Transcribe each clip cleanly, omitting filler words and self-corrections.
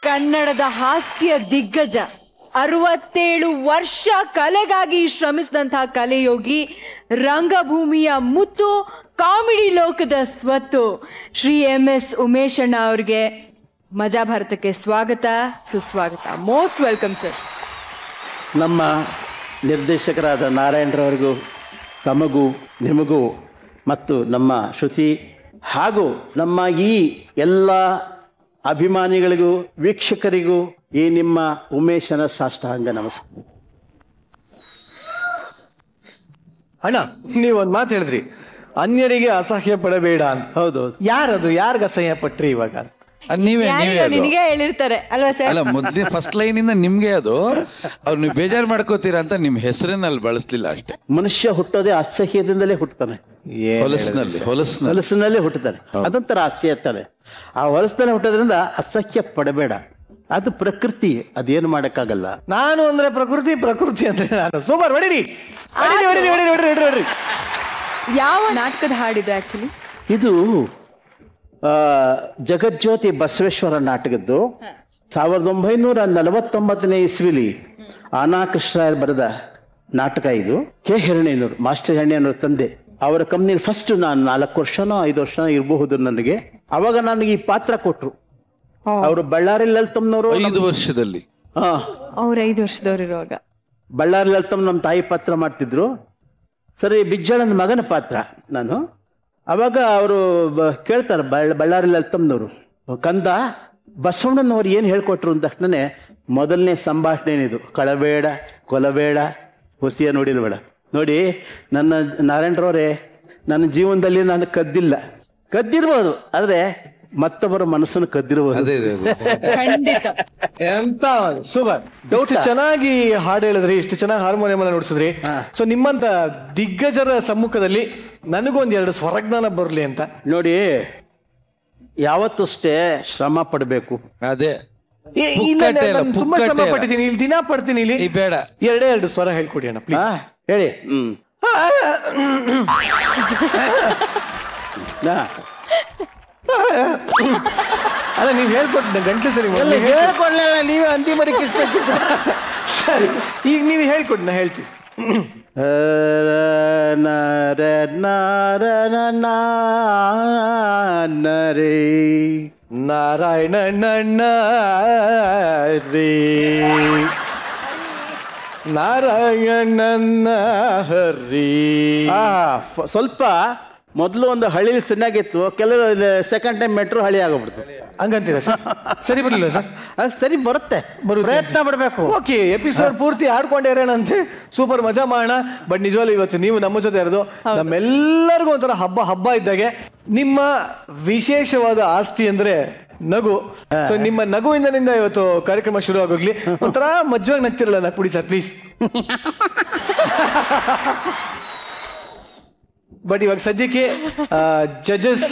ಕನ್ನಡದ ಹಾಸ್ಯ ದಿಗ್ಗಜ 67 ವರ್ಷ ಕಲೆಗಾಗಿ ಶ್ರಮಿಸಿದಂತಹ ಕಲೆಯೋಗಿ, ರಂಗಭೂಮಿಯ ಮುತ್ತು, ಕಾಮಿಡಿ ಲೋಕದ ಸ್ವತ್ತು ಶ್ರೀ MS ಉಮೇಶ್ ಅಣ್ಣ ಅವ್ರಿಗೆ ಮಜಾ ಭಾರತಕ್ಕೆ ಸ್ವಾಗತ, ಸುಸ್ವಾಗತ. Most welcome sir. ನಮ್ಮ ನಿರ್ದೇಶಕರಾದ ನಾರಾಯಣರವರಿಗೂ, ತಮಗೂ, ನಿಮಗೂ ಮತ್ತು ನಮ್ಮ ಶ್ರುತಿ ಹಾಗೂ ನಮ್ಮ ಈ ಎಲ್ಲ ಅಭಿಮಾನಿಗಳಿಗೂ ವೀಕ್ಷಕರಿಗೂ ಈ ನಿಮ್ಮ ಉಮೇಶನ ಸಾಷ್ಟಾಂಗ ನಮಸ್ಕಾರ. ಅಣ್ಣ, ನೀವೊಂದು ಮಾತು ಹೇಳಿದ್ರಿ, ಅನ್ಯರಿಗೆ ಅಸಹ್ಯ ಪಡಬೇಡ ಅಂತ. ಹೌದು. ಯಾರದು? ಯಾರಿಗ ಅಸಹ್ಯ ಪಟ್ರಿ ಇವಾಗ? ನಿನಗೆ ಹೇಳಿರ್ತಾರೆ ಅಲ್ವಾ ಸರ್? ಅಲ್ಲ, ಮೊದ್ಲೇ ಫಸ್ಟ್ ಲೈನ್ ಇಂದ ನಿಮ್ಗೆ ಅದು ಅವ್ರು ನೀವು ಬೇಜಾರು ಮಾಡ್ಕೋತೀರಾ ಅಂತ ನಿಮ್ ಹೆಸರಿನಲ್ಲಿ ಬಳಸ್ಲಿಲ್ಲ ಅಷ್ಟೇ. ಮನುಷ್ಯ ಹುಟ್ಟೋದೇ ಅಸಹ್ಯದಿಂದಲೇ ಹುಟ್ಟುತ್ತಾನೆ, ಹೊಲಸಿನಲ್ಲೇ ಹುಟ್ಟುತ್ತಾನೆ. ಅದೊಂಥರ ಹಾಸ್ಯ ಇರ್ತಾನೆ. ಆ ಹೊಲಸದಲ್ಲಿ ಹುಟ್ಟೋದ್ರಿಂದ ಅಸಹ್ಯ ಪಡಬೇಡ, ಅದು ಪ್ರಕೃತಿ, ಅದೇನು ಮಾಡಕ್ಕಾಗಲ್ಲ. ನಾನು ಅಂದ್ರೆ ಪ್ರಕೃತಿ, ಪ್ರಕೃತಿ ಅಂದ್ರೆ ನಾನು. ಸೂಪರ್, ಹೊಡಿರಿ. ಯಾವ ನಾಟಕದ ಹಾಡಿದೆ ಆಕ್ಚುಲಿ? ಇದು ಜಗಜ್ಯೋತಿ ಬಸವೇಶ್ವರ ನಾಟಕದ್ದು 1949ನೇ ಇಸ್ವಿಲಿ ಆನಾಕೃಷ್ಣರಾಯರು ಬರೆದ ನಾಟಕ ಇದು. ಕೆ ಹಿರಣ್ಯನವರು, ಮಾಸ್ಟರ್ ಹಿರಣ್ಯನವ್ರ ತಂದೆ, ಅವರ ಕಂಪ್ನಿ ಫಸ್ಟ್ ನಾನು 4 ವರ್ಷನೋ 5 ವರ್ಷನೋ ಇರಬಹುದು ನನಗೆ. ಅವಾಗ ನನಗೆ ಈ ಪಾತ್ರ ಕೊಟ್ರು. ಅವರು ಬಳ್ಳಾರಿ ಲಲಿತಮ್ಮನವರು 5 ವರ್ಷದಲ್ಲಿ. ಅವ್ರು 5 ವರ್ಷದವ್ರು ಇರುವಾಗ ಬಳ್ಳಾರಿ ಲಲಿತಮ್ಮ ನಮ್ಮ ತಾಯಿ ಪಾತ್ರ ಮಾಡ್ತಿದ್ರು. ಸರಿ, ಬಿಜ್ಜಳನ ಮಗನ ಪಾತ್ರ ನಾನು. ಅವಾಗ ಅವರು ಕೇಳ್ತಾರೆ ಬಳ್ಳಾರಿ ಲಲಿತಮ್ಮನವರು, ಕಂದ ಬಸವಣ್ಣನವ್ರು ಏನು ಹೇಳ್ಕೊಟ್ರು ಅಂದ ತಕ್ಷಣನೇ ಮೊದಲನೇ ಸಂಭಾಷಣೆ ಏನಿದು, ಕಳಬೇಡ, ಕೊಲಬೇಡ, ಹೊಸಿಯ ನೋಡಿಲ್ಬೇಡ. ನೋಡಿ, ನನ್ನ ನಾರಾಯಣರವರೇ, ನನ್ನ ಜೀವನದಲ್ಲಿ ನಾನು ಕದ್ದಿರ್ಬೋದು, ಆದರೆ ಮತ್ತೊಬ್ಬರ ಮನಸ್ಸನ್ನು ಕದ್ದಿರಬಹುದು. ಎಂತ ಸೂಪರ್, ಇಷ್ಟು ಚೆನ್ನಾಗಿ ಹಾಡು ಹೇಳಿದ್ರಿ, ಇಷ್ಟು ಚೆನ್ನಾಗಿ ಹಾರ್ಮೋನಿಯಂ ಎಲ್ಲ ನುಡಿಸಿದ್ರಿ. ಸೊ ನಿಮ್ಮಂತ ದಿಗ್ಗಜರ ಸಮ್ಮುಖದಲ್ಲಿ ನನಗೊಂದೆರಡು ಸ್ವರಜ್ಞಾನ ಬರಲಿ ಅಂತ. ನೋಡಿ, ಯಾವತ್ತೂ ಅಷ್ಟೇ ಶ್ರಮ ಪಡಬೇಕು. ಅದೇ ತುಂಬಾ ಶ್ರಮ ಪಟ್ಟಿದ್ದೀನಿ, ಇಲ್ಲಿ ದಿನ ಪಡ್ತೀನಿ. ಇಲ್ಲಿ ಬೇಡ, 2 ಸ್ವರ ಹೇಳ್ಕೊಡಿ ಅಣ್ಣ ಪ್ಲೀಸ್. ಹೇಳಿ. ಅಲ್ಲ, ನೀವು ಹೇಳ್ಕೊಟ್ಟು ಗಂಟ್ಲು ಸರಿ ಹೇಳ್ಕೊಡ್ಲಿಲ್ಲ, ನೀವೇ ಅಂತಿಮರಿ ಕೃಷ್ಣ. ಸರಿ, ಈಗ ನೀವು ಹೇಳ್ಕೊಟ್ಟು ನಾ ಹೇಳ್ತೀವಿ. ನಾರಾಯಣ ನನ್ನ ರೇ, ನಾರಾಯಣನ್ನ ಹರಿ. ಸ್ವಲ್ಪ ಮೊದಲು ಒಂದು ಹಳ್ಳಿಲಿ ಚೆನ್ನಾಗಿತ್ತು, ಕೆಲವು ಸೆಕೆಂಡ್ ಟೈಮ್ ಮೆಟ್ರೋ ಹಳ್ಳಿ ಆಗೋಗ್ಬಿಡ್ತು. ಹಂಗಂತೀರ ಸರ್? ಸರಿ ಬರಲಿಲ್ಲ ಸರ್? ಅದು ಸರಿ ಬರುತ್ತೆ, ಪ್ರಯತ್ನ ಪಡಬೇಕು. ಓಕೆ, ಎಪಿಸೋಡ್ ಪೂರ್ತಿ ಆಡ್ಕೊಂಡೇ ಇರೋಣಂತೆ, ಸೂಪರ್ ಮಜಾ ಮಾಡೋಣ. ಬಟ್ ನಿಜವಾಗ್ಲೂ ಇವತ್ತು ನೀವು ನಮ್ಮ ಜೊತೆ ಇರೋದು ನಮ್ಮೆಲ್ಲರಿಗೂ ಒಂಥರ ಹಬ್ಬ ಇದ್ದಾಗೆ. ನಿಮ್ಮ ವಿಶೇಷವಾದ ಆಸ್ತಿ ಅಂದ್ರೆ ನಗು. ಸೊ ನಿಮ್ಮ ನಗುವಿಂದನಿಂದ ಇವತ್ತು ಕಾರ್ಯಕ್ರಮ ಶುರು ಆಗೋಗ್ಲಿ. ಒಂಥರ ಮಜ್ವಾಗಿ ನಗ್ತಿರಲ್ಲ, ನಗ್ಬಿಡಿ ಸರ್ ಪ್ಲೀಸ್. ಬಟ್ ಇವಾಗ ಸದ್ಯಕ್ಕೆ ಜಡ್ಜಸ್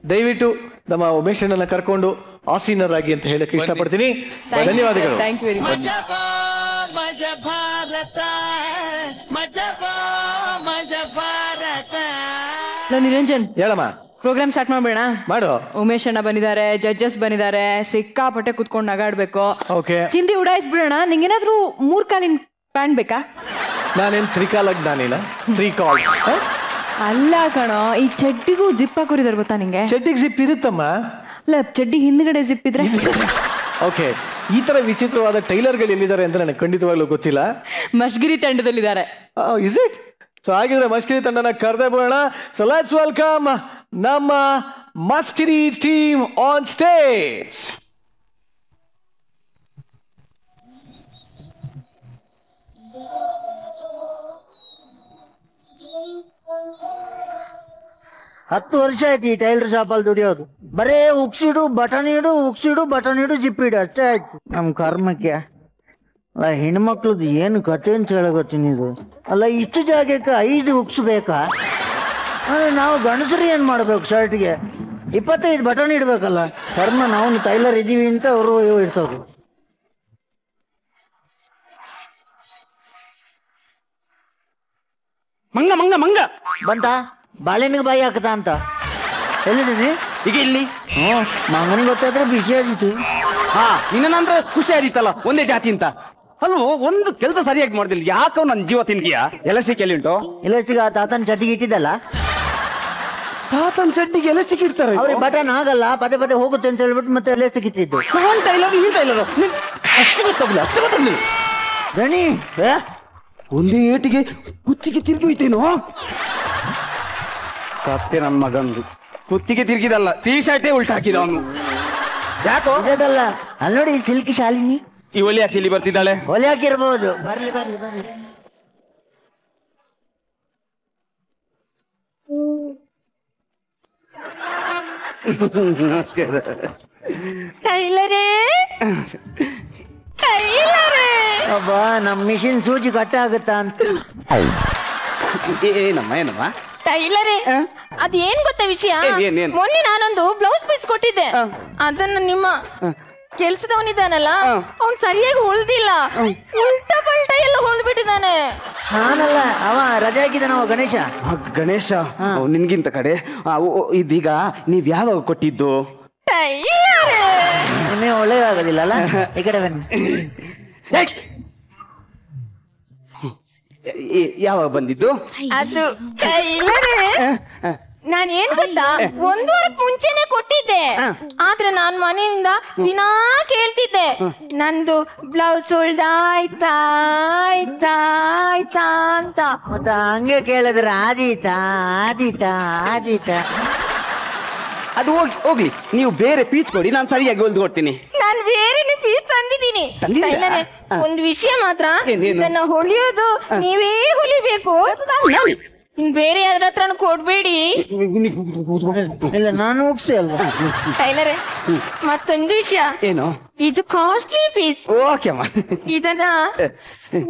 ದಯವಿಟ್ಟು ನಮ್ಮ ಉಮೇಶ್ ಅಣ್ಣನ ಕರ್ಕೊಂಡು ಆಸೀನರಾಗಿ ಅಂತ ಹೇಳಕ್ಕೆ ಇಷ್ಟಪಡ್ತೀನಿ. ಧನ್ಯವಾದಗಳು. ನಿರಂಜನ್, ಹೇಳಮ್ಮ. ಪ್ರೋಗ್ರಾಮ್ ಸ್ಟಾರ್ಟ್ ಮಾಡ್ಬೇಡ. ಮಾಡು. ಉಮೇಶ್ ಅಣ್ಣ ಬಂದಿದ್ದಾರೆ, ಜಡ್ಜಸ್ ಬಂದಿದ್ದಾರೆ, ಸಿಕ್ಕಾಪಟ್ಟೆ ಕುತ್ಕೊಂಡು ನಗಾಡ್ಬೇಕು. ಓಕೆ, ಚಿಂದಿ ಉಡಾಯಿಸ್ಬಿಡೋಣ. ನಿಂಗೇನಾದ್ರೂ 3 ಕಾಲಿನ ಪ್ಯಾಂಟ್ ಬೇಕಾ? ನಾನೇನ್ 3 ಕಾಲಾಗಿ ನಾನಿಲ್ಲ, 3 ಕಾಲ್ಸ್. ಅಲ್ಲ ಕಣೋ, ಈ ಚಡ್ಡಿಗೂ ಜಿಪ್ ಹಾಕೋರಿದಾರೆ ಗೊತ್ತಾ ನಿಂಗೆ? ಚಡ್ಡಿಗೆ ಜಿಪ್ ಇರುತ್ತಮ್ಮ. ಅಲ್ಲ, ಚಡ್ಡಿ ಹಿಂದ್ಗಡೆ ಜಿಪ್ ಇದ್ರೆ. ಓಕೆ, ಈ ತರ ವಿಚಿತ್ರವಾದ ಟೈಲರ್ಗಳು ಎಲ್ಲಿದ್ದಾರೆ ಅಂತ ನನಗೆ ಖಂಡಿತವಾಗ್ಲೂ ಗೊತ್ತಿಲ್ಲ. ಮಶ್ಗಿರಿ ತಂಡದಲ್ಲಿದ್ದಾರೆ. Is it? ಸೊ ಹಾಗಿದ್ರೆ ಮಸ್ಕಿರಿ ತಂಡನ ಕರೆದೇ ಬರೋಣ. ಸೊ ಲೆಟ್ಸ್ ವೆಲ್ಕಮ್ ನಮ್ಮ ಮಸ್ಕಿರಿ ಟೀಮ್ ಆನ್ ಸ್ಟೇಜ್. ಹತ್ತು ವರ್ಷ ಆಯ್ತು ಈ ಟೈಲರ್ ಶಾಪಲ್ಲಿ ದುಡಿಯೋದು. ಬರೇ ಉಕ್ಸಿಡು ಬಟನ್ ಇಡು, ಉಕ್ಸಿಡು ಬಟನ್ ಇಡು, ಜಿಪ್ಪಿಡು, ಅಷ್ಟೇ ಆಯ್ತು ನಮ್ಮ ಕರ್ಮಕ್ಕೆ. ಅಲ್ಲ, ಹೆಣ್ಮಕ್ಳದ್ದು ಏನು ಕತೆ ಅಂತ ಹೇಳಗೊತ್ತೀನಿ ಇದು. ಅಲ್ಲ, ಇಷ್ಟು ಜಾಗಕ್ಕೆ 5 ಉಕ್ಸ್ ಬೇಕಾ? ಅಂದರೆ ನಾವು ಗಂಡಸರು ಏನು ಮಾಡಬೇಕು? ಶರ್ಟ್ಗೆ 25 ಬಟನ್ ಇಡಬೇಕಲ್ಲ. ಕರ್ಮ, ನಾವು ಟೈಲರ್ ಇದ್ದೀವಿ ಅಂತ ಅವರು ಇಡ್ಸೋದು. ಮಂಗ ಮಂಗ ಮಂಗ ಬಂತ ಬಾಳೆಹಣ್ಣಿಗೆ ಬಾಯಿ ಹಾಕತಾ ಅಂತ ಎಲ್ಲಿದ್ದೀನಿ ಈಗ ಇಲ್ಲಿ ಮಗನಿಗೆ ಗೊತ್ತಾದ್ರೆ ಬಿಸಿ ಆಗಿತ್ತು. ಹಾ ನಿನ್ನ ನಂತರ ಖುಷಿ ಆದಿತ್ತಲ್ಲ ಒಂದೇ ಜಾತಿ ಅಂತ ಅಲ್ವೋ. ಒಂದು ಕೆಲಸ ಸರಿಯಾಗಿ ಮಾಡ್ದಿಲ್ಲ ಯಾಕವ್ ನನ್ನ ಜೀವ ತಿನ್ತೀಯ? ಎಲಸಿಗೆ ಎಲ್ಲಿ ಉಂಟು? ಎಲಸಿಗೆ ಆ ತಾತನ ಚಟಿಗೆ ಇಟ್ಟಿದ್ದಲ್ಲ, ತಾತನ ಚಡ್ಡಿಗೆ ಎಲಸಿಗೆ ಇಡ್ತಾರೆ. ಅವ್ರಿಗೆ ಬಟನ್ ಆಗಲ್ಲ, ಪದೇ ಪದೇ ಹೋಗುತ್ತೆ ಅಂತ ಹೇಳ್ಬಿಟ್ಟು ಮತ್ತೆ ಎಲಸಿಗೆ ಇಟ್ಟಿದ್ದು. ನಾನ್ ಟೈಲರ್ ನೀನ್ ಟೈಲರ್ ಅಷ್ಟು ಗೊತ್ತಾಗ್ಲಿ ಅಷ್ಟು ಗೊತ್ತಾಗ್ಲಿ. ದಣಿ ಒಂದೇ ಏಟಿಗೆ ಕುತ್ತಿಗೆ ತಿರುಗಿ ಹೋಯ್ತೇನೋ. ಕತ್ತೆ ನನ್ನ ಮಗಂದು ಕುತ್ತಿಗೆ ತಿರುಗಿದಲ್ಲ, ಟೀ ಶರ್ಟೇ ಉಲ್ಟಾಕಿದ ಅವನು. ಯಾಕೋ ಇದಲ್ಲ ಅಲ್ಲಿ ನೋಡಿ ಸಿಲ್ಕಿ ಶಾಲಿನಿ ಈ ಒಲಿ ಯಾಕೆ ಇಲ್ಲಿ ಬರ್ತಿದ್ದಾಳೆ? ಒಲೆ ಹಾಕಿರ್ಬೋದು. ಬರ್ಲಿ ಬರ್ಲಿ ಬರ್ಲಿ. ನಮಸ್ಕಾರ. ಟೈಲರೇ ಟೈಲರೇ ಅಬ್ಬ ನಮ್ ಮಿಷಿನ್ ಸೂಜಿ ಕಟ್ಟ ಆಗುತ್ತಾ ಅಂತ. ಏನಮ್ಮ ಟೈಲರೇ ಅದೇನ್ ಗೊತ್ತಾ ವಿಷಯ? ಏನ್? ಮೊನ್ನೆ ನಾನೊಂದು ಬ್ಲೌಸ್ ಪೀಸ್ ಕೊಟ್ಟಿದ್ದೆ, ಅದನ್ನ ನಿಮ್ಮ ಕೆಲ್ಸದವನಿದ್ದಾನಲ್ಲ ಅವ್ನ್ ಸರಿಯಾಗಿ ಹೊಲ್ದಿಲ್ಲ, ಉಲ್ಟಾ ಪಲ್ಟಾ ಎಲ್ಲ ಹೊಲ್ದ್ಬಿಟ್ಟಿದ್ದಾನೆ. ನಾನಲ್ಲ, ಅವ ರಜೆ ಹಾಕಿದ ನಾವು ಗಣೇಶ. ಗಣೇಶ ನಿನ್ಗಿಂತ ಕಡೆ ಇದೀಗ ನೀವ್ ಯಾವಾಗ ಕೊಟ್ಟಿದ್ದು? ಟೈಲರೇ ನಿಮಗೆ ಒಳ್ಳೇದಾಗೋದಿಲ್ಲ ಅಲ್ಲ, ಈ ಕಡೆ ಬನ್ನಿ. ಯಾವಾಗ ಬಂದಿದ್ದು? ಅದು ಟೈಲರೇ ನಾನ್ ಏನ್ ಗೊತ್ತಾ, ಒಂದು ವಾರಕ್ಕೆ ಮುಂಚೆನೆ ಕೊಟ್ಟಿದ್ದೆ, ಆದ್ರೆ ನಾನ್ ಮನೆಯಿಂದ ದಿನಾ ಕೇಳ್ತಿದ್ದೆ ನಂದು ಬ್ಲೌಸ್ ಹೊಲ್ದಾಯ್ತಾ ಆಯ್ತಾ ಆಯ್ತಾ ಅಂತ. ಮತ್ತೆ ಹಂಗೆ ಕೇಳಿದ್ರೆ ಆದೀತಾ ಆದೀತಾ ಆದೀತಾ. ಅದು ಹೋಗ್ಲಿ, ನೀವು ಬೇರೆ ಪೀಸ್ ಕೊಡಿ, ನಾನು ಸರಿಯಾಗಿ ಹೊಲ್ದು ಕೊಡ್ತೀನಿ. ನಾನ್ ಬೇರೆನೆ ಪೀಸ್ ತಂದಿದ್ದೀನಿ. ಟೈಲರೇ ಒಂದು ವಿಷಯ ಮಾತ್ರ, ಇದನ್ನ ಹೊಲಿಯೋದು ನೀವೇ ಹೊಲಿಬೇಕು, ಇನ್ ಬೇರೆ ಯಾರ ಹತ್ರ ಕೊಡ್ಬೇಡಿ. ಇಲ್ಲ ನಾನು ಮುಗಿಸಿ ಅಲ್ವಾ. ಟೈಲರೇ ಮತ್ತೊಂದು ವಿಷಯ, ಏನು? ಇದು ಕಾಸ್ಟ್ಲಿ ಪೀಸ್, ಓಕೆ ಅಮ್ಮ, ಇದನ್ನ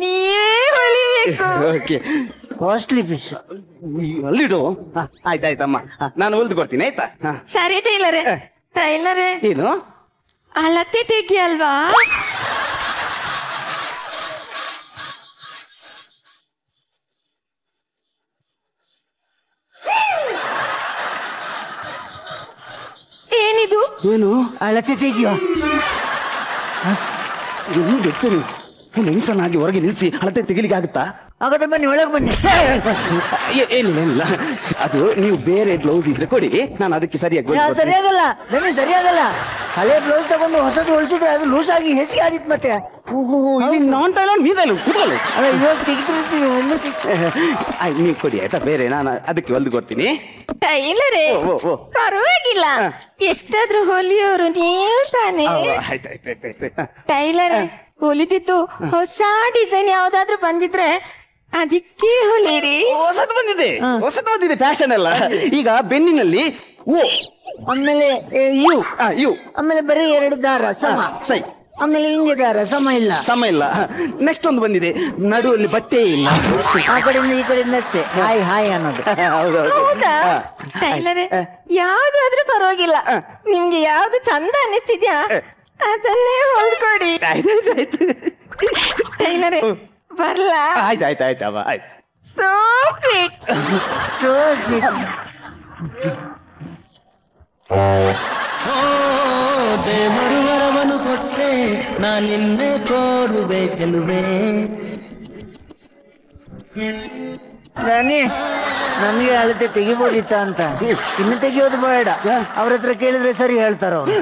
ನೀವೇ ಹೊಲಿಬೇಕು. ಓಕೆ ಕಾಸ್ಟ್ಲಿ ಫಿಶ್ ಅಲ್ಲಿಡು. ಆಯ್ತಾಯ್ತಮ್ಮ, ನಾನು ಹೊಲ್ದು ಕೊಡ್ತೀನಿ ಆಯ್ತಾ? ಸರಿ ಟೈಲರೇ. ಟೈಲರೇ ಏನು ಅಳತೆ ತೆಗಿಯಲ್ವಾ? ಏನಿದು? ಏನು ಅಳತೆ ತೆಗಿಯೋ. ಗೊತ್ತು ಹೆಂಗಸನಾಗಿ ಹೊರಗೆ ನಿಲ್ಸಿ ಅಳತೆ ತೆಗಿಲಿಕ್ಕೆ ಆಗುತ್ತಾ? ಹಾಗಾದ್ರೆ ಬನ್ನಿ ಒಳಗೆ ಬನ್ನಿ. ಏನಿಲ್ಲ, ಅದು ನೀವು ಬೇರೆ ಬ್ಲೌಸ್ ಇದ್ರೆ ಕೊಡಿ, ನಾನು ಅದಕ್ಕೆ ಸರಿಯಾಗಿ ಹೊಲ್ದು ಕೊಡ್ತೀನಿ. ಸರಿಯಾಗಲ್ಲ ಬನ್ನಿ, ಸರಿಯಾಗಲ್ಲ. ಹಳೆ ಬ್ಲೌಸ್ ತಗೊಂಡು ಹೊಸದು ಹೊಲಿಸಿದ್ರೆ ಅದು ಲೂಸ್ ಆಗಿ ಹೆಸಿಗೆ ಆಗಿತ್ತು ಮತ್ತೆ. ನಾನ್ ಟೈಲರ್ ಮೀಸಲು ಕೂತ್ಕೊಳ್ಳಿ. ಅಲ್ಲ ಇವಾಗ ತೆಗೆದಿರ್ತೀವಿ ಒಂದು. ನೀವು ಕೊಡಿ ಆಯ್ತಾ, ಬೇರೆ ನಾನು ಅದಕ್ಕೆ ಹೊಲ್ದು ಕೊಡ್ತೀನಿ. ಟೈಲರೇ ಪರವಾಗಿಲ್ಲ, ಎಷ್ಟಾದ್ರೂ ಹೊಲಿಯೋರು ನೀವು ತಾನೇ. ಆಯ್ತಾಯ್ತಾಯ್ತಾಯ್ತು. ಟೈಲರೇ ಹೊಲಿದಿದ್ದು ಹೊಸ ಡಿಸೈನ್ ಯಾವ್ದಾದ್ರು ಬಂದಿದ್ರೆ ಅದಕ್ಕೆ ಹೊಲಿರಿ. ಹೊಸದು ಬಂದಿದೆ ಫ್ಯಾಷನ್ ಎಲ್ಲ. ಈಗ ಬೆನ್ನಿನಲ್ಲಿ ಓ, ಆಮೇಲೆ ಯು, ಆಮೇಲೆ ಬರೀ 2 ದಾರ ಸಮ, ಸೈ, ಆಮೇಲೆ ಹಿಂಗೆ ದಾರ ಸಮ ಇಲ್ಲ. ನೆಕ್ಸ್ಟ್ ಒಂದು ಬಂದಿದೆ, ನಡುವಲ್ಲಿ ಬಟ್ಟೆ ಇಲ್ಲ. ಆ ಕಡೆಯಿಂದ ಈ ಕಡೆಯಿಂದ ಅಷ್ಟೇ ಹಾಯ್ ಹಾಯ್ ಅನ್ನೋದು. ಹೌದಾ ಟೈಲರೇ? ಯಾವ್ದಾದ್ರೂ ಪರವಾಗಿಲ್ಲ, ನಿಮ್ಗೆ ಯಾವ್ದು ಚಂದ ಅನಿಸ್ತಿದ್ಯಾ ಅದನ್ನೇ ಹೊಲ್ಕೊಡಿ. ಟೈಲರೇ ಬರ್ಲಾ? ಆಯ್ತಾಯ್ತಾಯ್ತವ ಆಯ್ತು. So sweet, so sweet. ದೇವರು ವರವನ್ನು ಕೊಟ್ಟೆ ನಾನಿನ್ನೆ ಕೋರುವೆ ಚೆಲುವೆ. ರಾಣಿ ನಮಗೆ ಅಳತೆ ತೆಗಿಬೋದಿತ್ತ ಅಂತ. ಇನ್ನು ತೆಗಿಯೋದು ಬೇಡ, ಅವ್ರ ಹತ್ರ ಕೇಳಿದ್ರೆ ಸರಿ ಹೇಳ್ತಾರ ಅವ್ರು.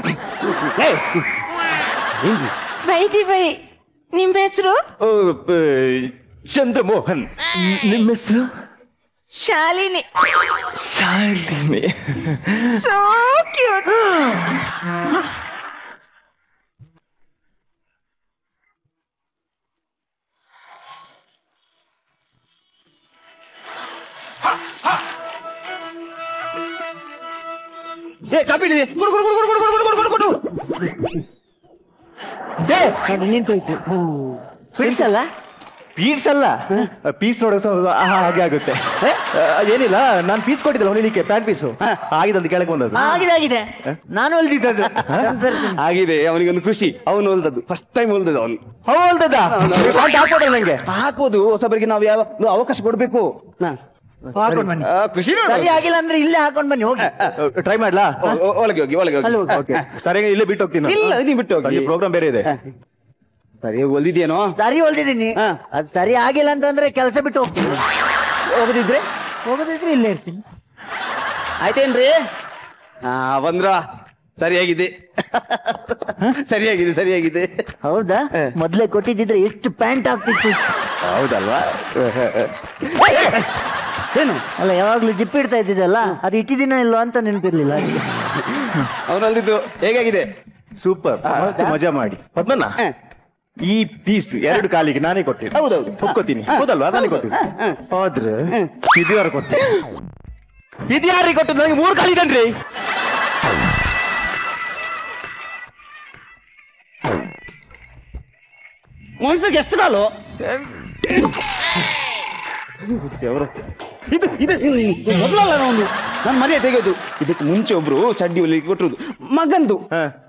ಬೈದಿ ಬೈ, ನಿಮ್ ಹೆಸರು? ಚಂದ್ರಮೋಹನ್. ನಿಮ್ಮ ಹೆಸರು? ಶಾಲಿನಿ. ಶಾಲಿನಿ. So cute. ಕಾಪಿ ನಿಂತೋಯ್ತು. ಬಿಡಿಸಲ್ಲ ಪೀಸ್ ಅಲ್ಲ, ಪೀಸ್ ನೋಡೋ ಹಾಗೆ ಆಗುತ್ತೆ. ಏನಿಲ್ಲ, ನಾನು ಪೀಸ್ ಕೊಟ್ಟಿದ್ದೆ ಹೊಲಿಲಿಕ್ಕೆ, ಪ್ಯಾಂಟ್ ಪೀಸು ಆಗಿದಂತ ಕೆಳಗೆ ಬಂದದ್ದು. ಆಗಿದೆ ನಾನು ಹೊಲ್ದಿದ್ದದು. ಆಗಿದೆ. ಅವನಿಗೊಂದು ಖುಷಿ, ಅವನು ಹೊಲ್ದದ್ದು ಫಸ್ಟ್ ಟೈಮ್ ಹೊಲ್ದದ್ದು ಅವನು. ಹೊಲ್ದದ ಹಾಕ್ಬೋದಲ್ಲ ನಂಗೆ? ಹಾಕ್ಬೋದು, ಹೊಸಬರಿಗೆ ನಾವು ಯಾವ ಅವಕಾಶ ಕೊಡ್ಬೇಕು. ಹಾಕೊಂಡ್ ಬನ್ನಿ. ಖುಷಿ ಸರಿ ಆಗಿಲ್ಲ ಅಂದ್ರೆ ಇಲ್ಲೇ ಹಾಕೊಂಡ್ ಬನ್ನಿ ಹೋಗಿ. ಟ್ರೈ ಮಾಡ್ಲಾ? ಒಳಗೆ ಹೋಗಿ ಒಳಗೆ ಹೋಗಿ. ಅಲ್ಲಿ ಹೋಗಿ. ಓಕೆ ಸರಿ, ಇಲ್ಲೇ ಬಿಟ್ಟು ಹೋಗ್ತೀನಿ. ಇಲ್ಲ ನೀ ಬಿಟ್ಟು ಹೋಗಿ, ಪ್ರೋಗ್ರಾಮ್ ಬೇರೆ ಇದೆ. ಸರಿ ಹೊಲ್ದಿದ್ಯೇನೋ? ಸರಿ ಹೊಲ್ದಿದ್ದೀನಿ. ಅದು ಸರಿ ಆಗಿಲ್ಲ ಅಂತಂದ್ರೆ ಕೆಲಸ ಬಿಟ್ಟು ಹೋಗ್ತೀನಿ. ಹೋಗದಿದ್ರೆ ಇಲ್ಲೇ ಇರ್ತೀನಿ. ಆಯ್ತೇನ್ರಿ? ಬಂದ್ರ ಸರಿಯಾಗಿದೆ. ಸರಿಯಾಗಿದೆ. ಹೌದಾ? ಮೊದ್ಲೇ ಕೊಟ್ಟಿದ್ರೆ ಎಷ್ಟು ಪ್ಯಾಂಟ್ ಆಗ್ತಿತ್ತು. ಹೌದಲ್ವಾ? ಏನು ಅಲ್ಲ, ಯಾವಾಗ್ಲೂ ಜಿಪ್ ಇಡ್ತಾ ಇದ್ದಿದ್ದಲ್ಲ, ಅದು ಇಟ್ಟಿದ್ದೀನೋ ಇಲ್ವೋ ಅಂತ ನೆನಪಿರ್ಲಿಲ್ಲ. ಅವನು ಅಲ್ದಿದ್ದು ಹೇಗಾಗಿದೆ? ಸೂಪರ್, ಮಸ್ತ್ ಮಜಾ ಮಾಡಿ. ಪದ್ಮಣ್ಣ, ಈ ಪೀಸ್ 2 ಕಾಲಿಗೆ ನಾನೇ ಕೊಟ್ಟಿದ್ದೆ. ಹೌದೌದು, ಒಪ್ಕೋತೀನಿ. ಹೌದಲ್ವಾ? ನಾನೇ ಕೊಟ್ಟಿದ್ದೆ. ಆದ್ರೆ ಇದು ಯಾರು ಕೊಟ್ಟಿದ್ದೆ? ಇದು ಯಾರಿಗೆ ಕೊಟ್ಟದ್ದು? ನನಗೆ 3 ಕಾಲಿದನ್ರಿ. ಮನುಷ್ಯಗೆ ಎಷ್ಟು ಕಾಲು? ಇದು ಮೊದಲಲ್ಲ ಒಂದು ನನ್ನ ಮನೆ ತೆಗೆಯೋದು. ಇದಕ್ಕೆ ಮುಂಚೆ ಒಬ್ರು ಚಡ್ಡಿ ಹೊಲಿಗೆ ಕೊಟ್ಟರುದು, ಮಗಂದು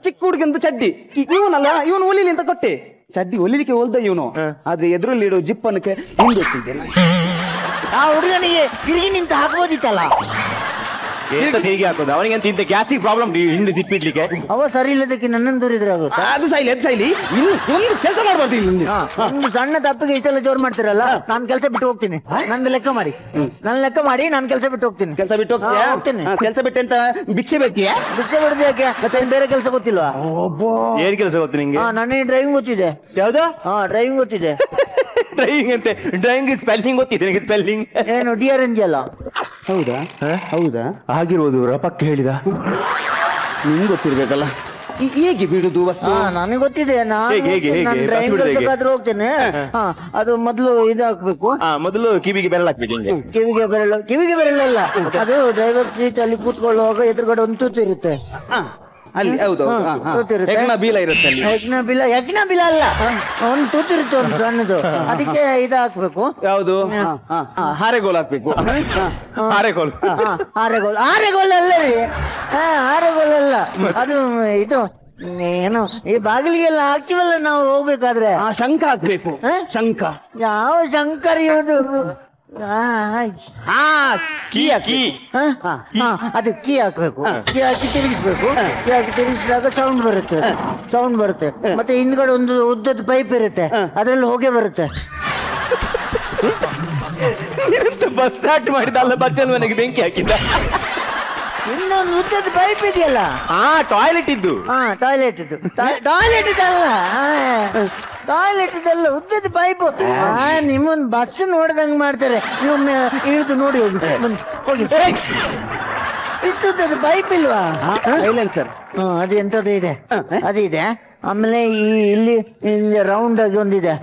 ಚಿಕ್ಕ ಹುಡುಗಂದು ಚಡ್ಡಿ. ಇವನಲ್ಲ, ಇವನು ಹೊಲಿಲಿ ಅಂತ ಕೊಟ್ಟೆ. ಚಡ್ಡಿ ಹೊಲಿಲಿಕ್ಕೆ ಹೋಲ್ದ ಇವನು, ಆದ್ರೆ ಎದುರಲ್ಲಿ ಇಡೋ ಜಿಪ್ಪನಕ್ಕೆ ಹಿಂದೊತ್ತಿದ್ದೆ. ಆ ಹುಡುಗನಿಗೆ ತಿರುಗಿ ನಿಂತು ಹಾಕ್ಬೋದಿತ್ತಲ್ಲ. ಹೇಗೆ ಹಾಕೋದು ಅವನಿಗೆ ಅಂತ? ಇಂತ ಗ್ಯಾಸ್ಟಿಕ್ ಪ್ರಾಬ್ಲಮ್ ಹಿಂದೆ ಸಿಪ್ಪಿಡ್ಲಿಕ್ಕೆ. ಅವ ಸರಿ ಇಲ್ಲದಕ್ಕೆ ನನ್ನನ್ನು ದೂರಿದ್ರೆ ಆಗುತ್ತೆ. ಅದು ಸೈಲಿ ಇನ್ನು ಒಂದು ಕೆಲಸ ಮಾಡ್ಬಾರ್ದು ಇಲ್ಲಿ. ಒಂದು ಸಣ್ಣ ತಪ್ಪಿಗೆ ಇಷ್ಟೆಲ್ಲ ಜೋರ್ ಮಾಡ್ತೀರಲ್ಲ, ನಾನ್ ಕೆಲಸ ಬಿಟ್ಟು ಹೋಗ್ತೀನಿ. ನಂದು ಲೆಕ್ಕ ಮಾಡಿ, ನಾನು ಕೆಲಸ ಬಿಟ್ಟು ಹೋಗ್ತೀನಿ. ಕೆಲಸ ಬಿಟ್ಟು ಹೋಗ್ತೀನಿ. ಕೆಲಸ ಬಿಟ್ಟೆ ಅಂತ ಭಿಕ್ಷೆ ಬೇಕಿಯಾ? ಭಿಕ್ಷೆ ಬಿಡದೆ ಯಾಕೆ? ಮತ್ತೆ ಬೇರೆ ಕೆಲಸ ಗೊತ್ತಿಲ್ವಾ? ಏನ್ ಕೆಲಸ ಗೊತ್ತು ನಿಂಗೆ? ನನಗೆ ಡ್ರೈವಿಂಗ್ ಗೊತ್ತಿದೆ. ಯಾವ್ದು? ಡ್ರೈವಿಂಗ್ ಗೊತ್ತಿದೆ. ಡ್ರೈವಿಂಗ್ ಅಂತೆ? ಡ್ರೈವಿಂಗ್ ಸ್ಪೆಲ್ಲಿಂಗ್ ಗೊತ್ತಿದೆ ನನಗೆ. ಸ್ಪೆಲ್ಲಿಂಗ್ ಏನು DRNG ಅಲ್ಲ? ಹೌದಾ? ಆಗಿರ್ಬೋದು. ರಪಕ್ಕೆ ಹೇಳಿದ. ನಿಮ್ಗೆ ಗೊತ್ತಿರ್ಬೇಕಲ್ಲ ಹೇಗೆ ಬಿಡುದು ಬಸ್? ನನಗೆ ಗೊತ್ತಿದೆ. ನಾನು ಡ್ರೈವಿಂಗ್ ಕಲ್ಸಕ್ಕಾದ್ರೂ ಹೋಗ್ತೇನೆ. ಅದು ಮೊದಲು ಇದು ಹಾಕ್ಬೇಕು. ಮೊದಲು ಕಿವಿಗೆ ಬೆರಳು ಹಾಕ್ಬೇಕು. ಕಿವಿಗೆ ಬೆರಳಲ್ಲ, ಅದು ಡ್ರೈವರ್ ಸೀಟ್ ಅಲ್ಲಿ ಕೂತ್ಕೊಳ್ಳುವಾಗ ಎದುರುಗಡೆ ಒಂದು ತೂತು ಇರುತ್ತೆ ಅಲ್ಲಿ. ಹೌದು, ಯಜ್ಞ ಬೀಲ ಇರುತ್ತೆ ಅಲ್ಲಿ. ಯಜ್ಞ ಬೀಲ ಅಲ್ಲ, ಒಂದು ತೂತು ಇರುತ್ತೆ, ಒಂದು ಸಣ್ಣದು. ಅದಕ್ಕೆ ಇದು ಹಾಕ್ಬೇಕು. ಯಾವುದು? ಹಾರೆಗೋಲ್ ಹಾಕ್ಬೇಕು. ಆರೆಗೋಲ್ ಅಲ್ಲ ರೀ, ಆರೆಗೋಲ್ ಅಲ್ಲ. ಅದು ಇದು ಏನು, ಈ ಬಾಗಿಲಿಗೆಲ್ಲ ಹಾಕ್ತಿವಲ್ಲ ನಾವು ಹೋಗ್ಬೇಕಾದ್ರೆ. ಶಂಖ ಹಾಕ್ಬೇಕು. ಶಂಖ ಯಾವ ಶಂಕರ್ ಇರೋದು? ಅದು ಕೀ ಹಾಕ್ಬೇಕು. ಕೀ ಹಾಕಿ ತಿರುಗಿಸ್ಬೇಕು. ಕೀ ಹಾಕಿ ತಿರುಗಿಸಿದಾಗ ಸೌಂಡ್ ಬರುತ್ತೆ. ಮತ್ತೆ ಹಿಂದ್ಗಡೆ ಒಂದು ಉದ್ದದ ಪೈಪ್ ಇರುತ್ತೆ, ಅದ್ರಲ್ಲಿ ಹೊಗೆ ಬರುತ್ತೆ. ಬಸ್ ಸ್ಟಾರ್ಟ್ ಮಾಡಿದಲ್ಲ, ಬಚ್ಚಲ್ ಮನೆಗೆ ಬೆಂಕಿ ಹಾಕಿದ್ದ. ಇನ್ನೊಂದು ಉದ್ದದ ಪೈಪ್ ಇದೆಯಲ್ಲ, ಟಾಯ್ಲೆಟ್ ಇದ್ದು. ಟಾಯ್ಲೆಟ್ ಇದಲ್ಲ, ಉದ್ದದ ಪೈಪು. ನಿಮ್ಮೊಂದು ಬಸ್ ನೋಡ್ದಂಗ್ ಮಾಡ್ತಾರೆ. ನೀವೊಮ್ಮೆ ಇಳಿದು ನೋಡಿ ಹೋಗಿ. ಇಷ್ಟುದ್ದದ ಪೈಪ್ ಇಲ್ವಾ? ಸೈಲೆನ್ಸರ್. ಅದು ಎಂತದ್ದು ಇದೆ, ಅದು ಇದೆ. ಆಮೇಲೆ ಇಲ್ಲಿ ರೌಂಡ್ ಆಗಿ ಒಂದಿದೆ.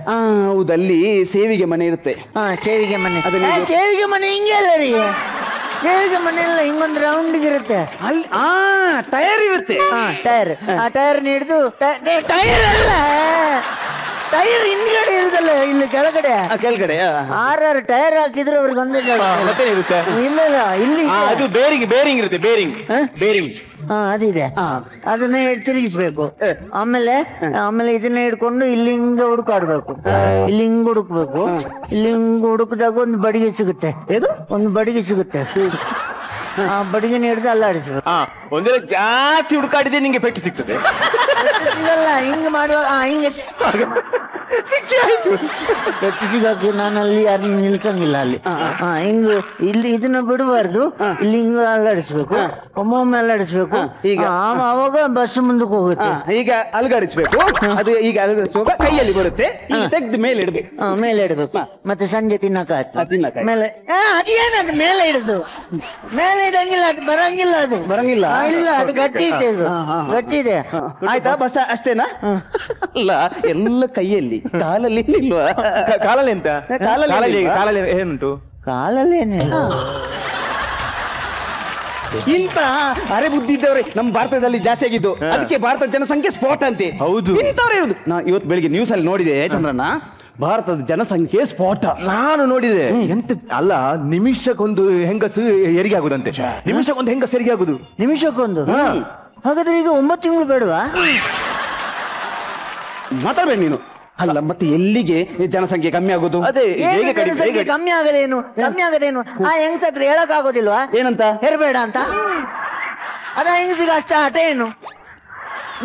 ಹೌದು, ಅಲ್ಲಿ ಸೇವಿಗೆ ಮನೆ ಇರುತ್ತೆ. ಸೇವಿಗೆ ಮನೆ ಹಿಂಗೆ ಅಲ್ಲ ರೀ. ಸೇವಿಗೆ ಮನೆ ಎಲ್ಲ ಹಿಂಗೊಂದು ರೌಂಡ್ ಇರುತ್ತೆ. ಅಲ್ಲಿ ಟೈರ್ ಇರುತ್ತೆ. ಟೈರ್. ಆ ಟೈರ್ ಹಿಡಿದು, ಟೈರ್ ಅಲ್ಲ, ಟೈರ್ ಹಿಂದ್ಗಡೆ ಇರುದಲ್ಲ, ಇಲ್ಲಿ ಕೆಳಗಡೆ 6 ಟೈರ್ ಹಾಕಿದ್ರೆ ಅವ್ರಿಗೆ ಒಂದೇ ಇರುತ್ತೆ. ಇಲ್ಲ ಇಲ್ಲಿ ಅದು ಬೇರಿಂಗ್ ಇರುತ್ತೆ. ಬೇರಿಂಗ್ ಅದಿದೆ. ಅದನ್ನ ತಿರುಗಿಸ್ಬೇಕು. ಆಮೇಲೆ ಇದನ್ನ ಹಿಡ್ಕೊಂಡು ಇಲ್ಲಿ ಹಿಂಗ ಹುಡುಕಾಡ್ಬೇಕು. ಇಲ್ಲಿ ಹಿಂಗ್ ಹುಡುಕ್ಬೇಕು. ಇಲ್ಲಿ ಹಿಂಗ್ ಹುಡುಕಿದಾಗ ಒಂದು ಬಡಿಗೆ ಸಿಗುತ್ತೆ. ಒಂದು ಬಡಿಗೆ ಸಿಗುತ್ತೆ. ಆ ಬಡಿಗೆನ ಹಿಡಿದು ಅಲ್ಲಾಡಿಸ್ಬೇಕು. ಒಂದೇ ಜಾಸ್ತಿ ಹುಡುಕಾಡಿದ್ರೆ ನಿಂಗೆ ಪೆಟ್ಟು ಸಿಗ್ತದೆ. ಸಿಗಲ್ಲ, ಹಿಂಗ್ ಮಾಡುವ. ಹಿಂಗೆ ಪೆಟ್ಟು ಸಿಗಕ್ಕೆ ನಾನು ಅಲ್ಲಿ ಯಾರನ್ನ ನಿಲ್ಸಂಗಿಲ್ಲ. ಅಲ್ಲಿ ಹಿಂಗ್ ಇಲ್ಲಿ ಇದನ್ನ ಬಿಡಬಾರ್ದು. ಇಲ್ಲಿ ಹಿಂಗ ಅಲ್ಲಾಡಿಸ್ಬೇಕು. ಒಮ್ಮೊಮ್ಮೆ ಅಲ್ಲಾಡಿಸ್ಬೇಕು. ಈಗ ಅವಾಗ ಬಸ್ ಮುಂದಕ್ಕೆ ಹೋಗುತ್ತೆ. ಈಗ ಅಲ್ಗಾಡಿಸ್ಬೇಕು. ಅದು ಈಗ ಅಲ್ಗಾಡಿಸುವಾಗ ಕೈಯಲ್ಲಿ ಬರುತ್ತೆ. ತೆಗ್ದು ಮೇಲೆ ಇಡ್ಬೇಕು. ಮೇಲೆ ಇಡಬೇಕು. ಮತ್ತೆ ಸಂಜೆ ತಿನ್ನಕ ಮೇಲೆ ಅದೇನದು ಮೇಲೆ ಇಡುದು. ಮೇಲೆ ಇಡಂಗಿಲ್ಲ, ಅದು ಬರಂಗಿಲ್ಲ. ಇಲ್ಲ, ಅದು ಗಟ್ಟಿ ಇದೆ. ಗಟ್ಟಿ ಇದೆ. ಆಯ್ತಾ? ಬಸ್ ಅಷ್ಟೇನಾ? ಅಲ್ಲ, ಎಲ್ಲ ಕೈಯಲ್ಲಿ, ಕಾಲಲ್ಲಿ ಇಲ್ವಾ? ಕಾಲಲ್ಲಿ ಎಂತ? ಕಾಲಲ್ಲಿ ಏನುಂಟು? ಕಾಲಲ್ಲಿ ಏನಿಲ್ಲ. ಇಂತ ಅರೆ ಬುದ್ಧಿ ಇದ್ದವ್ರೆ ನಮ್ಮ ಭಾರತದಲ್ಲಿ ಜಾಸ್ತಿ ಆಗಿದ್ದು. ಅದಕ್ಕೆ ಭಾರತದ ಜನಸಂಖ್ಯೆ ಸ್ಫೋಟ ಅಂತೆ. ಹೌದು, ಇಂಥವ್ರೆ ಇರುದು. ನಾ ಇವತ್ತು ಬೆಳಿಗ್ಗೆ ನ್ಯೂಸ್ ಅಲ್ಲಿ ನೋಡಿದೆ ಚಂದ್ರಣ್ಣ, ಭಾರತದ ಜನಸಂಖ್ಯೆ ಸ್ಫೋಟ. ನಾನು ನೋಡಿದೆ. ಎಂತ ಅಲ್ಲ, ನಿಮಿಷಕ್ಕೊಂದು ಹೆಂಗಸು ಹೆರಿಗೆ ಆಗುದಂತೆ. ನಿಮಿಷಕ್ಕೊಂದು ಹೆಂಗಸು ಹೆರಿಗೆ ಆಗುದು. ನಿಮಿಷಕ್ಕೊಂದು? ಹಾಗಾದ್ರೆ ಈಗ 9 ತಿಂಗಳು ಬೇಡವಾ? ಮಾತಾಡ್ಬೇಡ ನೀನು. ಅಲ್ಲ ಮತ್ತೆ ಎಲ್ಲಿಗೆ ಜನಸಂಖ್ಯೆ ಕಮ್ಮಿ ಆಗೋದು? ಅದೇ ಏನು ಜನಸಂಖ್ಯೆ ಕಮ್ಮಿ ಆಗದೇನು ಆ ಹೆಂಗ್ಸ ಹತ್ರ ಹೇಳಕ್ ಆಗೋದಿಲ್ವಾ? ಏನಂತ? ಹೆರ್ಬೇಡ ಅಂತ. ಅದ ಹೆಂಗಸಿಗೆ ಅಷ್ಟ ಹಠ ಏನು?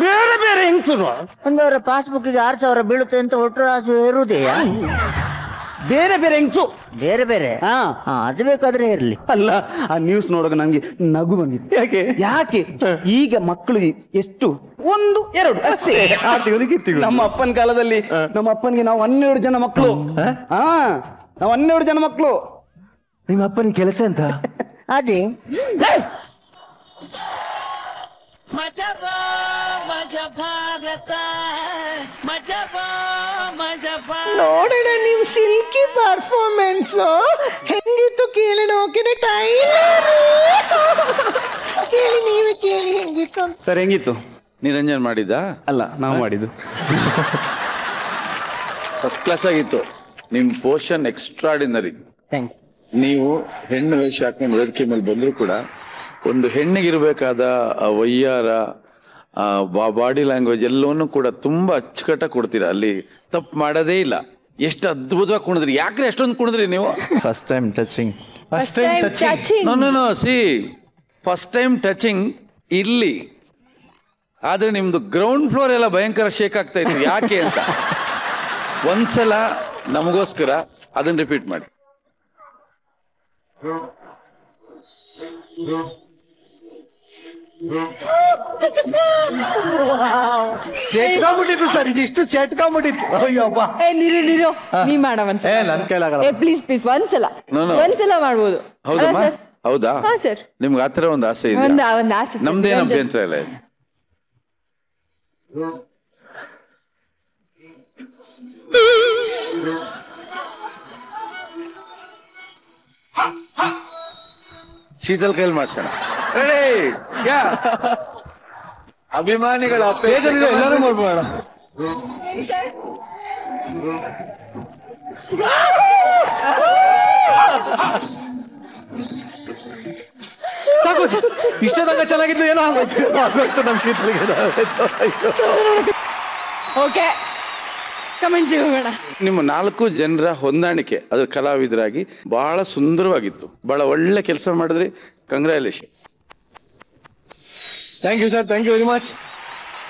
ಬೇರೆ ಬೇರೆ ಹೆಂಗಸರು ಒಂದು ಅವರ ಪಾಸ್ಬುಕ್ಗೆ 6,000 ಬೀಳುತ್ತೆ ಅಂತ ಒಟ್ಟು ರಾಸು ಇರುವುದೆಯಾ? ಬೇರೆ ಬೇರೆ ಹೆಂಗಸು ಬೇರೆ ಬೇರೆ. ಅದು ಬೇಕಾದ್ರೆ ಇರ್ಲಿ. ಅಲ್ಲ ಆ ನ್ಯೂಸ್ ನೋಡುವಾಗ ನಂಗೆ ನಗು ಬಂದಿತ್ತು. ಯಾಕೆ ಈಗ ಮಕ್ಕಳು ಎಷ್ಟು 1 2 ಅಷ್ಟೇ. ನಮ್ಮ ಅಪ್ಪನ ಕಾಲದಲ್ಲಿ ನಮ್ಮ ಅಪ್ಪನಿಗೆ ನಾವು 12 ಜನ ಮಕ್ಕಳು. ನಾವು 12 ಜನ ಮಕ್ಕಳು. ನಿಮ್ಮ ಅಪ್ಪನ ಕೆಲಸ ಅಂತ ಅದೇ ನೋಡೋಣ ನಿಮ್ ಸಿಲ್ಕಿ ಪರ್ಫಾರ್ಮೆನ್ಸ್ ಹೆಂಗಿತ್ತು ಕೇಳಿ ನೋಕಿನ ಟೈಲರ್ ಕೇಳಿ ನೀವೇ ಕೇಳಿ ಹೆಂಗಿತ್ತು. ಸರ್ ಹೆಂಗಿತ್ತು? ನಿರಂಜನ್ ಮಾಡಿದ್ದ? ಅಲ್ಲ ನಾವು ಮಾಡಿದ್ದು. ಫಸ್ಟ್ ಕ್ಲಾಸ್ ಆಗಿತ್ತು. ನಿಮ್ ಪೋಷನ್ ಎಕ್ಸ್ಟ್ರಾಡಿನರಿ. ನೀವು ಹೆಣ್ಣು ವೇಷ ಹಾಕೊಂಡು ವೇದಿಕೆ ಮೇಲೆ ಬಂದ್ರು ಕೂಡ ಒಂದು ಹೆಣ್ಣಿಗಿರ್ಬೇಕಾದ ವಯ್ಯಾರ ಬಾಡಿ ಲ್ಯಾಂಗ್ವೇಜ್ ಎಲ್ಲವನ್ನೂ ಕೂಡ ತುಂಬಾ ಅಚ್ಚುಕಟ್ಟಾಗಿ ಕೊಡ್ತೀರಾ. ಅಲ್ಲಿ ತಪ್ಪು ಮಾಡೋದೇ ಇಲ್ಲ. ಎಷ್ಟು ಅದ್ಭುತವಾಗಿ ಕುಣಿದ್ರಿ. ಯಾಕ್ರೆ ಅಷ್ಟೊಂದು ಕುಣಿದ್ರಿ ನೀವು? First time touching. No see first time touching ಇಲ್ಲಿ. ಆದ್ರೆ ನಿಮ್ದು ಗ್ರೌಂಡ್ ಫ್ಲೋರ್ ಎಲ್ಲ ಭಯಂಕರ ಶೇಕ್ ಆಗ್ತಾ ಇತ್ತು. ಯಾಕೆ ಅಂತ ಒಂದ್ಸಲ ನಮಗೋಸ್ಕರ ಅದನ್ನ ರಿಪೀಟ್ ಮಾಡಿ. ಸೆಟ್ಕೊಂಡ್ಬಿಟ್ಟಿತ್ತು ಸರ್, ಇದಿಷ್ಟು ಸೆಟ್ಕೊಂಡ್ಬಿಟ್ಟಿತ್ತು. ಅಯ್ಯಪ್ಪ ನೀರು ನೀ ಮಾಡ ಒಂದ್ಸಲ. ನನ್ ಕೈಲಾಗಲ್ಲ. ಪ್ಲೀಸ್ ಒಂದ್ಸಲ ಮಾಡ್ಬೋದು. ಹೌದಮ್ಮ? ಹೌದಾ? ಹಾ ಸರ್. ನಿಮ್ಗೆ ಆತರ ಒಂದು ಆಸೆ ಇದೆ? ಒಂದು ಆಸೆ. ನಮ್ದೇನು ಅಭ್ಯಂತರ ಇಲ್ಲ. ಶೀತಲ್ ಕೈಲಿ ಮಾಡ್ಸೋಣ. ಅಭಿಮಾನಿಗಳ ಎಲ್ಲರೂ ಮಾಡ್ಬೋಣ. ಸಾಕು, ಇಷ್ಟದಾಗ ಚೆನ್ನಾಗಿತ್ತು. ಏನೋ ಆಗೋಯ್ತು ನಮ್ ಶೀತಲ್ಗೆ. ಓಕೆ, ಕಮೆಂಟ್ಸ್ ಹೋಗೋಣ. ನಿಮ್ಮ 4 ಜನರ ಹೊಂದಾಣಿಕೆ ಅದ್ರ ಕಲಾವಿದರಾಗಿ ಬಹಳ ಸುಂದರವಾಗಿತ್ತು. ಬಹಳ ಒಳ್ಳೆ ಕೆಲಸ ಮಾಡಿದ್ರಿ. Congratulation. Thank you sir, thank you very much.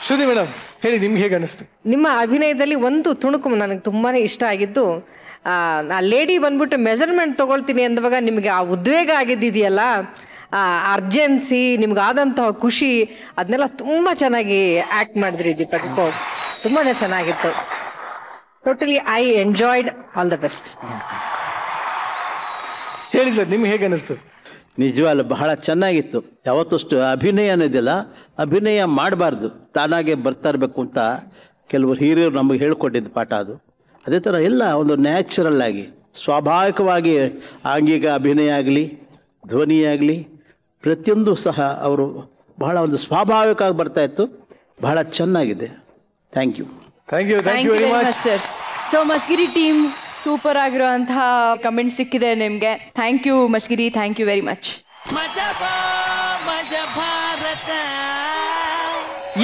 Shruti madam ಹೇಳಿ, ನಿಮ್ಗೆ ಹೇಗೆ ಅನಿಸ್ತು? ನಿಮ್ಮ ಅಭಿನಯದಲ್ಲಿ ಒಂದು ತುಣುಕು ನನಗೆ ತುಂಬಾನೇ ಇಷ್ಟ ಆಗಿದ್ದು, ಆ ಲೇಡಿ ಬಂದ್ಬಿಟ್ಟು ಮೆಜರ್ಮೆಂಟ್ ತಗೊಳ್ತೀನಿ ಅಂದವಾಗ ನಿಮಗೆ ಆ ಉದ್ವೇಗ ಆಗಿದ್ದಿದೆಯಲ್ಲ, ಆ ಅರ್ಜೆನ್ಸಿ, ನಿಮ್ಗಾದಂತಹ ಖುಷಿ, ಅದನ್ನೆಲ್ಲ ತುಂಬ ಚೆನ್ನಾಗಿ ಆ್ಯಕ್ಟ್ ಮಾಡಿದ್ರಿ ದೀಪಕ್. ತುಂಬಾ ಚೆನ್ನಾಗಿತ್ತು. Totally I enjoyed. All the best. ಹೇಳಿ ಸರ್, ನಿಮ್ಗೆ ಹೇಗೆ ಅನಿಸ್ತು? ನಿಜವಾಗ್ಲೂ ಬಹಳ ಚೆನ್ನಾಗಿತ್ತು. ಯಾವತ್ತಷ್ಟು ಅಭಿನಯ ಅನ್ನೋದಿಲ್ಲ, ಅಭಿನಯ ಮಾಡಬಾರ್ದು, ತಾನಾಗೆ ಬರ್ತಾ ಇರಬೇಕು ಅಂತ ಕೆಲವರು ಹಿರಿಯರು ನಮಗೆ ಹೇಳ್ಕೊಟ್ಟಿದ್ದು ಪಾಠ ಅದು. ಅದೇ ಥರ ಎಲ್ಲ ಒಂದು ನ್ಯಾಚುರಲ್ ಆಗಿ ಸ್ವಾಭಾವಿಕವಾಗಿ ಆಂಗಿಕ ಅಭಿನಯ ಆಗಲಿ, ಧ್ವನಿ ಆಗಲಿ, ಪ್ರತಿಯೊಂದು ಸಹ ಅವರು ಬಹಳ ಒಂದು ಸ್ವಾಭಾವಿಕವಾಗಿ ಬರ್ತಾಯಿತ್ತು. ಬಹಳ ಚೆನ್ನಾಗಿದೆ. Thank you. Thank you, thank you very much sir. So Mashgiri team super ಆಗಿರುವಂತಹ ಕಮೆಂಟ್ ಸಿಕ್ಕಿದೆ ನಿಮ್ಗೆ. Thank you Mashgiri, thank you very much.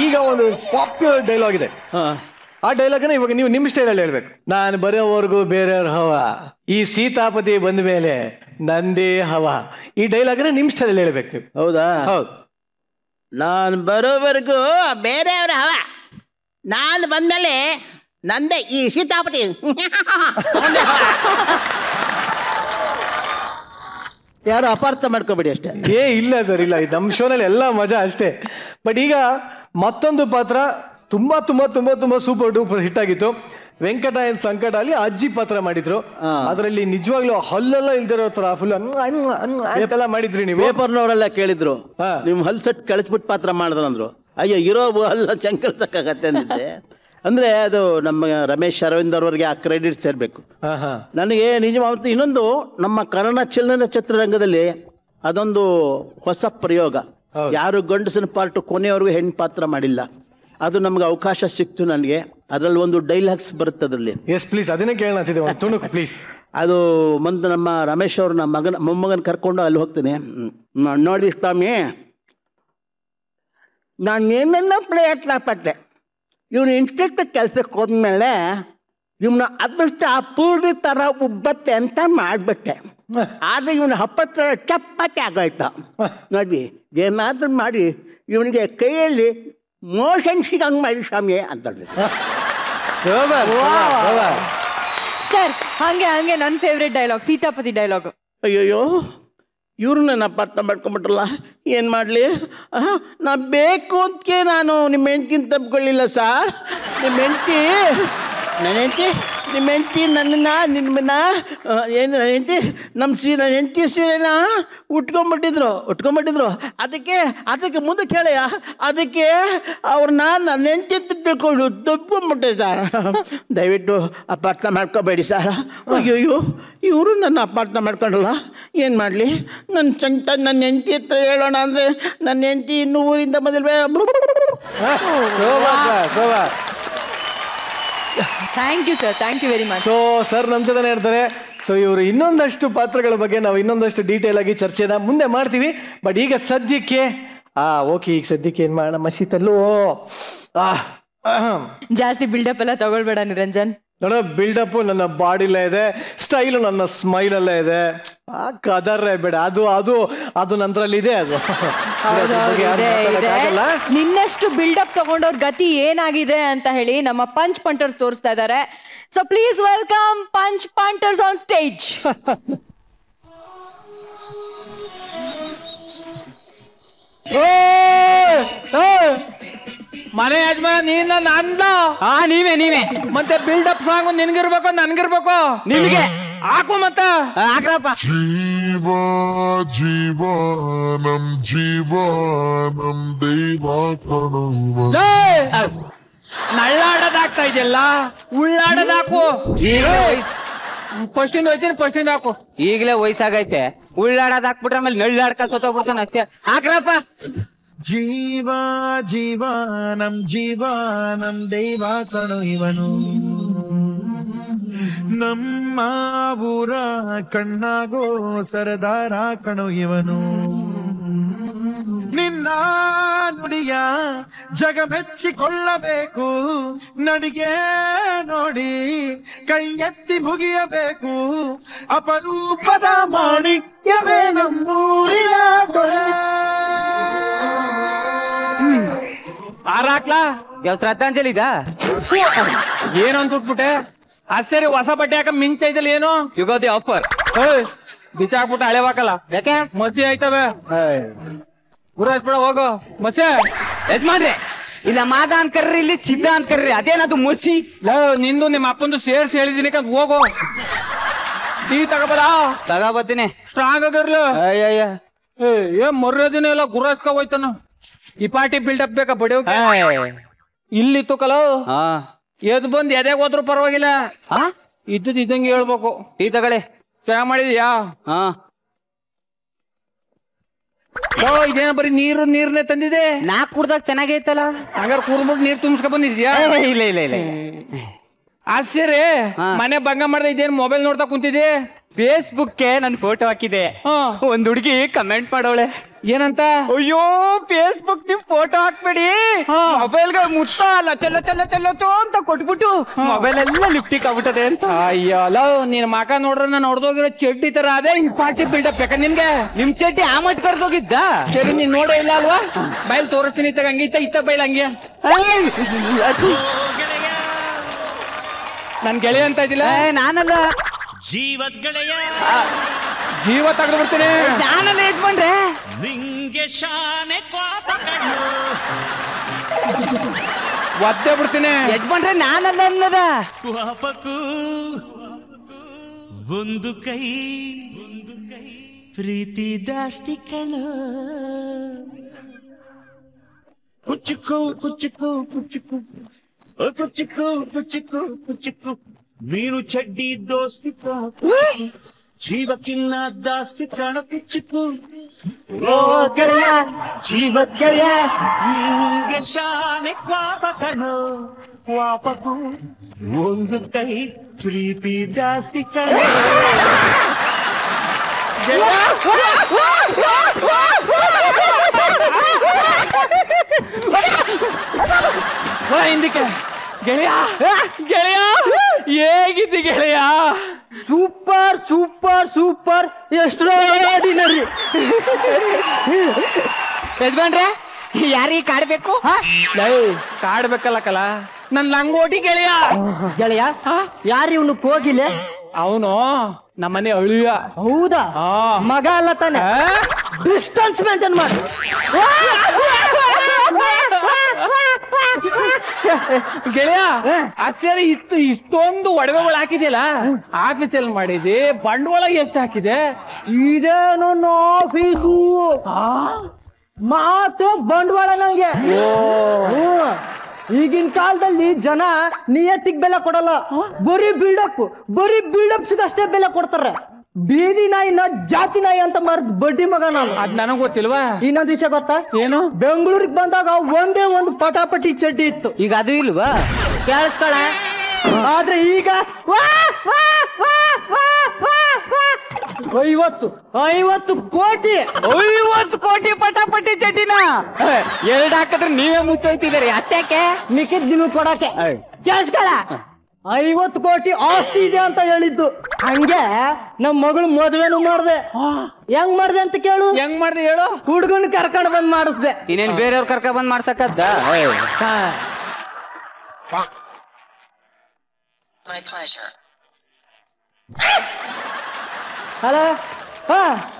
ಈಗ ಒಂದು ಪಾಪ್ಯುಲರ್ ಡೈಲಾಗ್ ಇದೆ. ಆ ಡೈಲಾಗ್ನ ಇವಾಗ ನೀವು ನಿಮ್ಮ ಸ್ಟೈಲಲ್ಲಿ ಹೇಳ್ಬೇಕು. ನಾನು ಬರೋವರೆಗೂ ಬೇರೆಯವ್ರ ಹವಾ, ಈ ಸೀತಾಪತಿ ಬಂದ ಮೇಲೆ ನಂದೇ ಹವಾ. ಈ ಡೈಲಾಗ್ನ ನಿಮ್ಮ ಸ್ಟೈಲಲ್ಲಿ ಹೇಳ್ಬೇಕು ನೀವು. ಹೌದಾ? ಹೌದು. ನಾನು ಬರೋವರೆಗೂ ಬೇರೆಯವರ ಹವ, ನಾನು ಬಂದಮೇಲೆ ನಂದೇ ಈ ಸೀತಾಪತಿ. ಯಾರು ಅಪಾರ್ಥ ಮಾಡ್ಕೋಬೇಡಿ ಅಷ್ಟೇ. ಇಲ್ಲ ಸರ್, ಇಲ್ಲ. ನಮ್ಮ ಶೋನಲ್ಲಿ ಎಲ್ಲ ಮಜಾ ಅಷ್ಟೇ. ಬಟ್ ಈಗ ಮತ್ತೊಂದು ಪಾತ್ರ ತುಂಬಾ ತುಂಬಾ ತುಂಬಾ ತುಂಬಾ ಸೂಪರ್ ಡೂಪರ್ ಹಿಟ್ ಆಗಿತ್ತು. ವೆಂಕಟರಾಯನ್ ಸಂಕಟ ಅಲ್ಲಿ ಅಜ್ಜಿ ಪಾತ್ರ ಮಾಡಿದ್ರು. ಅದರಲ್ಲಿ ನಿಜವಾಗ್ಲೂ ಹಲ್ಲೆಲ್ಲ ಇಲ್ದಿರೋ ತರ ಫುಲ್ ಅಂತೆಲ್ಲ ಮಾಡಿದ್ರಿ ನೀವು. ಪೇಪರ್ನವರೆಲ್ಲ ಕೇಳಿದ್ರು, ನಿಮ್ ಹಲ್ ಸೆಟ್ ಕಳಿಸ್ಬಿಟ್ಟು ಪಾತ್ರ ಮಾಡಿದ್ರಂದ್ರು. ಅಯ್ಯೋ, ಇರೋ ಹಲ್ಲ ಚಂಕಳ್ಸಕ್ಕಾಗತ್ತೆ ಅಂದಿದ್ದೆ. ಅಂದ್ರೆ ಅದು ನಮ್ಮ ರಮೇಶ್ ಅರವಿಂದ್ ಅವ್ರವರಿಗೆ ಆ ಕ್ರೆಡಿಟ್ ಸೇರ್ಬೇಕು. ನನಗೆ ನಿಜವಾಗ್ತೂ ಇನ್ನೊಂದು, ನಮ್ಮ ಕನ್ನಡ ಚಲನಚಿತ್ರರಂಗದಲ್ಲಿ ಅದೊಂದು ಹೊಸ ಪ್ರಯೋಗ. ಯಾರು ಗಂಡಸಿನ ಪಾರ್ಟ್ ಕೊನೆಯವರೆಗೂ ಹೆಣ್ಣು ಪಾತ್ರ ಮಾಡಿಲ್ಲ. ಅದು ನಮ್ಗೆ ಅವಕಾಶ ಸಿಕ್ತು ನನಗೆ. ಅದರಲ್ಲಿ ಒಂದು ಡೈಲಾಗ್ಸ್ ಬರುತ್ತೆ ಅದರಲ್ಲಿ. ಎಸ್ ಪ್ಲೀಸ್, ಅದನ್ನೇ ಕೇಳೋಣ ತುಣುಕು ಪ್ಲೀಸ್. ಅದು ಮುಂದೆ ನಮ್ಮ ರಮೇಶ್ ಅವ್ರು ನಮ್ಮ ಮೊಮ್ಮಗನ ಕರ್ಕೊಂಡು ಅಲ್ಲಿ ಹೋಗ್ತೀನಿ. ನೋಡಿ ಸ್ವಾಮಿ, ನಾನು ಏನೇನೋ ಪ್ರಯತ್ನ ಪಟ್ಟೆ. ಇವನು ಇನ್ಸ್ಪೆಕ್ಟರ್ ಕೆಲಸಕ್ಕೆ ಹೋದ್ಮೇಲೆ ಇವನ ಅದೃಷ್ಟ ಪೂರ್ತಿ ತರ ಉಬ್ಬತ್ತೆ ಅಂತ ಮಾಡ್ಬಿಟ್ಟೆ. ಆದ್ರೆ ಇವನ ಹಪ್ಪತ್ರ ಚಪ್ಪತ್ತೆ ಆಗೋಯ್ತು. ನೋಡಿ ಏನಾದ್ರೂ ಮಾಡಿ ಇವನಿಗೆ ಕೈಯಲ್ಲಿ ಮೋಷನ್ ಸಿಗಂಗ್ ಮಾಡಿ ಸ್ವಾಮಿ ಅಂತ. ಸರ್ ಹಂಗೆ ಹಂಗೆ ನನ್ನ ಫೇವ್ರೆಟ್ ಡೈಲಾಗ್ ಸೀತಾಪತಿ ಡೈಲಾಗ್. ಅಯ್ಯಯ್ಯೋ ಇವರು ನನ್ನ ಅಪಾರ್ಥ ಮಾಡ್ಕೊಂಬಿಟ್ರಲ್ಲ, ಏನು ಮಾಡಲಿ? ನಾ ಬೇಕು ಅಂತಕ್ಕೆ ನಾನು ನಿಮ್ಮ ಹೆಂಡ್ತಿನ ತಪ್ಕೊಳ್ಳಿಲ್ಲ ಸರ್. ನಿಮ್ಮ ಹೆಂಡ್ತಿ ನಿಮ್ಮನ್ನ ಏನು ನನ್ನ ಹೆಂಡ್ತಿ ನನ್ನ ಹೆಂಡ್ತಿ ಸೀರೆನ ಉಟ್ಕೊಂಬಿಟ್ಟಿದ್ರು. ಅದಕ್ಕೆ ಮುಂದೆ ಕೇಳೆಯ ಅದಕ್ಕೆ ಅವ್ರನ್ನ ನನ್ನ ಹೆಂಡ್ತಿ ಅಂತ ತಿಳ್ಕೊಂಡು ತಪ್ಕೊಂಬಿಟ್ಟಿದ್ದಾರೆ. ದಯವಿಟ್ಟು ಅಪಾರ್ಥ ಮಾಡ್ಕೋಬೇಡಿ ಸರ್. ಅಯ್ಯೋಯ್ಯೋ ಇವರು ನನ್ನ ಅಪಾರ್ಥ ಮಾಡ್ಕೊಂಡಲ್ಲ, ಏನು ಮಾಡಲಿ? ನನ್ನ ಹೆಂಡ್ತಿ ಹತ್ರ ಹೇಳೋಣ ಅಂದರೆ ನನ್ನ ಹೆಂಡ್ತಿ ಇನ್ನೂ ಊರಿಂದ ಮದುವೆ. Thank you sir, thank you very much. So sir ನಮ್ಮ ಜೊತೆನೇ ಇರ್ತಾರೆ. ಸೊ ಇವರು ಇನ್ನೊಂದಷ್ಟು ಪಾತ್ರಗಳ ಬಗ್ಗೆ ನಾವು ಇನ್ನೊಂದಷ್ಟು ಡೀಟೇಲ್ ಆಗಿ ಚರ್ಚೆನ ಮುಂದೆ ಮಾಡ್ತೀವಿ. ಬಟ್ ಈಗ ಸದ್ಯಕ್ಕೆ ಓಕೆ, ಈಗ ಸದ್ಯಕ್ಕೆ ಏನ್ ಮಾಡೋಣ? ಮಶೀತಲ್ಲೂ ಜಾಸ್ತಿ ಬಿಲ್ಡಪ್ ಎಲ್ಲ ತಗೊಳ್ಬೇಡ ನಿರಂಜನ್. ನೋಡೋ ಬಿಲ್ಡಪ್ ನನ್ನ ಬಾಡಿಲೇ ಇದೆ, ಸ್ಟೈಲು ನನ್ನ ಸ್ಮೈಲಲ್ಲೇ ಇದೆ. ಕದರ್ರೆ ಬೇಡ, ಅದು ನಂತರಲ್ಲಿ ಇದೆ. ಅದು ನಿನ್ನಷ್ಟು ಬಿಲ್ಡಪ್ ತಗೊಂಡವ್ರ ಗತಿ ಏನಾಗಿದೆ ಅಂತ ಹೇಳಿ ನಮ್ಮ ಪಂಚ್ ಪಂಟರ್ಸ್ ತೋರಿಸ್ತಾ ಇದ್ದಾರೆ. So please welcome punch punters on stage. ಮನೆ ಯಜಮಾನ ನೀನ ನಂದ? ನೀವೇ ಮತ್ತೆ ಬಿಲ್ಡಪ್ ಸಾಂಗ್ ನಿನ್ಗಿರ್ಬೇಕು ನನ್ಗಿರ್ಬೇಕು? ನಿಮ್ಗೆ ಹಾಕು ಮತ್ತ ಹಾಕ್ರಪ್ಪ. ಜೀವನಂ ದೈವ ನಳ್ಳಾಡೋದಾಗ್ತಾ ಇದೆಯಲ್ಲ, ಉಳ್ಳಾಡೋದಾಕು. ಫಸ್ಟಿಂದ ಹೋಯ್ತೀನಿ, ಫಸ್ಟಿಂದ ಹಾಕು. ಈಗಲೇ ವಯಸ್ಸಾಗೈತೆ, ಉಳ್ಳಾಡೋದ್ ಹಾಕ್ಬಿಟ್ರೆ ಆಮೇಲೆ ನಳ್ಳಾಡ್ಕ ಸೋತೋಗ್ಬಿಡ್ತಾನೆ ಅಷ್ಟೇ. ಹಾಕ್ರಪ್ಪ. ಜೀವನಂ ದೈವ ಕಣು ಇವನು, ನಮ್ಮ ಊರ ಕಣ್ಣಾಗೋ ಸರದಾರ ಕಣು ಇವನು. ನಿನ್ನ ನುಡಿಯ ಜಗ ಮೆಚ್ಚಿಕೊಳ್ಳಬೇಕು, ನಡಿಗೆ ನೋಡಿ ಕೈ ಎತ್ತಿ ಮುಗಿಯಬೇಕು. ಅಪರೂಪದ ಮಾಣಿಕ್ಯವೇ ನಮ್ಮೂರಿನ ದೊರೆ. ಆರಾಕ್ಲಾ ಶ್ರದ್ಧಾಂಜಲಿ ಇದ ಏನು ಅಂತ ಬಿಟ್ಬಿಟ್ಟೆ. ಸರಿ ಹೊಸ ಬಟ್ಟೆ ಯಾಕ ಮಿಂಚೈತಲ್ಲ ಏನು? ಯುಗಾದಿ ಆಫರ್ ಬಿಚ್ಚಾಕ್ಬಿಟ್ಟು ಹಳೆ ಹಾಕಲ್ಲ. ಯಾಕೆ ಮಸಿ ಆಯ್ತವೆ ಗುರಾಜ್ಬಿಡ ಹೋಗು. ಮಸಿ ಯಜಮಾನ್ರಿ ಇಲ್ಲ ಮಾದ ಅಂತ ಕರ್ರಿ, ಇಲ್ಲಿ ಸಿದ್ಧ ಅಂತ ಕರ್ರಿ. ಅದೇನದು ಮಸಿ? ನಿಂದು ನಿಮ್ಮ ಅಪ್ಪಂದು ಸೇರ್ಸಿ ಹೇಳಿದೀನಿ ಕಂತ ಹೋಗು. ಟೀ ತಗೋಬತ್ತೀನಿ ಸ್ಟ್ರಾಂಗ್ ಆಗಿರ್ಲಿ. ಏನ್ ಮರ್ಯಾದಿನ ಇಲ್ಲ, ಗುರಾಸ್ಕ ಹೋಯ್ತಾನ. ಈ ಪಾರ್ಟಿ ಬಿಲ್ಡಪ್ ಬೇಕಾ ಬಡಿಯೋ? ಇಲ್ಲಿತ್ತು ಕಲೋ ಎದ್ ಬಂದ್ ಎದೆಗ್ ಹೋದ್ರು ಪರವಾಗಿಲ್ಲ, ಇದ್ದದ್ ಇದ್ದಂಗೆ ಹೇಳ್ಬೇಕು. ಟೀ ತಗೊಳ್ಳಿ. ಚಾ ಮಾಡಿದ್ಯಾ? ಇದೇನ ಬರೀ ನೀರ್ನೇ ತಂದಿದೆ. ನಾ ಕುಡ್ದಾಗ ಚೆನ್ನಾಗೈತಲ್ಲ. ಹಂಗಾರ ಕೂರ್ಬಿಟ್ಟು ನೀರ್ ತುಂಬಿಸ್ಕೊ ಬಂದಿದ್ಯಾ? ಇಲ್ಲ ಆಶ್ಚರ್ಯ. ಮನೆ ಭಂಗ ಮಾಡ್ದೆ, ಇದೇನ್ ಮೊಬೈಲ್ ನೋಡ್ತಾ ಕುಂತಿದ್ದೆ? ಫೇಸ್ಬುಕ್ಗೆ ನನ್ ಫೋಟೋ ಹಾಕಿದೆ, ಒಂದ್ ಹುಡುಗಿ ಕಮೆಂಟ್ ಮಾಡೋಳೆ. ಏನಂತ? ಅಯ್ಯೋ ಫೇಸ್ಬುಕ್ ನಿಮ್ ಫೋಟೋ ಹಾಕ್ಬೇಡಿ, ಮೊಬೈಲ್ಗೆ ಮುಟ್ಟ ಲಚ್ಚ ಅಂತ ಕೊಟ್ಬಿಟ್ಟು ಮೊಬೈಲ್ ಎಲ್ಲ ಲಿಫ್ಟಿಕ್ ಆಗ್ಬಿಟ್ಟದೆ ಅಂತ. ಅಯ್ಯೋ ನೀನ್ ಮಕ ನೋಡ್ರ ನಾನು ಹೊಡೆದೋಗಿರೋ ಚಡ್ಡಿ ತರ ಅದೇ. ಹಿಂಗ್ ಪಾರ್ಟಿ ಬಿಲ್ಡಪ್ ಬೇಕಾ ನಿನ್ಗೆ? ನಿಮ್ ಚಡ್ಡಿ ಆ ಮಟ್ ಕರ್ದೋಗಿದ್ದ? ಸರಿ ನೀನ್ ನೋಡೇ ಇಲ್ಲ ಅಲ್ವಾ? ಬೈಲ್ ತೋರಿಸ್ತೀನಿ, ಇತ್ತಾಗ ಹಂಗೆ ಇತ್ತ ಬೈಲ್ ಹಂಗೆ. ನನ್ ಗೆಳೆಯ ಅಂತ ಇದ್ದಿಲ್ಲ? ನಾನಲ್ಲ, ಜೀವ ತೆಗೆದು ಬಿಡ್ತೀನಿ. ನಾನಲ್ಲ ಯಜಮಾನ್ರೆ. ನಿಂಗೆ ಶಾನೆ ಒದ್ದೆ ಬಿಡ್ತೀನಿ ಯಜಮಾನ್ರೆ. ನಾನಲ್ಲ ಅನ್ನದ ಕ್ವಾಪಕ್ಕೂ ಒಂದು ಕೈ ಪ್ರೀತಿ ಜಾಸ್ತಿ ಕಣೋ. ಕುಚ್ಚುಕು ಕುಚ್ಚುಕು ಕುಚ್ಚುಕು ಕುಚ್ಚುಕು ಕುಚ್ಚುಕು ಕುಚ್ಚುಕು ನೀನು ಚಡ್ಡಿ ದೋಸ್ತಿ ಜೀವಕ್ಕಿನ್ನ ಜಾಸ್ತಿ ಕಾಣ ಕುಚ್ಚುಕು. ಜೀವಕ್ಕೆ ನಿಂಗೆ ಶಾನೆ ಕ್ವಾಪ ಕಣೋ. ಕ್ವಾಪಕ್ಕೂ ಒಂದು ಕೈ ಪ್ರೀತಿ ಜಾಸ್ತಿ ಕಣೋ. ಹಿಂದಕ್ಕೆ ಗೆಳೆಯ ಗೆಳೆಯ ಹೇಗಿದ್ದಿ ಗೆಳೆಯ? Super super super extraordinary. ಯಜಮಾನ್ರೆ ಯಾರಿಗೆ ಕಾಡ್ಬೇಕು? ಕಾಡ್ಬೇಕಲ್ಲ ಕಲ ನನ್ ಲಂಗೋಟಿ ಗೆಳೆಯ. ಗೆಳೆಯ ಯಾರು ಇವನು ಕೋಗಿಲೆ? ಅವನು ನಮ್ಮನೆ ಅಳಿಯ. ಹೌದಾ? ಮಗ ಅಲ್ಲ ತಾನೆ? ಡಿಸ್ಟೆನ್ಸ್ ಮೇಂಟೈನ್ ಮಾಡಿ. ಗೆಳೆಯ ಅಷ್ಟೇ ಇಷ್ಟೊಂದು ಒಡವೆಗಳು ಹಾಕಿದ್ಯಲ್ಲ, ಆಫೀಸಲ್ಲಿ ಮಾಡಿದಿ, ಬಂಡವಾಳ ಎಷ್ಟು ಹಾಕಿದೆ? ಇದೇನು ಆಫೀಸು ಮಾತು ಬಂಡವಾಳ ನಂಗೆ. ಈಗಿನ ಕಾಲದಲ್ಲಿ ಜನ ನಿಯತ್ತಿಗೆ ಬೆಲೆ ಕೊಡಲ್ಲ, ಬರೀ ಬಿಲ್ಡಪ್ಸ್ ಅಷ್ಟೇ ಬೆಲೆ ಕೊಡ್ತಾರೆ. ಬೀದಿ ನಾಯಿನ ಜಾತಿ ನಾಯಿ ಅಂತ ಮಾರ್ದ ಬಡ್ಡಿ ಮಗ ನಾನು. ಅದ್ ನನಗ್ ಗೊತ್ತಿಲ್ವಾ? ಇನ್ನೊಂದು ವಿಷಯ ಗೊತ್ತಾ? ಏನು? ಬೆಂಗಳೂರಿಗೆ ಬಂದಾಗ ಒಂದೇ ಒಂದು ಪಟಾಪಟಿ ಚಡ್ಡಿ ಇತ್ತು, ಈಗ ಅದು ಇಲ್ವಾ? ಕೇಳಿಸ್ಕೊಳ. ಆದ್ರೆ ಈಗ 50 ಕೋಟಿ ಪಟಾಪಟಿ ಚಡ್ಡಿನ 2 ಹಾಕಿದ್ರೆ ನೀವೇ ಮುಚ್ಚೋಯ್ತಿದ್ದೀರಿ. ಅಷ್ಟಕ್ಕೆ ಮಿಕ್ಕಿದ್ ನಿಮಗೆ ಕೊಡಕ್ಕೆ. ಕೇಳಿಸ್ಕೊಳ. 50 ಕೋಟಿ ಆಸ್ತಿ ಇದೆ ಅಂತ ಹೇಳಿದ್ದು. ಹಂಗೆ ನಮ್ ಮಗಳು ಮದುವೆನು ಮಾಡ್ದೆ. ಹೆಂಗ್ ಮಾಡ್ದೆ ಅಂತ ಕೇಳು. ಹೆಂಗ್ ಮಾಡ್ದೆ ಹೇಳು? ಹುಡುಗನ್ ಕರ್ಕೊಂಡ್ ಬಂದ್ ಮಾಡಿಸ್ದೆ. ಇನ್ನೇನ್ ಬೇರೆಯವ್ರ ಕರ್ಕೊಂಡ್ ಬಂದ್ ಮಾಡ್ಸಕ್ಕದ್ದ? ಹಲೋ,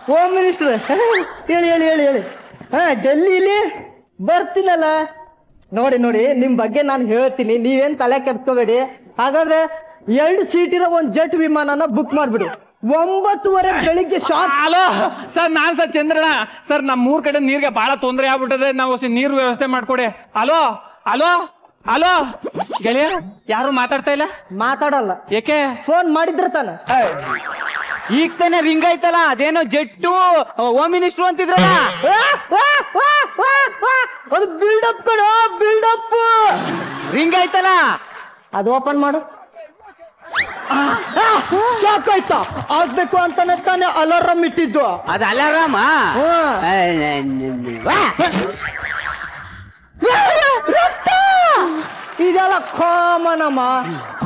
ಹೋಮ್ ಮಿನಿಸ್ಟರ್ ಹೇಳಿ ಹೇಳಿ ಹೇಳಿ ಹೇಳಿ. ಡೆಲ್ಲಿಲಿ ಬರ್ತೀನಲ್ಲ. ನೋಡಿ ನಿಮ್ ಬಗ್ಗೆ ನಾನು ಹೇಳ್ತೀನಿ, ನೀವೇನ್ ತಲೆ ಕೆಡ್ಸ್ಕೋಬೇಡಿ. ಹಾಗಾದ್ರೆ 2 ಸೀಟ್ ಇರೋ ಒಂದ್ ಜೆಟ್ ವಿಮಾನನ ಬುಕ್ ಮಾಡ್ಬಿಡಿ. 9:30 ಬೆಳಿಗ್ಗೆ ಶಾರ್ಪ್. ಹಲೋ ಸರ್, ನಾನ್ ಸರ್ ಚಂದ್ರಣ್ಣ ಸರ್. ನಮ್ 3 ಕಡೆ ನೀರ್ಗೆ ಬಹಳ ತೊಂದರೆ ಆಗ್ಬಿಟ್ಟದೆ, ನಾವು ನೀರು ವ್ಯವಸ್ಥೆ ಮಾಡ್ಕೊಡಿ. ಹಲೋ ಹಲೋ ಹಲೋ ಗೆಳೆಯ, ಯಾರು ಮಾತಾಡ್ತಾ ಇಲ್ಲ? ಮಾತಾಡಲ್ಲ. ಏಕೆ? ಫೋನ್ ಮಾಡಿದ್ರ ತಾನ? ಈಗ ತಾನೆ ರಿಂಗ್ ಆಯ್ತಲ್ಲ, ಅದೇನೋ ಜೆಟ್ಟು ಹೋಮ್ ಮಿನಿಸ್ಟ್ರು ಅಂತಿದ್ರಲ್ಲ. ಅದು ಬಿಲ್ಡಪ್ ಕಣ, ಬಿಲ್ಡಪ್. ರಿಂಗ್ ಆಯ್ತಲ್ಲ, ಅದು ಓಪನ್ ಮಾಡು. ಶಾಕ್ ಆಯ್ತಾ? ಆಗ್ಬೇಕು ಅಂತಾನೆ ತಾನೆ ಅಲಾರಾಮ್ ಇಟ್ಟಿದ್ದು. ಅದು ಅಲಾರಾಮ? ಇದೆಲ್ಲ ಕಾಮನ್ ಅಮ್ಮ.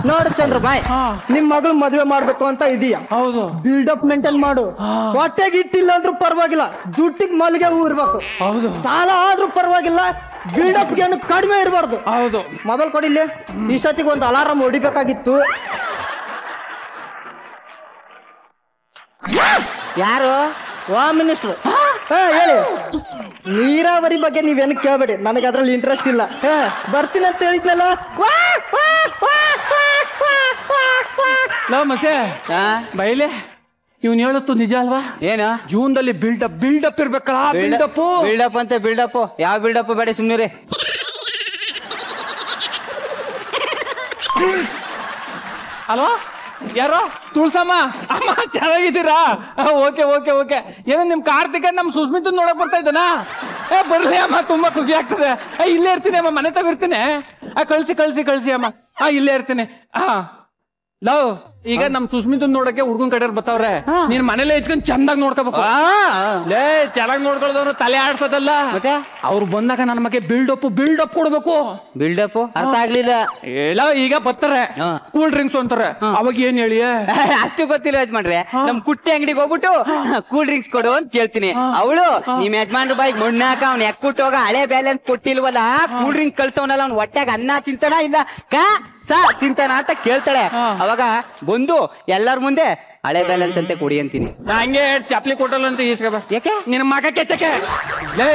ನೋಡು ಚಂದ್ರ ಬಾಯ್, ನಿಮ್ ಮಗಳು ಮದುವೆ ಮಾಡ್ಬೇಕು ಅಂತ ಇದೀಯಾ? ಹೌದು. ಬಿಲ್ಡಪ್ ಮೇಂಟೈನ್ ಮಾಡು. ಹೊಟ್ಟೆಗೆ ಇಟ್ಟಿಲ್ಲ ಅಂದ್ರೂ ಪರವಾಗಿಲ್ಲ, ದುಡ್ಡಿಗೆ ಮಲ್ಲಿಗೆ ಹೂ ಇರ್ಬೇಕು. ಹೌದು. ಸಾಲ ಆದ್ರೂ ಪರವಾಗಿಲ್ಲ, ಬಿಲ್ಡಪ್ ಏನು ಕಡಿಮೆ ಇರಬಾರ್ದು. ಹೌದು. ಮೊದಲು ಕೊಡಿಲಿ. ಇಷ್ಟೊತ್ತಿಗೆ ಒಂದು ಅಲಾರಾಮ್ ಹೊಡಿಬೇಕಾಗಿತ್ತು. ಯಾರು? Home minister. ಹೇಳಿ. ನೀರಾವರಿ ಬಗ್ಗೆ ನೀವೇನು ಕೇಳಬೇಡಿ, ನನಗೆ ಅದ್ರಲ್ಲಿ ಇಂಟ್ರೆಸ್ಟ್ ಇಲ್ಲ. ಬರ್ತೀನಿ ಅಂತ ಹೇಳಿದ್ನಲ್ಲ. ಮಸೆ ಬೈಲೆ, ಇವ್ನು ಹೇಳುತ್ತು ನಿಜ ಅಲ್ವಾ? ಏನ? ಜೂನ್ದಲ್ಲಿ ಬಿಲ್ಡಪ್ ಇರ್ಬೇಕಲ್ಲ. ಬಿಲ್ಡಪ್ ಅಂತ ಬಿಲ್ಡಪ್ ಯಾವ ಬಿಲ್ಡಪ್ ಬೇಡ, ಸುಮ್ಮನೆ. ಹಲೋ, ಯಾರೋ? ತುಳ್ಸಮ್ಮ ಅಮ್ಮ, ಚೆನ್ನಾಗಿದ್ದೀರಾ? Okay okay okay. ಏನೋ ನಿಮ್ ಕಾರ್ತಿಕ ನಮ್ ಸುಸ್ಮಿತ್ ನೋಡಕ್ ಬರ್ತಾ ಇದ್ದಾನ? ಬರ್ಲಿ ಅಮ್ಮ, ತುಂಬಾ ಖುಷಿ ಆಗ್ತದೆ. ಇಲ್ಲೇ ಇರ್ತೀನಿ ಅಮ್ಮ, ಮನೆ ತಗ ಇರ್ತೀನಿ. ಕಳ್ಸಿ ಕಳ್ಸಿ ಕಳ್ಸಿ ಅಮ್ಮ. ಇಲ್ಲೇ ಇರ್ತೀನಿ. ಲವ್, ಈಗ ನಮ್ ಸುಸ್ಮಿತ್ ನೋಡಕ್ಕೆ ಹುಡ್ಗನ್ ಕಡೆ ಬರ್ತಾವ್ರೆ. ನೀನ್ ಮನೇಲೆ ಇಟ್ಕೊಂಡ್ ಚಂದಾಗ್ ನೋಡ್ಕೋಬೇಕು. ಲೇ, ಚೆನ್ನಾಗ್ ನೋಡ್ಕೊಳ್ದವ್ರು ತಲೆ ಆಡ್ಸೋದಲ್ಲ. ಮತ್ತೆ ಅವ್ರು ಬಂದಾಗ ನನ್ನ ಬಗ್ಗೆ ಬಿಲ್ಡಪ್ ಕೊಡ್ಬೇಕು. ಬಿಲ್ಡಪ್ ಅರ್ಥ ಆಗ್ಲಿಲ್ಲ. ಎಲ್ಲ ಈಗ ಬರ್ತಾರೆ, ಕೂಲ್ ಡ್ರಿಂಕ್ಸ್ ಅಂತಾರೆ. ಅವಾಗ ಏನ್ ಹೇಳಿ? ಅಷ್ಟು ಗೊತ್ತಿಲ್ಲ ಯಜಮಾನ್ರೆ. ನಮ್ ಕುಟ್ಟಿ ಅಂಗಡಿಗೆ ಹೋಗ್ಬಿಟ್ಟು ಕೂಲ್ ಡ್ರಿಂಕ್ಸ್ ಕೊಡು ಅಂತ ಕೇಳ್ತೀನಿ. ಅವಳು ನಿಮ್ ಯಜಮಾನ್ರ ಬಾಯಿಗೆ ಮಣ್ಣಾಕ ಅವ್ನ ಎಕ್ಕುಟ್ಟು ಹೋಗ ಹಳೆ ಬ್ಯಾಲೆನ್ಸ್ ಕೊಟ್ಟಿಲ್ವಲ್ಲ, ಕೂಲ್ ಡ್ರಿಂಕ್ ಕಳ್ಸವನಲ್ಲ, ಅವ್ನ ಹೊಟ್ಟೆಗೆ ಅನ್ನ ತಿಂತಾನ ಇಲ್ಲ ತಿಂತಾನ ಅಂತ ಕೇಳ್ತಾಳೆ. ಅವಾಗ ಬಂದು ಎಲ್ಲಾರ ಮುಂದೆ ಹಳೆ ಬ್ಯಾಲೆನ್ಸ್ ಅಂತ ಕೊಡಿ ಅಂತೀನಿ. ಹಂಗೆ ಚಪ್ಲಿ ಕೊಟ್ಟಲ್ಲ ಅಂತ ಈಸ್ಕ. ಯಾಕೆ? ನಿನ್ನ ಮಗ ಕೆಚ್ಚಕ್ಕೆ. ಲೇ,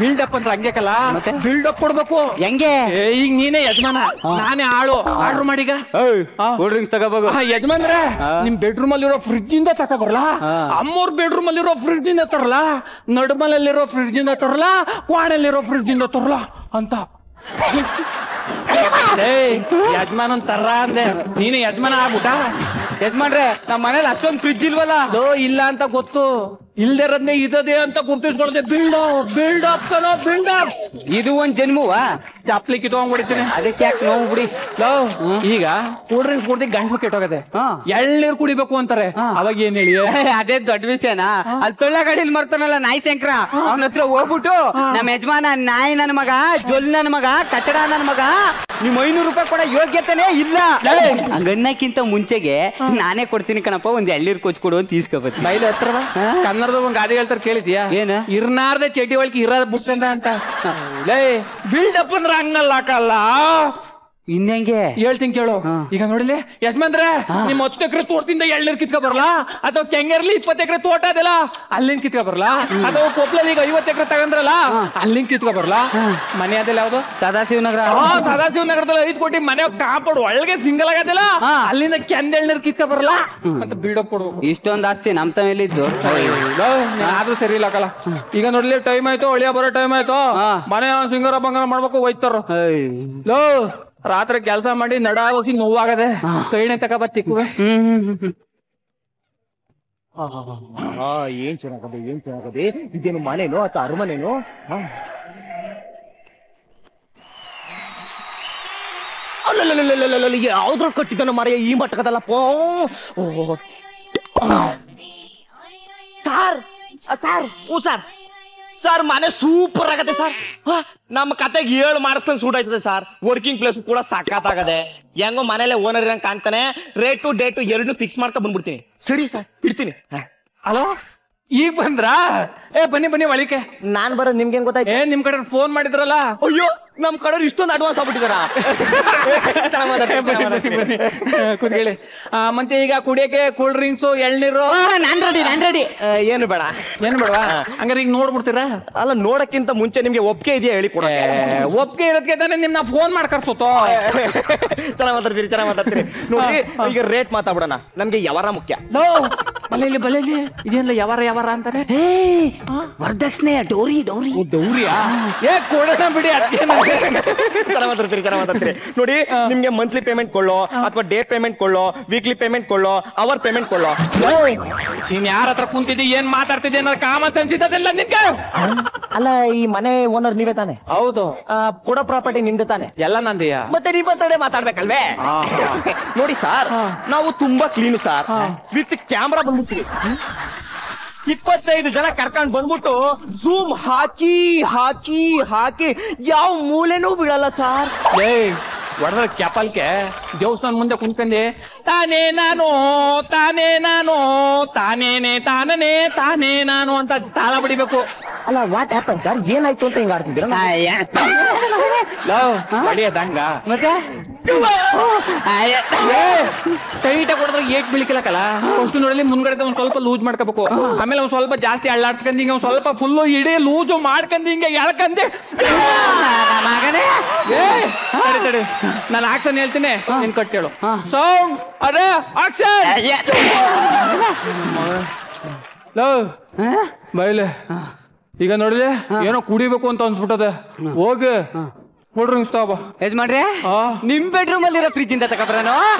ಬಿಲ್ಡಪ್ ಅಂತ ಹಂಗೆಕಲ್ಲ, ಮತ್ತೆ ಬಿಲ್ಡಪ್ ಕೊಡ್ಬೇಕು. ಹೆಂಗೆ? ಈಗ ನೀನೇ ಯಜಮಾನ, ನಾನೇ ಆಳು. ಆರ್ಡರ್ ಮಾಡೀಗ ಕೂಲ್ ಡ್ರಿಂಕ್ಸ್ ತಗೋಬೇಕು. ಯಜಮಾನ್ರೆ, ನಿಮ್ ಬೆಡ್ರೂಮ್ ಅಲ್ಲಿರೋ ಫ್ರಿಡ್ಜ್ ಇಂದ ತಗೋಬರ್ಲಾ? ಅಮ್ಮೋರ್ ಬೆಡ್ರೂಮ್ ಅಲ್ಲಿರೋ ಫ್ರಿಡ್ಜ್ ಇಂದ ತರಲ್ಲ, ನಡುಮಲಲ್ಲಿರೋ ಫ್ರಿಡ್ಜ್ ಇಂದ ತರಲ್ಲ, ಕ್ವಾಣಲ್ಲಿರೋ ಫ್ರಿಡ್ಜ್ ಇಂದ ತರಲ್ಲ ಅಂತ. ಯಜಮಾನ್ ತರ್ರ ಅಂದೆ, ನೀನು ಯಜಮಾನ ಆಗ್ಬಿಟ್ಟ. ಯಜಮಾನ್ರೆ, ನಮ್ ಮನೇಲಿ ಅಷ್ಟೊಂದು ಫ್ರಿಡ್ಜ್ ಇಲ್ವಲ್ಲ. ಇಲ್ಲ ಅಂತ ಗೊತ್ತು. ಇಲ್ದಿರೋದ್ನೇ ಇದೇ ಅಂತ ಗುರ್ತಿಸ್ಕೊಳ್ದೆ ಬಿಲ್ಡಪ್ ಕನೋ ಬಿಲ್ಡಪ್. ಇದು ಒಂದ್ ಜನ್ಮವಾ ಚಪ್ಲಿ ಕಿತ್ಕೊಂಡ್ಬಿಡ್ತೀನಿ. ಅದಕ್ಕೆ ಯಾಕೆ ನೋವು ಬಿಡಿ. ಈಗ ಕೂಲ್ ಡ್ರಿಂಕ್ಸ್ ಕುಡ್ದು ಗಂಟ್ಲು ಕೆಟ್ಟೋಗದೆ, ಎಳ್ನೀರು ಕುಡಿಬೇಕು ಅಂತಾರೆ. ಅವಾಗ ಏನ್ ಹೇಳಿ? ಅದೇ ದೊಡ್ಡ ವಿಷಯನಾ? ಅಲ್ಲಿ ತೊಳ್ಳ ಗಾಡಿಲಿ ಮರ್ತಾನಲ್ಲ ನಾಯಿ ಶಂಕರ, ಅವನ ಹತ್ರ ಹೋಗ್ಬಿಟ್ಟು ನಮ್ಮ ಯಜಮಾನ ನಾಯಿ ನನ್ ಮಗ, ಜೊಲ್ ನನ್ ಮಗ, ಕಚಡ ನನ್ ಮಗ, ನಿಮ್ 500 ರೂಪಾಯಿ ಕೊಡ ಯೋಗ್ಯತೆನೇ ಇಲ್ಲ ಹಂಗನ್ನಕ್ಕಿಂತ ಮುಂಚೆಗೆ ನಾನೇ ಕೊಡ್ತೀನಿ ಕಣಪ್ಪ, ಒಂದ್ ಎಳ್ನೀರು ಕೊಚ್ಕೊಡು ಅಂತ ಈಸ್ಕೊಬತ್ತೀನಿ. ಮೈಲಿ ಹತ್ರ ಕನ್ನಡದ ಒಂದ್ ಗಾದೆ ಹೇಳ್ತಾರೆ, ಕೇಳಿದ್ಯಾ? ಏನ? ಇರ್ನಾರ್ದೆ ಚಟಿ ಒಳಗೆ ಇರೋದ್ ಬುಟ್ಟಂಡ ಅಂತ. ಬಿಲ್ಡಪ್ ಅಂದ್ರೆ ಹಂಗಲ್ಲ ಹಾಕಲ್ಲ. ಇನ್ನಂಗೆ ಹೇಳ್ತೀನಿ ಕೇಳು. ಈಗ ನೋಡಿಲಿ ಯಜಮಾನ್ರೆ, ನಿಮ್ 10 ಎಕರೆ ತೋಟದಿಂದ ಎಳ್ನೀರ್ ಕಿತ್ಕೊ ಬರಲಾ? ಅಥವಾ ಕೆಂಗೇರ್ಲಿ 20 ಎಕರೆ ತೋಟ ಅದಲ್ಲ ಅಲ್ಲಿಂದ ಕಿತ್ಕೊ ಬರಲಾ? ಅಥವಾ ಕೊಪ್ಪಳಲ್ಲಿ ಈಗ 50 ಎಕರೆ ತಗಂದ್ರಲ್ಲ ಅಲ್ಲಿಂದ ಕಿತ್ಕೊ ಬರಲಾ? ಮನೆ ಅದೆಲ್ಲ ಯಾವ್ದು? ಸದಾಶಿವನಗರ. ಸದಾಶಿವನಗರದಲ್ಲಿ 5 ಕೋಟಿ ಮನೆ ಕಾಪಾಡು ಒಳಗೆ ಸಿಂಗಲ್ ಆಗದಿಲ್ಲ, ಅಲ್ಲಿಂದ ಕೆಂದ ಎಳ್ನೀರ್ ಕಿತ್ಕೊ ಬರಲಾ ಅಂತ ಬಿಲ್ಡಪ್ ಕೊಡು. ಇಷ್ಟೊಂದ್ ಆಸ್ತಿ ನಮ್ ತಮೇಲಿದ್ದು ಆದ್ರೂ ಸರಿ ಇಲ್ಲ ಕಲ. ಈಗ ನೋಡ್ಲಿ ಟೈಮ್ ಆಯ್ತು, ಒಳಿಯ ಬರೋ ಟೈಮ್ ಆಯ್ತು. ಮನೆ ಸಿಂಗಾರ ಬಂಗಾರ ಮಾಡ್ಬೇಕು, ಹೋಯ್ತಾರ. ಲೋ ರಾತ್ರಿ ಕೆಲಸ ಮಾಡಿ ನಡಾವಸಿ ನೋವಾಗದೆ, ಸೈಣೆ ತಕ ಬತ್ತಿಕ್ಕುವೆ. ಏನ್ ಚೆನ್ನಾಗದೆ ಇದೇನು ಮನೇನೋ ಅಥವಾ ಅರಮನೇನೋ? ಅಲ್ಲ ಯಾವ್ದ್ರ ಕಟ್ಟಿದ್ದಾನ ಮಾರ ಈ ಮಟ್ಟಕದಲ್ಲಪ್ಪ. ಸಾರ್ ಸಾರ್ ಓ ಸಾರ್ ಸರ್ ಮನೆ ಸೂಪರ್ ಆಗತ್ತೆ ಸರ್. ನಮ್ಮ ಕತೆಗೆ 7 ಮಾಡಿಸ್ದಂಗ್ ಸೂಟ್ ಆಯ್ತದೆ ಸರ್. ವರ್ಕಿಂಗ್ ಪ್ಲೇಸ್ ಕೂಡ ಸಖತ್ತಾಗದೆ. ಹೆಂಗೋ ಮನೇಲೆ ಓನರ್ ಇರಂಗ್ ಕಾಣ್ತಾನೆ. ರೇಟು ಡೇಟು 2 ಫಿಕ್ಸ್ ಮಾಡ್ಕೊಂಡ್ ಬಂದ್ಬಿಡ್ತೀನಿ. ಸರಿ ಸರ್, ಇಡ್ತೀನಿ. ಹಲೋ, ಈಗ ಬಂದ್ರಾ? ಬನ್ನಿ ಬನ್ನಿ ಒಳಿಕೆ. ನಾನ್ ಬರೋದು ನಿಮ್ಗೆ ಹೆಂಗ್ ಗೊತ್ತಾಯ್ತು? ನಿಮ್ ಕಡೆ ಫೋನ್ ಮಾಡಿದ್ರಲ್ಲ. ಅಯ್ಯೋ, ನಮ್ ಕಡೆ ಇಷ್ಟೊಂದು ಅಡ್ವಾನ್ಸ್ ಆಗ್ಬಿಟ್ಟಿದಾರ. ಕುತ್ಕೊಳ್ಳಿ. ಮತ್ತೆ ಈಗ ಕುಡಿಯಕ್ಕೆ ಕೂಲ್ ಡ್ರಿಂಕ್ಸ್, ಎಳ್ನೀರು? ನಾನ್ ರೆಡಿ. ಏನು ಬೇಡ. ಏನು ಬೇಡವಾ? ಹಂಗಾರೆ ಈಗ ನೋಡ್ಬಿಡ್ತೀರಾ? ಅಲ್ಲ, ನೋಡಕ್ಕಿಂತ ಮುಂಚೆ ನಿಮ್ಗೆ ಒಪ್ಪಿಗೆ ಇದೆಯಾ ಹೇಳಿ ಕೊಡ. ಒಪ್ಪಿಗೆ ಇರೋದಕ್ಕೆ ತಾನೇ ನಿಮ್ನ ಫೋನ್ ಮಾಡಿ ಕರ್ಸೋತೋ. ಚೆನ್ನಾಗ್ ಮಾತಾಡ್ತೀರಿ. ನೋಡಿ, ಈಗ ರೇಟ್ ಮಾತಾಡ್ಬಿಡೋಣ. ನಮ್ಗೆ ಯಾವಾರ ಮುಖ್ಯ. ಬಲೇಲಿ ಇದೇನಿಲ್ಲ ಯಾವಾರ ಅಂತಾರೆ. ವರದಕ್ಷಿಣೆ ಡೌರಿ. ದೌರಿಯಾ? ಕೊಡೋಣ ಬಿಡಿ. ಚೆನ್ನಾಗ್ ಮಾತಾಡ್ತೀರಿ. ನೋಡಿ, ನಿಮ್ಗೆ ಮಂತ್ಲಿ ಪೇಮೆಂಟ್ ಕೊಳ್ಳೋ ಅಥವಾ ಡೇಟ್ ಪೇಮೆಂಟ್ ಕೊಳ್ಳೋ, ವೀಕ್ಲಿ ಪೇಮೆಂಟ್ ಕೊಳ್ಳೋ, ಅವರ್ ಪೇಮೆಂಟ್ ಕೊಳ್ಳೋ. ನೀನ್ ಯಾರ ಹತ್ರ ಕುಂತಿದ್ದಿ, ಏನ್ ಮಾತಾಡ್ತಿದ್ದಿ ಅನ್ನೋ ಕಾಮನ್ ಸೆನ್ಸ್ ಇದ್ದದಿಲ್ಲ ನಿನ್ಗೆ? ಅಲ್ಲ, ಈ ಮನೆ ಓನರ್ ನೀವೇ ತಾನೆ? ಹೌದು. ಕೊಡೋ ಪ್ರಾಪರ್ಟಿ ನಿಮ್ದು ತಾನೆ? ಎಲ್ಲ ನಂದಿಯಾ? ಮತ್ತೆ ನೀವ್ ಮಾತಾಡ್ಬೇಕಲ್ವೇ? ನೋಡಿ ಸರ್, ನಾವು ತುಂಬಾ ಕ್ಲೀನ್ ಸರ್. ವಿತ್ ಕ್ಯಾಮ್ರಾ ಬಂದ್ಬಿಡ್ತೀವಿ. 25 ಜನ ಕರ್ಕೊಂಡ್ ಬಂದ್ಬಿಟ್ಟು ಝೂಮ್ ಹಾಕಿ ಯಾವ ಮೂಲೆನೂ ಬಿಡಲ್ಲ ಸರ್. ಹೊಡೆದ್ರೆ ಕ್ಯಾಪಲ್ಕೆ ದೇವಸ್ಥಾನ ಮುಂದೆ ಕುಂತ್ಕಂಡಿ ತಾನೇ ನಾನು ತಾನೇ ನಾನು ಅಂತ ತಾಳ ಬಡಿಬೇಕು. ಅಲ್ಲ, ವಾಟ್ ಹ್ಯಾಪನ್ ಸರ್? ಏನಾಯ್ತು ಅಂತ ಹಿಂಗ ಆಡ್ತಿದ್ದೀರ? ಬಡಿಯದಂಗ ಮತ್ತೆ ಟೈಟ್ ಹೊಡೆದ್ರೆ ಏಟ್ ಬೀಳ್ಕಿಲ್ಲಕಲ್ಲ. ಫಸ್ಟ್ ನೋಡಲಿ ಮುಂದ್ಗಡೆ ಒಂದ್ ಸ್ವಲ್ಪ ಲೂಸ್ ಮಾಡ್ಕೋಬೇಕು. ಆಮೇಲೆ ಒಂದ್ ಸ್ವಲ್ಪ ಜಾಸ್ತಿ ಅಳ್ಳಾಡ್ಸ್ಕೊಂಡ್ ಹಿಂಗ ಒಂದ್ ಸ್ವಲ್ಪ ಫುಲ್ಲು ಇಡೀ ಲೂಸು ಮಾಡ್ಕೊಂಡ್ ಹಿಂಗ ಎಳ್ಕಂದೆ. ತಡಿ ನಾನು ಆಕ್ಷನ್ ಹೇಳ್ತೀನಿ, ನೀನ್ ಕಟ್ಟೇಳು. ಸೌಂಡ್ ಅರೆ ಆಕ್ಷನ್. ಬೈಲೆ ಈಗ ನೋಡಿದೆ ಏನೋ ಕುಡಿಬೇಕು ಅಂತ ಅನ್ಸ್ಬಿಟ್ಟದೆ. ಹೋಗಿ ಕೂಲ್ ಡ್ರಿಂಕ್ಸ್ ತಗೋಬ. ಯಜಮಾನ್ರೆ, ನಿಮ್ ಬೆಡ್ರೂಮ್ ಅಲ್ಲಿರೋ ಫ್ರಿಜ್ ಇಂದ ತಗೊಬರೋಣ,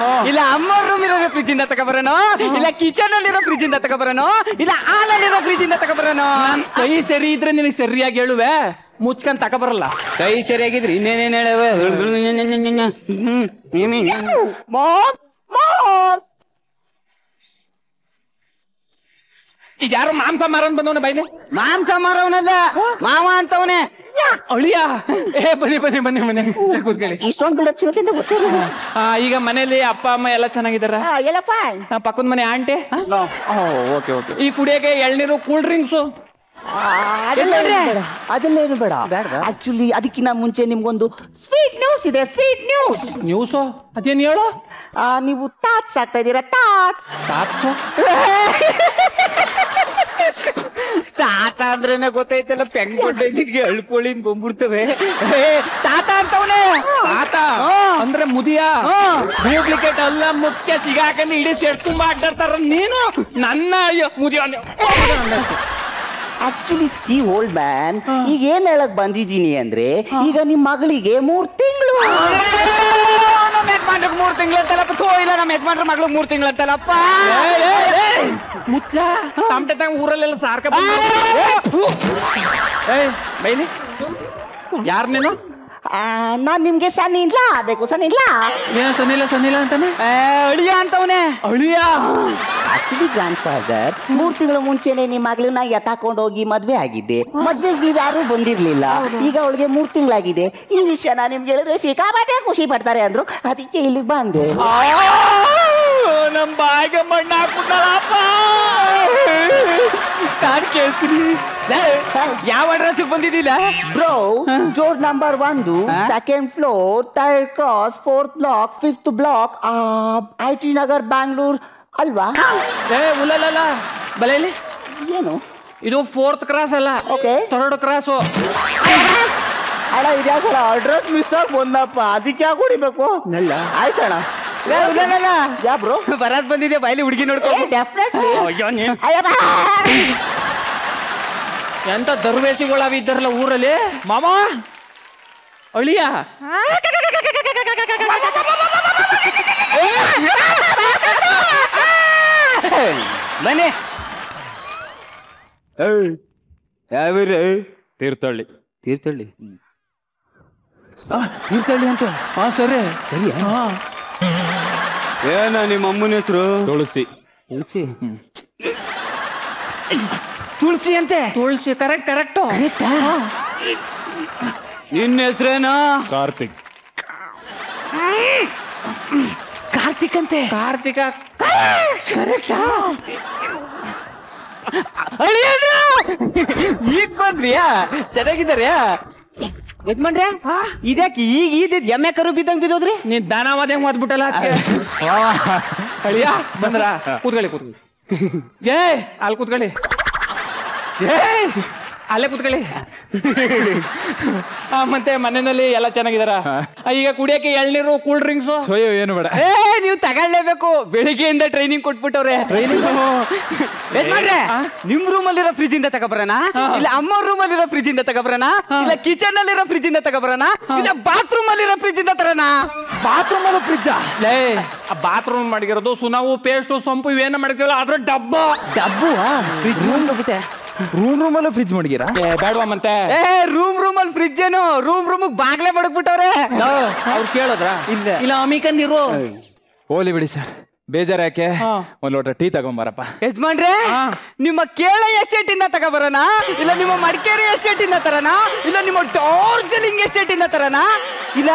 ಇಲ್ಲ ಅಮ್ಮ ರೂಮ್ ಇರೋ ಫ್ರಿಜ್ ಇಂದ ತಗೊಬರೋಣ, ಇಲ್ಲ ಕಿಚನ್ ಅಲ್ಲಿರೋ ಫ್ರಿಜ್ ಇಂದ ತಗೊಬರೋಣ, ಇಲ್ಲ ಹಾಲಲ್ಲಿರೋ ಫ್ರಿಜ್ ಇಂದ ತಗೊಬರೋಣ? ಕೈ ಸರಿ ಇದ್ರೆ ನಿನಗೆ ಸರಿಯಾಗಿ ಹೇಳುವೆ, ಮುಚ್ಕೊಂಡ್ ತಗೊಬರಲ್ಲ. ಕೈ ಸರಿಯಾಗಿದ್ರಿ ಇನ್ನೇನೇನ್ ಹೇಳುವೆ? ಈಗ ಯಾರು ಮಾಂಸ ಮಾರನ್ ಬಂದವನ ಬೈಲಿ? ಮಾಂಸ ಮಾರವನಲ್ಲ, ಮಾವ ಅಂತವನೇ. ಅಳಿಯ ಬನ್ನಿ ಕೂತ್ಕೊಳ್ಳಿ. ಈಗ ಮನೇಲಿ ಅಪ್ಪ ಅಮ್ಮ ಎಲ್ಲ ಚೆನ್ನಾಗಿದಾರ? ಪಕ್ಕದ ಮನೆ ಆಂಟಿ? ಓಕೆ. ಈ ಕುಡಿಯಕ್ಕೆ ಎಳ್ನೀರು, ಕೂಲ್ ಡ್ರಿಂಕ್ಸು ಅದೆಲ್ಲೇನು ಬೇಡ. ಆಕ್ಚುಲಿ ಅದಕ್ಕಿಂತ ಮುಂಚೆ ನಿಮ್ಗೊಂದು ಸ್ವೀಟ್ ನ್ಯೂಸ್ ಇದೆ. ನ್ಯೂಸು ಅದೇನು ಹೇಳು? ನೀವು ತಾಟ್ಸ್ ಆಗ್ತಾ ಇದೀರಾ? ತಾಟ್ಸ್ ತಾತ ಅಂದ್ರೇನೆ ಗೊತ್ತೈತಲ್ಲ, ಪೆಂಗೊಡ್ಡಿಗೆ ಅಳ್ಕೊಳ್ಳಿ ಬಂದ್ಬಿಡ್ತವೆ. ತಾತ ಅಂತವನೇ. ತಾತ ಅಂದ್ರೆ ಮುದಿಯ ಡೂಪ್ಲಿಕೇಟ್ ಅಲ್ಲ, ಮುಖ್ಯ ಸಿಗಾಕಂಡು ಇಡೀ ಸೆಟ್ ತುಂಬಾ ಅಡ್ಡಾಡ್ತಾರ. ನೀನು ನನ್ನ ಮುದಿಯ. ಆಕ್ಚುಲಿ ಸಿ ಓಲ್ಡ್ ಮ್ಯಾನ್, ಈಗ ಏನ್ ಹೇಳಕ್ ಬಂದಿದ್ದೀನಿ ಅಂದ್ರೆ, ಈಗ ನಿಮ್ ಮಗಳಿಗೆ 3 ತಿಂಗಳು. ನಮ್ಮ ಯಜಮಾನ್ರಿಗೆ 3 ತಿಂಗಳು ಅಂತಲ್ಲಪ್ಪ. ಥೋ ಇಲ್ಲ ನಮ್ಮ ಯಜಮಾನ್ರ ಮಗಳು 3 ತಿಂಗಳು ಅಂತಲ್ಲಪ್ಪ. ಮುಚ್ಚ ತಮಟೆ ತಂಗ ಊರಲ್ಲೆಲ್ಲ ಸಾರ್ಕ ಬೈಲಿ ಯಾರು ನೀನು? ನಾನ್ ನಿಮ್ಗೆ ಸಣ್ಣ ಇಲ್ಲ ಬೇಕು. ಸಣ್ಣ ಇಲ್ಲ ಏನ ಸನ್ನಿಲ್ಲ ಅಂತಾನೆ ಅಳಿಯ ಅಂತವನೇ. ಅಳಿಯ ಆಕ್ಚುಲಿ ಗ್ರ್ಯಾಂಡ್ ಫಾದರ್ 3 ತಿಂಗಳ ಮುಂಚೆನೆ ನಿಮ್ಮ ಮಗಳನ್ನ ಎತ್ತಾಕೊಂಡು ಹೋಗಿ ಮದ್ವೆ ಆಗಿದ್ದೆ. ಮದ್ವೆಗೆ ನೀವ್ ಯಾರು ಬಂದಿರ್ಲಿಲ್ಲ. ಈಗ ಅವಳಿಗೆ 3 ತಿಂಗಳಾಗಿದೆ. ಈ ವಿಷಯನ ನಿಮ್ಗೆ ಹೇಳಿದ್ರೆ ಸಿಕ್ಕಾಪಟ್ಟೆ ಖುಷಿ ಪಡ್ತಾರೆ ಅಂದ್ರು. ಅದಕ್ಕೆ ಇಲ್ಲಿಗೆ ಬಂದೆ. ನಮ್ ಬಾಯಿಗೆ ಮಣ್ಣ ಹಾಕ್ಬಿಟ್ಟಲ್ಲಪ್ಪ. ಕೇಳ್ತೀನಿ ಯಾವ ಅಡ್ರೆಸ್ ಬಂದಿದ್ದಿಲ್ಲ bro? Door number 1, 2nd floor, 3rd cross, 4th block, 5th block, IT Nagar, Bangalore ಅಲ್ವಾ? ಉಲ್ಲಲ್ಲ ಬಲೇಲಿ ಏನು ಇದು 4th ಕ್ರಾಸ್ ಅಲ್ಲ, ಓಕೆ 3rd ಕ್ರಾಸು. ಅಣ್ಣ ಇದ್ಯಾಕಲ್ಲ ಅಡ್ರೆಸ್ ಮಿಸ್ ಆಗಿ ಬಂದಪ್ಪ. ಅದಕ್ಕೆ ಯಾಕೆ ಹೊಡಿಬೇಕು? ಆಯ್ತಣ್ಣ. ಯಾ ಬ್ರೋ ಬರದ್ ಬಂದಿದೆ ಬಾಯ್ಲಿ ಹುಡುಗಿ ನೋಡ್ಕೊಂಡು. ಎಂತ ದರ್ವೇಸಿಗಳಾವ ಇದ್ದಾರಲ್ಲ ಊರಲ್ಲಿ. ಮಾಮ ಅಳಿಯ ಬನ್ನಿ. ಯಾವ್ರಿ? ತೀರ್ಥಹಳ್ಳಿ ತೀರ್ಥಹಳ್ಳಿ ಅಂತ. ಹಾ ಸರಿ ಸರಿ. ಏನ ನಿಮ್ಮ ಅಮ್ಮನ ಹೆಸರು? ತುಳಸಿ. ತುಳಸಿ ತುಳಸಿ ಅಂತೆ. ತುಳಸಿ ಕರೆಕ್ಟ್. ನಿನ್ನ ಹೆಸರೇನಾ? ಕಾರ್ತಿಕ್. ಕಾರ್ತಿಕ್ ಅಂತೆ. ಕಾರ್ತಿಕ ಈಗ ಬಂದ್ರಿಯಾ? ಚೆನ್ನಾಗಿದ್ದಾರ್ಯಾ ಯಜಮಾನ್ರೆ? ಇದ್ಯಾಕೆ ಈಗ ಇದ್ದಿದ್ ಎಮ್ಮೆ ಕರು ಬಿದ್ದಂಗ್ ಬಿದ್ದೋದ್ರಿ? ನೀನ್ ದಾನ ಮಾದೇ ಮದ್ಬಿಟ್ಟಲ್ಲ ಅಳಿಯ ಬಂದ್ರ ಕೂತ್ಕೊಳ್ಳಿ. ಏ ಅಲ್ಲಿ ಕೂತ್ಕೊಳ್ಳಿ. ಅಲ್ಲೇ ಕೂತ್ಕೊಳ್ಳಿ. ಮತ್ತೆ ಮನೆಯಲ್ಲಿ ಎಲ್ಲ ಚೆನ್ನಾಗಿದಾರ? ಈಗ ಕುಡಿಯಕ್ಕೆ ಎಳ್ನೀರು, ಕೂಲ್ ಡ್ರಿಂಕ್ಸ್ ಏನು ಬೇಡ. ನೀವು ತಗೊಳ್ಳೇಬೇಕು. ಬೆಳಿಗ್ಗೆಯಿಂದ ಟ್ರೈನಿಂಗ್ ಕೊಟ್ಬಿಟ್ಟವ್ರೆ. ಯಜಮಾನ್ರೆ ನಿಮ್ ರೂಮ್ ಅಲ್ಲಿರೋ ಫ್ರಿಜ್ ಇಂದ ತಗೊಬರೋಣ, ಇಲ್ಲ ಅಮ್ಮ ರೂಮ್ ಅಲ್ಲಿರೋ ಫ್ರಿಜ್ ಇಂದ ತಗೊಬರೋಣ, ಇಲ್ಲ ಕಿಚನ್ ಅಲ್ಲಿರೋ ಫ್ರಿಜ್ ಇಂದ ತಗೊಬರೋಣ, ಇಲ್ಲ ಬಾತ್ರೂಮ್ ಅಲ್ಲಿರೋ ಫ್ರಿಜ್ ಇಂದ ತರೋಣ? ಬಾತ್ರೂಮ್ ಅಲ್ಲೂ ಫ್ರಿಜ್? ಲೇ ಬಾತ್ರೂಮ್ ಮಾಡಿರೋದು ಸುನಾವು, ಪೇಸ್ಟು, ಸೊಂಪು ಇವೇನ ಮಾಡಿರ್ತೀವಲ್ಲ ಅದ್ರ ಡಬ್ಬು. ರೂಮ್ ಅಲ್ಲೂ ಫ್ರಿಜ್ ಮಡಗಿರ? ಬೇಡವಾ ಮತ್ತೆ? ರೂಮ್ ಅಲ್ಲಿ ಫ್ರಿಜ್ ಏನು? ರೂಮ್ ಬಾಗ್ಲೇ ಮಡಗ್ಬಿಟ್ಟವ್ರೆ. ಅವ್ರು ಕೇಳದ್ರ? ಇಲ್ಲ ಅಮಿಕಂದಿರು. ಹೋಲಿ ಬಿಡಿ ಸರ್, ಬೇಜಾರ ಯಾಕೆ? ಒಂದ್ ಲೋಟ ಟೀ ತಗೊಂಬಾರಪ್ಪ. ಯಜಮಾನ್ರೆ ನಿಮ್ಮ ಕೇಳ ಎಸ್ಟೇಟ್ ಇಂದ ತಗೊಬರೋಣ, ಇಲ್ಲ ನಿಮ್ಮ ಮಡಿಕೇರಿ ಎಸ್ಟೇಟ್ ಇಂದ ತರೋಣ, ಇಲ್ಲ ನಿಮ್ಮ ಡಾರ್ಜಿಲಿಂಗ್ ಎಸ್ಟೇಟ್ ಇಂದ ತರೋಣ, ಇಲ್ಲ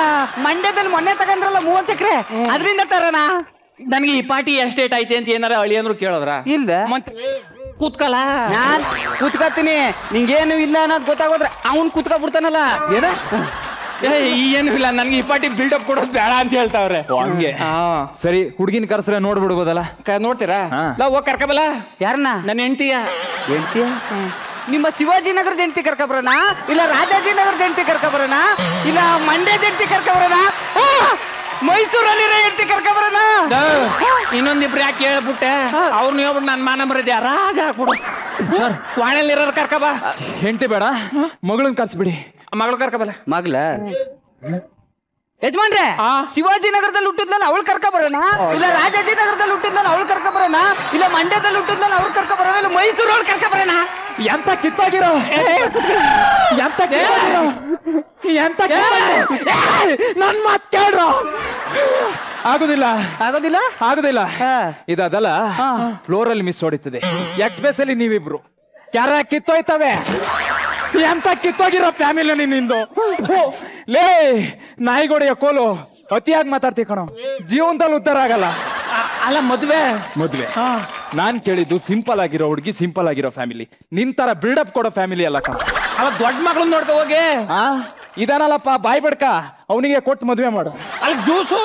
ಮಂಡ್ಯದಲ್ಲಿ ಮೊನ್ನೆ ತಗೊಂಡ್ರಲ್ಲ 30 ಎಕರೆ ಅದರಿಂದ ತರೋಣ? ನನಗೆ ಈ ಪಾರ್ಟಿ ಎಸ್ಟೇಟ್ ಐತೆ ಅಂತ ಏನಾರ ಅಳಿ ಅಂದ್ರು ಕೇಳೋದ್ರ? ಇಲ್ಲ ಕೂತ್ಕಲ್ಲ. ನಾನ್ ಕೂತ್ಕತ್ತೀನಿ. ನಿಂಗೇನು ಇಲ್ಲ ಅನ್ನೋದು ಗೊತ್ತಾಗೋದ್ರೆ ಅವ್ನ್ ಕೂತ್ಕೊಬಿಡ್ತಾನಲ್ಲ. ಏನ ಏನು ಇಲ್ಲ, ನನ್ಗೆ ಈ ಪಾರ್ಟಿ ಬಿಲ್ಡಪ್ ಕೊಡೋದು ಬೇಡ ಅಂತ ಹೇಳ್ತಾವ್ರೆ. ಹಂಗೆ ಸರಿ, ಹುಡುಗಿನ ಕರ್ಸ್ರೆ ನೋಡ್ಬಿಡ್ಬೋದಲ್ಲ? ನೋಡ್ತೀರಾ? ಹೋಗ್ ಕರ್ಕಬಲ್ಲ. ಯಾರನ್ನ? ನನ್ನ ಹೆಂಡತಿಯ. ಹೆಂಡತಿಯ? ನಿಮ್ಮ ಶಿವಾಜಿ ನಗರದ ಹೆಂಡತಿ ಕರ್ಕೊಬರೋಣ, ಇಲ್ಲ ರಾಜಾಜಿ ನಗರದ ಹೆಂಡತಿ ಕರ್ಕೊಬರೋಣ, ಇಲ್ಲ ಮಂಡ್ಯದ ಹೆಂಡತಿ ಕರ್ಕೊಬರೋಣ, ಮೈಸೂರಲ್ಲಿರೋ ಹೆಂಡತಿ ಕರ್ಕೊಬರೋಣ? ಇನ್ನೊಂದಿಬ್ರು ಯಾಕೆ ಹೇಳ್ಬಿಟ್ಟೆ? ಅವ್ರನ್ನ ಹೇಳ್ಬಿಟ್ಟು ನನ್ ಮಾನ ಬರದೆ ರಾಜ ಹಾಕ್ಬಿಡು. ಸರ್ ವಾಣೆಲ್ಲಿರೋರು ಕರ್ಕಬ. ಹೆಂಡತಿ ಬೇಡ, ಮಗಳನ್ನ ಕರ್ಸ್ಬಿಡಿ. ಮಗಳು ಕರ್ಕಬಲ್ಲ. ಮಗ್ಲ ಯಜಮಾನ್ರೆ ಶಿವಾಜಿ ನಗರದಲ್ಲಿ ಹುಟ್ಟಿದ್ನಲ್ಲ ಅವಳು ಕರ್ಕೊಬರೋಣ, ಇಲ್ಲ ರಾಜಾಜಿ ನಗರದಲ್ಲಿ ಹುಟ್ಟಿದ್ನಲ್ಲ ಅವಳು ಕರ್ಕೊಬರೋಣ, ಇಲ್ಲ ಮಂಡ್ಯದಲ್ಲಿ ಹುಟ್ಟಿದ್ನಲ್ಲ ಅವ್ಳು ಕರ್ಕೊಬರೋಣ, ಇಲ್ಲ ಮೈಸೂರು ಅವಳು ಕರ್ಕೊಬರೋಣ? ಎಂತ ಕಿತ್ತಾಗಿರೋ ನನ್ ಮಾತ್ ಕೇಳ್ರೋ. ಆಗುದಿಲ್ಲ ಇದಲ್ಲ, ಫ್ಲೋರ್ ಅಲ್ಲಿ ಮಿಸ್ ಹೊಡಿತದೆ. ಎಕ್ಸ್ಪ್ರೆಸ್ ಅಲ್ಲಿ ನೀವಿಬ್ರು ಯಾರ ಕಿತ್ತೋಯ್ತವೆ. ಎಂತ ಕಿತ್ತೋಗಿರೋ ಫ್ಯಾಮಿಲಿ ನಿಂದು. ಲೇ ನಾಯಿಗೋಡೆಯ ಕೋಲು ಅತಿಯಾಗಿ ಮಾತಾಡ್ತಿ ಕಣೋ, ಜೀವನದಲ್ಲಿ ಉದ್ಧಾರ ಆಗಲ್ಲ. ಅಲ್ಲ ಮದ್ವೆ ನಾನ್ ಕೇಳಿದ್ದು ಸಿಂಪಲ್ ಆಗಿರೋ ಹುಡುಗಿ, ಸಿಂಪಲ್ ಆಗಿರೋ ಫ್ಯಾಮಿಲಿ. ನಿನ್ ತರ ಬಿಲ್ಡಪ್ ಕೊಡೋ ಫ್ಯಾಮಿಲಿ ಅಲ್ಲ ಕಣ. ಅಲ್ಲ ದೊಡ್ಡ ಮಗಳು ನೋಡ್ಕೊ ಹೋಗಿ. ಇದಾನಲ್ಲಪ್ಪ ಬಾಯ್ ಬಡ್ಕ, ಅವನಿಗೆ ಕೊಟ್ಟು ಮದ್ವೆ ಮಾಡು. ಅಲ್ಲಿ ಜ್ಯೂಸು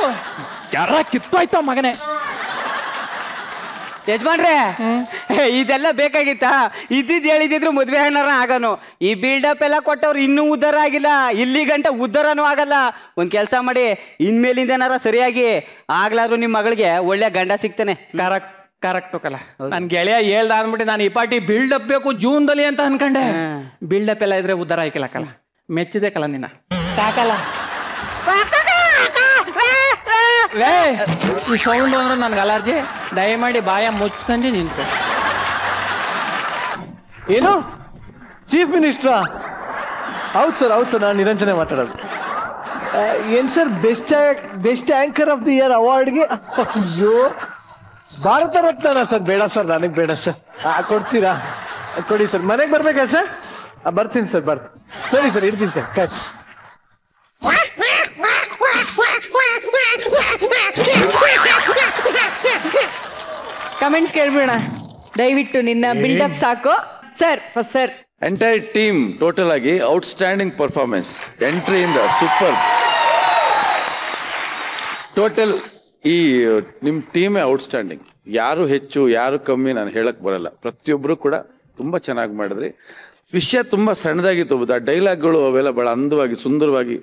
ಯಾರ ಕಿತ್ತೋಯ್ತ ಮಗನೇ. ಯಜಮಾನ್ರೆ ಇದೆಲ್ಲ ಬೇಕಾಗಿತ್ತ? ಇದ್ದಿದ್ ಹೇಳಿದ್ರು ಮದ್ವೆ ಏನಾರ ಆಗನು. ಈ ಬಿಲ್ಡಪ್ ಎಲ್ಲ ಕೊಟ್ಟವ್ರು ಇನ್ನೂ ಉದ್ಧಾರ ಆಗಿಲ್ಲ, ಇಲ್ಲಿ ಗಂಟ ಉದ್ಧಾರನೂ ಆಗಲ್ಲ. ಒಂದ್ ಕೆಲ್ಸ ಮಾಡಿ, ಇನ್ಮೇಲಿಂದ ಏನಾರ ಸರಿಯಾಗಿ ಆಗ್ಲಾದ್ರು ನಿಮ್ ಮಗಳಿಗೆ ಒಳ್ಳೆ ಗಂಡ ಸಿಗ್ತಾನೆ. ಕರೆಕ್ಟ್ ಕಲ. ನನ್ ಗೆಳೆಯ ಹೇಳ್ದ ಅಂದ್ಬಿಟ್ಟು ನಾನು ಈ ಪಾರ್ಟಿ ಬಿಲ್ಡಪ್ ಬೇಕು ಜೂನ್ದಲ್ಲಿ ಅಂತ ಅನ್ಕೊಂಡೆ. ಬಿಲ್ಡಪ್ ಎಲ್ಲ ಇದ್ರೆ ಉದ್ಧಾರ ಆಯ್ಕಲ್ಲ ಕಲ. ಮೆಚ್ಚಿದೆ ಕಲ ನಿನ್ನ. ತಾಕಲ್ಲ ಲೇ ಈ ಸೌಂಡ್ ಅಂದ್ರೆ ನನ್ಗೆ ಅಲರ್ಜಿ. ದಯಮಾಡಿ ಬಾಯ ಮುಚ್ಕೊಂಡು ನಿಂತು. ಏನು ಚೀಫ್ ಮಿನಿಸ್ಟ್ರಾ? ಹೌದು ಸರ್ ನಾನು ನಿರಂಜನೆ ಮಾತಾಡೋದು. ಏನ್ sir best anchor of the year ಅವಾರ್ಡ್ಗೆ ಅಯ್ಯೋ ಭಾರತ ರತ್ನ ಸರ್? ಬೇಡ ಸರ್, ನನಗೆ ಬೇಡ ಸರ್. ಕೊಡ್ತೀರಾ? ಕೊಡಿ ಸರ್. ಮನೆಗೆ ಬರ್ಬೇಕಾ ಸರ್? ಬರ್ತೀನಿ ಸರ್, ಸರಿ ಸರ್, ಇರ್ತೀನಿ ಸರ್. ಕಮೆಂಟ್ಸ್ ಕೇಳ್ಬಿಡೋಣ ದಯವಿಟ್ಟು. ನಿನ್ನ ಬಿಲ್ಡಪ್ ಸಾಕು sir. First sir, entire team total ಆಗಿ ಔಟ್ಸ್ಟ್ಯಾಂಡಿಂಗ್ ಪರ್ಫಾರ್ಮೆನ್ಸ್, ಎಂಟ್ರಿಯಿಂದ ಸೂಪರ್. ಟೋಟಲ್ ಈ ನಿಮ್ಮ ಟೀಮೇ ಔಟ್ಸ್ಟ್ಯಾಂಡಿಂಗ್. ಯಾರು ಹೆಚ್ಚು ಯಾರು ಕಮ್ಮಿ ನಾನು ಹೇಳಕ್ ಬರಲ್ಲ. ಪ್ರತಿಯೊಬ್ಬರು ಕೂಡ ತುಂಬಾ ಚೆನ್ನಾಗಿ ಮಾಡಿದ್ರಿ. ವಿಷಯ ತುಂಬಾ ಸಣ್ಣದಾಗಿತ್ತು. ಆ ಡೈಲಾಗ್ಗಳು ಅವೆಲ್ಲ ಬಹಳ ಅಂದವಾಗಿ ಸುಂದರವಾಗಿ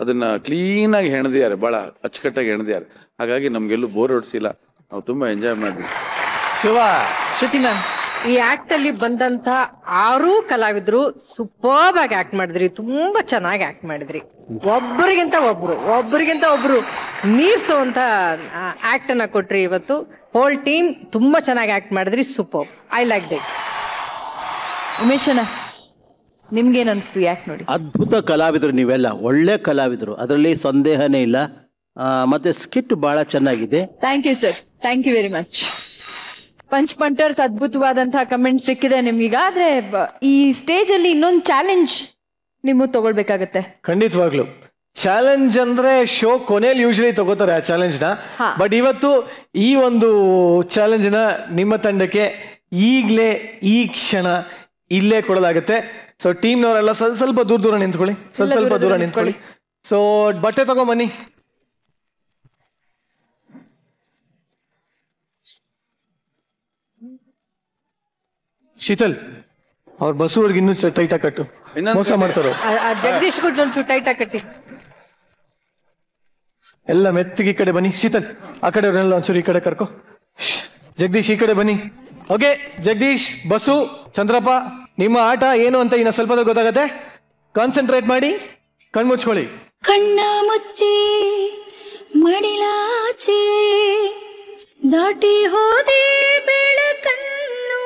ಅದನ್ನ ಕ್ಲೀನಾಗಿ ಹೆಣೆದಿದ್ದಾರೆ, ಬಹಳ ಅಚ್ಚುಕಟ್ಟಾಗಿ ಹೆಣೆದಿದ್ದಾರೆ. ಹಾಗಾಗಿ ನಮ್ಗೆಲ್ಲೂ ಬೋರ್ ಹೊಡ್ಸಿಲ್ಲ, ನಾವು ತುಂಬಾ ಎಂಜಾಯ್ ಮಾಡಿದ್ವಿ. ಶ್ರುತಿ ಮ್ಯಾಮ್, ಈ ಆಕ್ಟ್ ಅಲ್ಲಿ ಬಂದಂತ 6 ಕಲಾವಿದ್ರು ಸೂಪರ್ಬ್ ಆಗಿ ಆಕ್ಟ್ ಮಾಡಿದ್ರಿ. ತುಂಬಾ ಚೆನ್ನಾಗಿ ಆಕ್ಟ್ ಮಾಡಿದ್ರಿ. ಒಬ್ಬರಿಗಿಂತ ಒಬ್ರು ಮೀರ್ಸೋಂತ ಆಕ್ಟ್ ಅನ್ನ ಕೊಟ್ರಿ ಇವತ್ತು. ಹೋಲ್ ಟೀಮ್ ತುಂಬಾ ಚೆನ್ನಾಗಿ ಆಕ್ಟ್ ಮಾಡಿದ್ರಿ. Super, I like that. ಉಮೇಶನ, ನಿಮ್ಗೇನ್ ಅನ್ಸ್ತು ಯಾಕೆ ನೋಡಿ? ಅದ್ಭುತ ಕಲಾವಿದರು ನೀವೆಲ್ಲ, ಒಳ್ಳೆ ಕಲಾವಿದರು, ಅದರಲ್ಲಿ ಸಂದೇಹನೇ ಇಲ್ಲ. ಮತ್ತೆ ಸ್ಕಿಟ್ ಬಹಳ ಚೆನ್ನಾಗಿದೆ. Thank you sir, thank you very much. Punch punters ಅದ್ಭುತವಾದಂತಹ ಕಮೆಂಟ್ ಸಿಕ್ಕಿದೆ ನಿಮ್ಗೀಗ. ಆದ್ರೆ ಈ ಸ್ಟೇಜ್ ಅಲ್ಲಿ ಇನ್ನೊಂದು ಚಾಲೆಂಜ್ ನೀವು ತಗೊಳ್ಬೇಕಾಗತ್ತೆ. ಖಂಡಿತವಾಗ್ಲು ಚಾಲೆಂಜ್ ಅಂದ್ರೆ ಶೋ ಕೊನೆಯಲ್ಲಿ ಯೂಶಲಿ ತಗೋತಾರೆ ಆ ಚಾಲೆಂಜ್ ನ. ಬಟ್ ಇವತ್ತು ಈ ಒಂದು ಚಾಲೆಂಜ್ ನ ನಿಮ್ಮ ತಂಡಕ್ಕೆ ಈಗ್ಲೇ ಈ ಕ್ಷಣ ಇಲ್ಲೇ ಕೊಡಲಾಗುತ್ತೆ. ಸೊ ಟೀಮ್ನವರೆಲ್ಲ ಸ್ವಲ್ಪ ದೂರ ನಿಂತ್ಕೊಳ್ಳಿ, ಸ್ವಲ್ಪ ದೂರ ನಿಂತ್ಕೊಳ್ಳಿ. ಸೊ ಬಟ್ಟೆ ತಗೊಂಬನ್ನಿ. ಶೀತಲ್, ಅವ್ರ ಬಸ್ಸುವರ್ಗೆ ಇನ್ನೂ ಟೈಟ್ ಆಗಿ ಕಟ್ಟು, ಮೋಸ ಮಾಡ್ತಾರೋ. ಜಗದೀಶ್ ಒಂಚೂರು ಟೈಟ್ ಆಗಿ ಕಟ್ಟಿ. ಎಲ್ಲ ಮೆತ್ತಿಗೆ ಈ ಕಡೆ ಬನ್ನಿ. ಶೀತಲ್, ಆ ಕಡೆ ಅವ್ರನ್ನೆಲ್ಲ ಒಂಚೂರು ಈ ಕಡೆ ಕರ್ಕೊ. ಜಗದೀಶ್ ಈ ಕಡೆ ಬನ್ನಿ. ಓಕೆ ಜಗದೀಶ್, ಬಸ್ಸು, ಚಂದ್ರಪ್ಪ, ನಿಮ್ಮ ಆಟ ಏನು ಅಂತ ಇನ್ನು ಸ್ವಲ್ಪ ಗೊತ್ತಾಗತ್ತೆ. ಕಾನ್ಸಂಟ್ರೇಟ್ ಮಾಡಿ, ಕಣ್ಮುಚ್ಕೊಳ್ಳಿ. ಕಣ್ಣ ಮುಚ್ಚಿ ಮಡಿಲಾಚೆ ದಾಟಿ ಹೋದೆ ಬೆಳಕನ್ನು,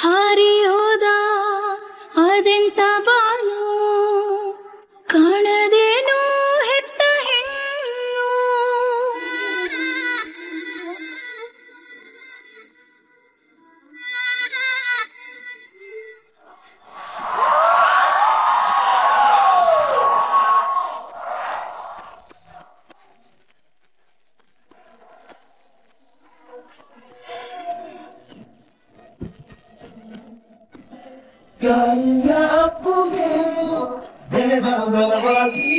ಹಾರಿ ಹೋದ ಅದೆಂತ ಬಾನು, ಕಾಣದೇನು ಹೆತ್ತ ಹೆಣ್ಣು. ಗಂಗಾಪುಗೆ ದೇವಬಲವಾಗಿ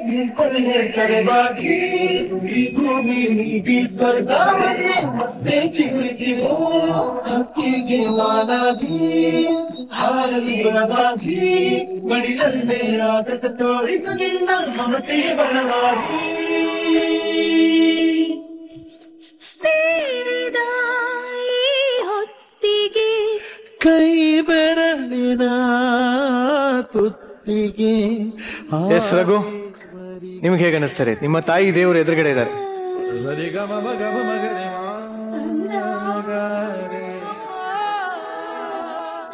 ನಿಂತೊಳಗೆ ಕರೆವಾಗಿ ಈ ಭೂಮಿ ಈ ಸ್ವರ್ಗವನ್ನೇ ಮತ್ತೆ ಚಿಗುರಿಸಿರೋ ಹಕ್ಕಿಗೆ ಮಾನಾಗಿ ಹಾರಲಿ ಬಲವಾಗಿ ಮಡಿಲನ್ನೇ ಆಕಾಶ ತೋರಿತು ನಿನ್ನ ಮಮತೆ ಬಲವಾಗಿ ಸೇರಿದ ಈ ಹೊತ್ತಿಗೆ ಕೈ ಬೆರಳಿನ ತುತ್ತಿಗೆ. ಎಸ್ ರಘು, ನಿಮ್ಗೆ ಹೇಗೆ ಅನಿಸ್ತಾರೆ? ನಿಮ್ಮ ತಾಯಿ ದೇವರು ಎದುರುಗಡೆ ಇದ್ದಾರೆ.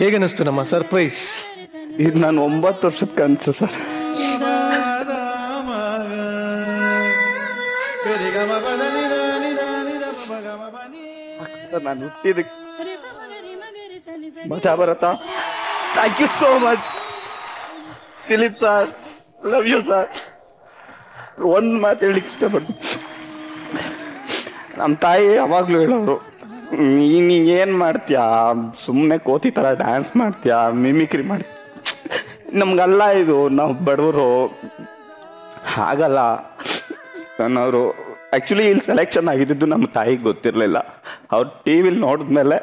ಹೇಗನ್ನಿಸ್ತು ನಮ್ಮ ಸರ್ಪ್ರೈಸ್? ಇದು ನಾನು 9 ವರ್ಷದ ಕನಸು ಸರ್. ನಾನು ಹುಟ್ಟಿದಕ್ಕೆ ಮಜಾ ಬರತ್ತಾ? Thank you so much Dileep sir, love you sir. ಒಂದು ಮಾತು ಹೇಳಿಕ್ಕೆ ಇಷ್ಟಪಟ್ಟು, ನಮ್ಮ ತಾಯಿ ಯಾವಾಗಲೂ ಹೇಳೋರು, ನೀನು ಏನು ಮಾಡ್ತೀಯಾ, ಸುಮ್ಮನೆ ಕೋತಿ ಥರ ಡ್ಯಾನ್ಸ್ ಮಾಡ್ತೀಯಾ, ಮಿಮಿಕ್ರಿ ಮಾಡ್ತೀಯ, ನಮ್ಗಲ್ಲ ಇದು, ನಾವು ಬಡವರು ಆಗಲ್ಲ ಅನ್ನೋರು. ಆ್ಯಕ್ಚುಲಿ ಇಲ್ಲಿ ಸೆಲೆಕ್ಷನ್ ಆಗಿದ್ದು ನಮ್ಮ ತಾಯಿಗೆ ಗೊತ್ತಿರಲಿಲ್ಲ. ಅವ್ರು ಟಿ ವಿಲಿ ನೋಡಿದ್ಮೇಲೆ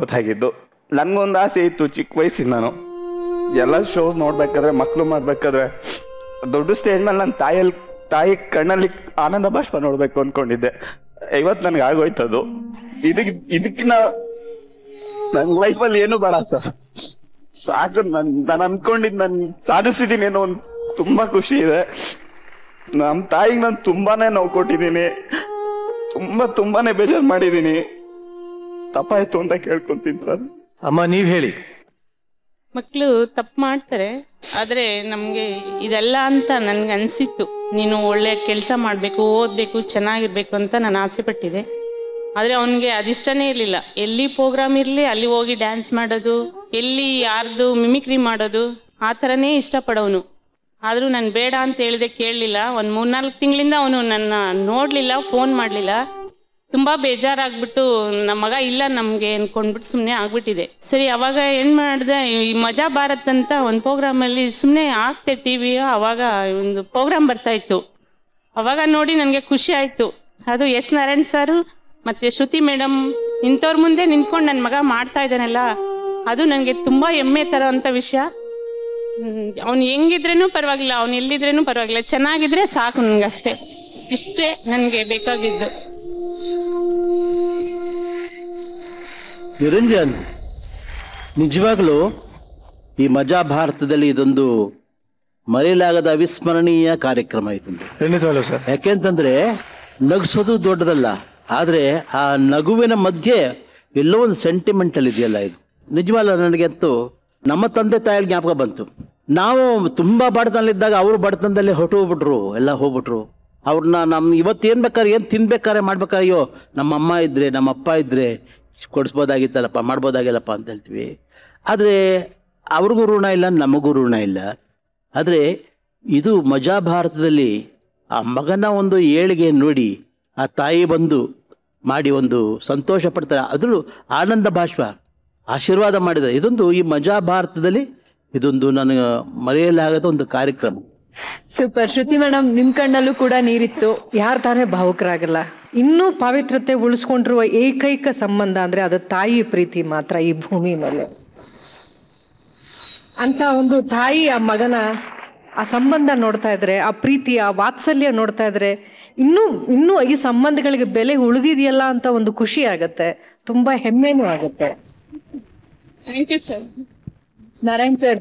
ಗೊತ್ತಾಗಿದ್ದು. ನನಗೊಂದು ಆಸೆ ಇತ್ತು ಚಿಕ್ಕ ವಯಸ್ಸಿನ, ನಾನು ಎಲ್ಲ ಶೋಸ್ ನೋಡ್ಬೇಕಾದ್ರೆ, ಮಕ್ಕಳು ಮಾಡ್ಬೇಕಾದ್ರೆ ದೊಡ್ಡ ಸ್ಟೇಜ್ ಮೇಲೆ ನನ್ನ ತಾಯಿ ಕಣ್ಣಲ್ಲಿ ಆನಂದ ಬಾಷ್ಪ ನೋಡ್ಬೇಕು ಅನ್ಕೊಂಡಿದ್ದೆ. ಇವತ್ತು ನನಗೆ ಆಗೋಯ್ತದು. ಇದಕ್ಕೆ ನನ್ನ ಲೈಫಲ್ಲಿ ಏನು ಬೇಡ ಸರ್, ಸಾಕು. ನಾನು ಅನ್ಕೊಂಡಿದ್ದು ನಾನು ಸಾಧಿಸಿದ್ದೀನಿ ಅನ್ನೋ ಒಂದು ತುಂಬಾ ಖುಷಿ ಇದೆ. ನಮ್ಮ ತಾಯಿಗೆ ನಾನು ತುಂಬಾನೇ ನೋವು ಕೊಟ್ಟಿದ್ದೀನಿ, ತುಂಬಾನೇ ಬೇಜಾರು ಮಾಡಿದ್ದೀನಿ. ತಪ್ಪಾಯ್ತು ಅಂತ ಕೇಳ್ಕೊಂತೀನಿ ಸರ್. ಅಮ್ಮ ನೀವ್ ಹೇಳಿ. ಮಕ್ಕಳು ತಪ್ಪು ಮಾಡ್ತಾರೆ, ಆದರೆ ನಮಗೆ ಇದೆಲ್ಲ ಅಂತ ನನ್ಗೆ ಅನಿಸಿತ್ತು. ನೀನು ಒಳ್ಳೆ ಕೆಲಸ ಮಾಡಬೇಕು, ಓದಬೇಕು, ಚೆನ್ನಾಗಿರ್ಬೇಕು ಅಂತ ನಾನು ಆಸೆ ಪಟ್ಟಿದ್ದೆ. ಆದರೆ ಅವನಿಗೆ ಅದಿಷ್ಟನೇ ಇರಲಿಲ್ಲ. ಎಲ್ಲಿ ಪ್ರೋಗ್ರಾಮ್ ಇರಲಿ ಅಲ್ಲಿ ಹೋಗಿ ಡ್ಯಾನ್ಸ್ ಮಾಡೋದು, ಎಲ್ಲಿ ಯಾರ್ದು ಮಿಮಿಕ್ರಿ ಮಾಡೋದು, ಆ ಥರನೇ ಇಷ್ಟಪಡೋನು. ಆದರೂ ನಾನು ಬೇಡ ಅಂತ ಹೇಳಿದೆ, ಕೇಳಲಿಲ್ಲ. ಒಂದು 3-4 ತಿಂಗಳಿಂದ ಅವನು ನನ್ನ ನೋಡಲಿಲ್ಲ, ಫೋನ್ ಮಾಡಲಿಲ್ಲ. ತುಂಬ ಬೇಜಾರಾಗ್ಬಿಟ್ಟು ನಮ್ಮ ಮಗ ಇಲ್ಲ ನಮಗೆ ಅಂದ್ಕೊಂಡ್ಬಿಟ್ಟು ಸುಮ್ಮನೆ ಆಗ್ಬಿಟ್ಟಿದೆ. ಸರಿ, ಅವಾಗ ಏನು ಮಾಡಿದೆ, ಈ ಮಜಾ ಭಾರತ್ ಅಂತ ಒಂದು ಪ್ರೋಗ್ರಾಮಲ್ಲಿ ಸುಮ್ಮನೆ ಆಗ್ತೆ ಟಿ ವಿ. ಅವಾಗ ಒಂದು ಪ್ರೋಗ್ರಾಮ್ ಬರ್ತಾಯಿತ್ತು. ಅವಾಗ ನೋಡಿ ನನಗೆ ಖುಷಿ ಆಯಿತು. ಅದು ಎಸ್ ನಾರಾಯಣ್ ಸಾರು ಮತ್ತು ಶ್ರುತಿ ಮೇಡಮ್ ಇಂಥವ್ರ ಮುಂದೆ ನಿಂತ್ಕೊಂಡು ನನ್ನ ಮಗ ಮಾಡ್ತಾ ಇದ್ದಾನಲ್ಲ, ಅದು ನನಗೆ ತುಂಬ ಹೆಮ್ಮೆ ತರೋವಂಥ ವಿಷಯ. ಅವ್ನು ಹೆಂಗಿದ್ರೇನು ಪರವಾಗಿಲ್ಲ, ಅವ್ನು ಎಲ್ಲಿದ್ರೇನು ಪರವಾಗಿಲ್ಲ, ಚೆನ್ನಾಗಿದ್ರೆ ಸಾಕು ನನಗಷ್ಟೇ. ಇಷ್ಟೇ ನನಗೆ ಬೇಕಾಗಿದ್ದು. ನಿರಂಜನ್, ನಿಜವಾಗ್ಲೂ ಈ ಮಜಾ ಭಾರತದಲ್ಲಿ ಇದೊಂದು ಮರೆಯಲಾಗದ ಅವಿಸ್ಮರಣೀಯ ಕಾರ್ಯಕ್ರಮ ಇತ್ತು. ಖಂಡಿತವಾಗ್ಲೂ ಸರ್. ಯಾಕೆಂತಂದ್ರೆ ನಗಿಸೋದು ದೊಡ್ಡದಲ್ಲ, ಆದರೆ ಆ ನಗುವಿನ ಮಧ್ಯೆ ಎಲ್ಲೋ ಒಂದು ಸೆಂಟಿಮೆಂಟಲ್ ಇದೆಯಲ್ಲ, ಇದು ನಿಜವಲ್ಲ. ನನಗಂತೂ ನಮ್ಮ ತಂದೆ ತಾಯಿಗಳ ಜ್ಞಾಪಕ ಬಂತು. ನಾವು ತುಂಬ ಬಡತನಲ್ಲಿದ್ದಾಗ ಅವರು ಬಡತನದಲ್ಲಿ ಹೊಟ್ಟೋಗ್ಬಿಟ್ರು, ಎಲ್ಲ ಹೋಗ್ಬಿಟ್ರು. ಅವ್ರನ್ನ ನಮ್ಮ ಇವತ್ತೇನು ಬೇಕಾದ್ರೆ, ಏನು ತಿನ್ಬೇಕಾರೆ ಮಾಡ್ಬೇಕಾರೆ, ಅಯ್ಯೋ ನಮ್ಮ ಅಮ್ಮ ಇದ್ದರೆ, ನಮ್ಮ ಅಪ್ಪ ಇದ್ದರೆ ಕೊಡಿಸ್ಬೋದಾಗಿತ್ತಲ್ಲಪ್ಪ, ಮಾಡ್ಬೋದಾಗಿಲ್ಲಪ್ಪ ಅಂತ ಹೇಳ್ತೀವಿ. ಆದರೆ ಅವ್ರಿಗೂ ಋಣ ಇಲ್ಲ, ನಮಗೂ ಋಣ ಇಲ್ಲ. ಆದರೆ ಇದು ಮಜಾ ಭಾರತದಲ್ಲಿ ಆ ಮಗನ ಒಂದು ಏಳಿಗೆ ನೋಡಿ ಆ ತಾಯಿ ಬಂದು ಮಾಡಿ ಒಂದು ಸಂತೋಷ ಪಡ್ತಾರೆ, ಅದ್ರೂ ಆನಂದ ಬಾಷ್ಪ ಆಶೀರ್ವಾದ ಮಾಡಿದ್ದಾರೆ. ಇದೊಂದು ಈ ಮಜಾ ಭಾರತದಲ್ಲಿ ಇದೊಂದು ನನಗೆ ಮರೆಯಲಾಗದ ಒಂದು ಕಾರ್ಯಕ್ರಮ. ಸೂಪರ್. ಶ್ರುತಿ ಮೇಡಮ್, ನಿಮ್ ಕಣ್ಣಲ್ಲೂ ಕೂಡ ನೀರಿತ್ತು. ಯಾರು ತಾನೇ ಭಾವುಕರಾಗಲ್ಲ. ಇನ್ನೂ ಪಾವಿತ್ರತೆ ಉಳಿಸ್ಕೊಂಡಿರುವ ಏಕೈಕ ಸಂಬಂಧ ಅಂದ್ರೆ ಅದು ತಾಯಿ ಪ್ರೀತಿ ಮಾತ್ರ ಈ ಭೂಮಿ ಮೇಲೆ. ಅಂತ ಒಂದು ತಾಯಿ ಆ ಮಗನ ಆ ಸಂಬಂಧ ನೋಡ್ತಾ ಇದ್ರೆ, ಆ ಪ್ರೀತಿ, ಆ ವಾತ್ಸಲ್ಯ ನೋಡ್ತಾ ಇದ್ರೆ ಇನ್ನೂ ಈ ಸಂಬಂಧಗಳಿಗೆ ಬೆಲೆ ಉಳಿದಿದೆಯಲ್ಲ ಅಂತ ಒಂದು ಖುಷಿ ಆಗತ್ತೆ, ತುಂಬಾ ಹೆಮ್ಮೆನೂ ಆಗತ್ತೆ. Thank you sir. Narayan sir,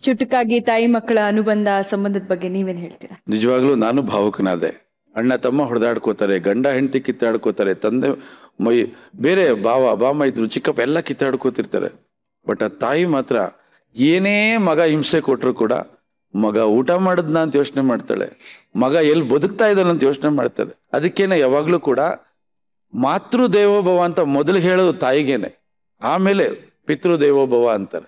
ಚುಟುಕಾಗಿ ತಾಯಿ ಮಕ್ಕಳ ಅನುಬಂಧ ಸಂಬಂಧದ ಬಗ್ಗೆ ನೀವೇನ್ ಹೇಳ್ತೀರಾ? ನಿಜವಾಗ್ಲೂ ನಾನು ಭಾವುಕನಾದೆ. ಅಣ್ಣ ತಮ್ಮ ಹೊಡೆದಾಡ್ಕೋತಾರೆ, ಗಂಡ ಹೆಂಡತಿ ಕಿತ್ತಾಡ್ಕೋತಾರೆ, ತಂದೆ ಬೇರೆ ಬಾಮ ಇದ್ರು, ಚಿಕ್ಕಪ್ಪ ಎಲ್ಲ ಕಿತ್ತಾಡ್ಕೋತಿರ್ತಾರೆ. ಬಟ್ ಆ ತಾಯಿ ಮಾತ್ರ ಏನೇ ಮಗ ಹಿಂಸೆ ಕೊಟ್ಟರು ಕೂಡ ಮಗ ಊಟ ಮಾಡಿದ್ನ ಅಂತ ಯೋಚನೆ ಮಾಡ್ತಾಳೆ, ಮಗ ಎಲ್ಲಿ ಬದುಕ್ತಾ ಇದ್ದಾನೆ ಅಂತ ಯೋಚನೆ ಮಾಡ್ತಾಳೆ. ಅದಕ್ಕೇನೆ ಯಾವಾಗಲೂ ಕೂಡ ಮಾತೃದೇವೋಭವ ಅಂತ ಮೊದಲು ಹೇಳೋದು ತಾಯಿಗೇನೆ, ಆಮೇಲೆ ಪಿತೃದೇವೋಭವ ಅಂತಾರೆ.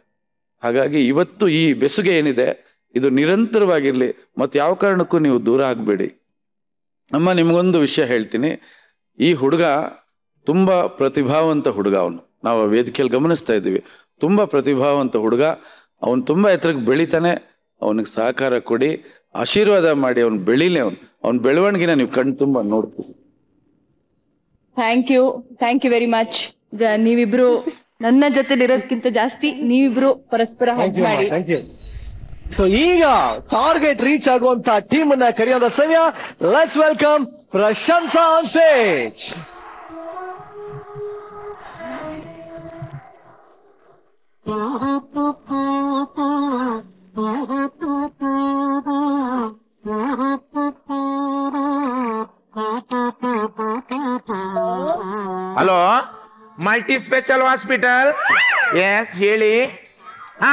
ಹಾಗಾಗಿ ಇವತ್ತು ಈ ಬೆಸುಗೆ ಏನಿದೆ ಇದು ನಿರಂತರವಾಗಿರಲಿ, ಮತ್ತು ಯಾವ ಕಾರಣಕ್ಕೂ ನೀವು ದೂರ ಆಗಬೇಡಿ. ಅಮ್ಮ, ನಿಮಗೊಂದು ವಿಷಯ ಹೇಳ್ತೀನಿ. ಈ ಹುಡುಗ ತುಂಬ ಪ್ರತಿಭಾವಂತ ಹುಡುಗ. ಅವನು ನಾವು ವೇದಿಕೆಯಲ್ಲಿ ಗಮನಿಸ್ತಾ ಇದ್ದೀವಿ, ತುಂಬ ಪ್ರತಿಭಾವಂತ ಹುಡುಗ. ಅವನು ತುಂಬ ಎತ್ತರಕ್ಕೆ ಬೆಳಿತಾನೆ. ಅವನಿಗೆ ಸಹಕಾರ ಕೊಡಿ, ಆಶೀರ್ವಾದ ಮಾಡಿ, ಅವನು ಬೆಳೀಲಿ. ಅವನ ಬೆಳವಣಿಗೆನ ನೀವು ಕಣ್ಣು ತುಂಬ ನೋಡ್ತೀವಿ. Thank you very much. ನೀವಿಬ್ರು ನನ್ನ ಜೊತೆಲಿರೋದಕ್ಕಿಂತ ಜಾಸ್ತಿ ನೀವಿಬ್ರು ಪರಸ್ಪರ ಹೆಲ್ಪ್ ಮಾಡಿ. ಸೊ ಈಗ ಟಾರ್ಗೆಟ್ ರೀಚ್ ಆಗುವಂತ ಟೀಮ್ ಅನ್ನ ಕರೆಯುವಂತ ಸಮಯ. Let's welcome Prashansa on stage. Hello, multi special hospital. Yes, ಹೇಳಿ. ಹಾ,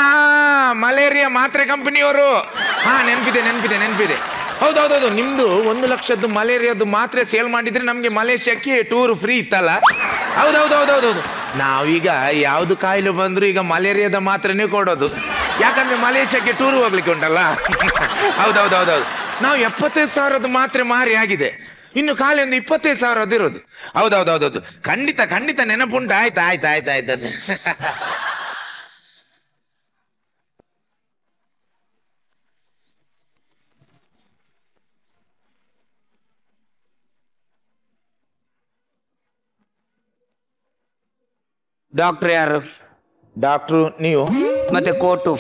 ಮಲೇರಿಯಾ ಮಾತ್ರೆ ಕಂಪನಿಯವರು. ಹಾ, ನೆನಪಿದೆ. ಹೌದೌದು, ನಿಮ್ದು 1 ಲಕ್ಷದ್ದು ಮಲೇರಿಯಾದ್ದು ಮಾತ್ರೆ ಸೇಲ್ ಮಾಡಿದ್ರೆ ನಮ್ಗೆ ಮಲೇಷ್ಯಾಕ್ಕೆ ಟೂರ್ ಫ್ರೀ ಇತ್ತಲ್ಲ. ಹೌದೌದು, ನಾವೀಗ ಯಾವ್ದು ಕಾಯಿಲೆ ಬಂದ್ರು ಈಗ ಮಲೇರಿಯಾದ ಮಾತ್ರೆನೇ ಕೊಡೋದು, ಯಾಕಂದ್ರೆ ಮಲೇಷ್ಯಾಕ್ಕೆ ಟೂರ್ ಹೋಗ್ಲಿಕ್ಕೆ ಉಂಟಲ್ಲ. ಹೌದೌದು, ನಾವು 75,000 ಮಾತ್ರೆ ಮಾರಿ ಆಗಿದೆ, ಇನ್ನು ಖಾಲಿ ಒಂದು 25,000 ಇರೋದು. ಹೌದೌದು, ಖಂಡಿತ ನೆನಪುಂಟು. ಆಯ್ತು. ಡಾಕ್ಟರ್ ಯಾರು? ಡಾಕ್ಟ್ರು ನೀವು. ಮತ್ತೆ ಕೋಟು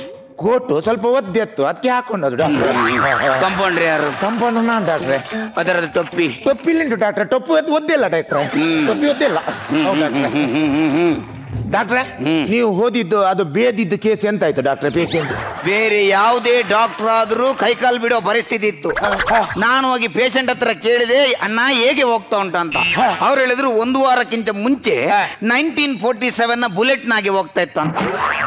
ಸ್ವಲ್ಪ ಒದ್ದೆತ್ತು, ಅದಕ್ಕೆ ಹಾಕೊಂಡದು ಡಾಕ್ಟರ್. ಕಂಪೌಂಡ್ರಿ ಯಾರು? ಕಂಪೌಂಡರ್ ನಾನು ಡಾಕ್ಟ್ರೆ. ಅದರದ್ದು ಟೊಪ್ಪಿ ಇಲ್ಲುಂಟು ಡಾಕ್ಟ್ರೆ. ಟೊಪ್ಪು ಒದ್ದಿಲ್ಲ ಡಾಕ್ಟ್ರೆ, ಟೊಪ್ಪಿ ಒದ್ದಿಲ್ಲ. ಡಾಕ್ಟ್ರೆ ನೀವು ಓದಿದ್ದು ಅದು ಬೇದಿದ್ದು ಕೇಸ್ ಎಂತ ಆಯ್ತು ಡಾಕ್ಟ್ರೆ ಪೇಷಂಟ್? ಬೇರೆ ಯಾವುದೇ ಡಾಕ್ಟರ್ ಆದ್ರೂ ಕೈಕಾಲು ಬಿಡೋ ಪರಿಸ್ಥಿತಿ ಇತ್ತು. ನಾನು ಹೋಗಿ ಪೇಷಂಟ್ ಹತ್ರ ಕೇಳಿದೆ, ಅಣ್ಣ ಹೇಗೆ ಹೋಗ್ತಾ ಉಂಟ ಅಂತ. ಅವ್ರು ಹೇಳಿದ್ರು 1 ವಾರಕ್ಕಿಂತ ಮುಂಚೆ 1947 ಬುಲೆಟ್ ನಾಗೆ ಹೋಗ್ತಾ ಇತ್ತು ಅಂತ.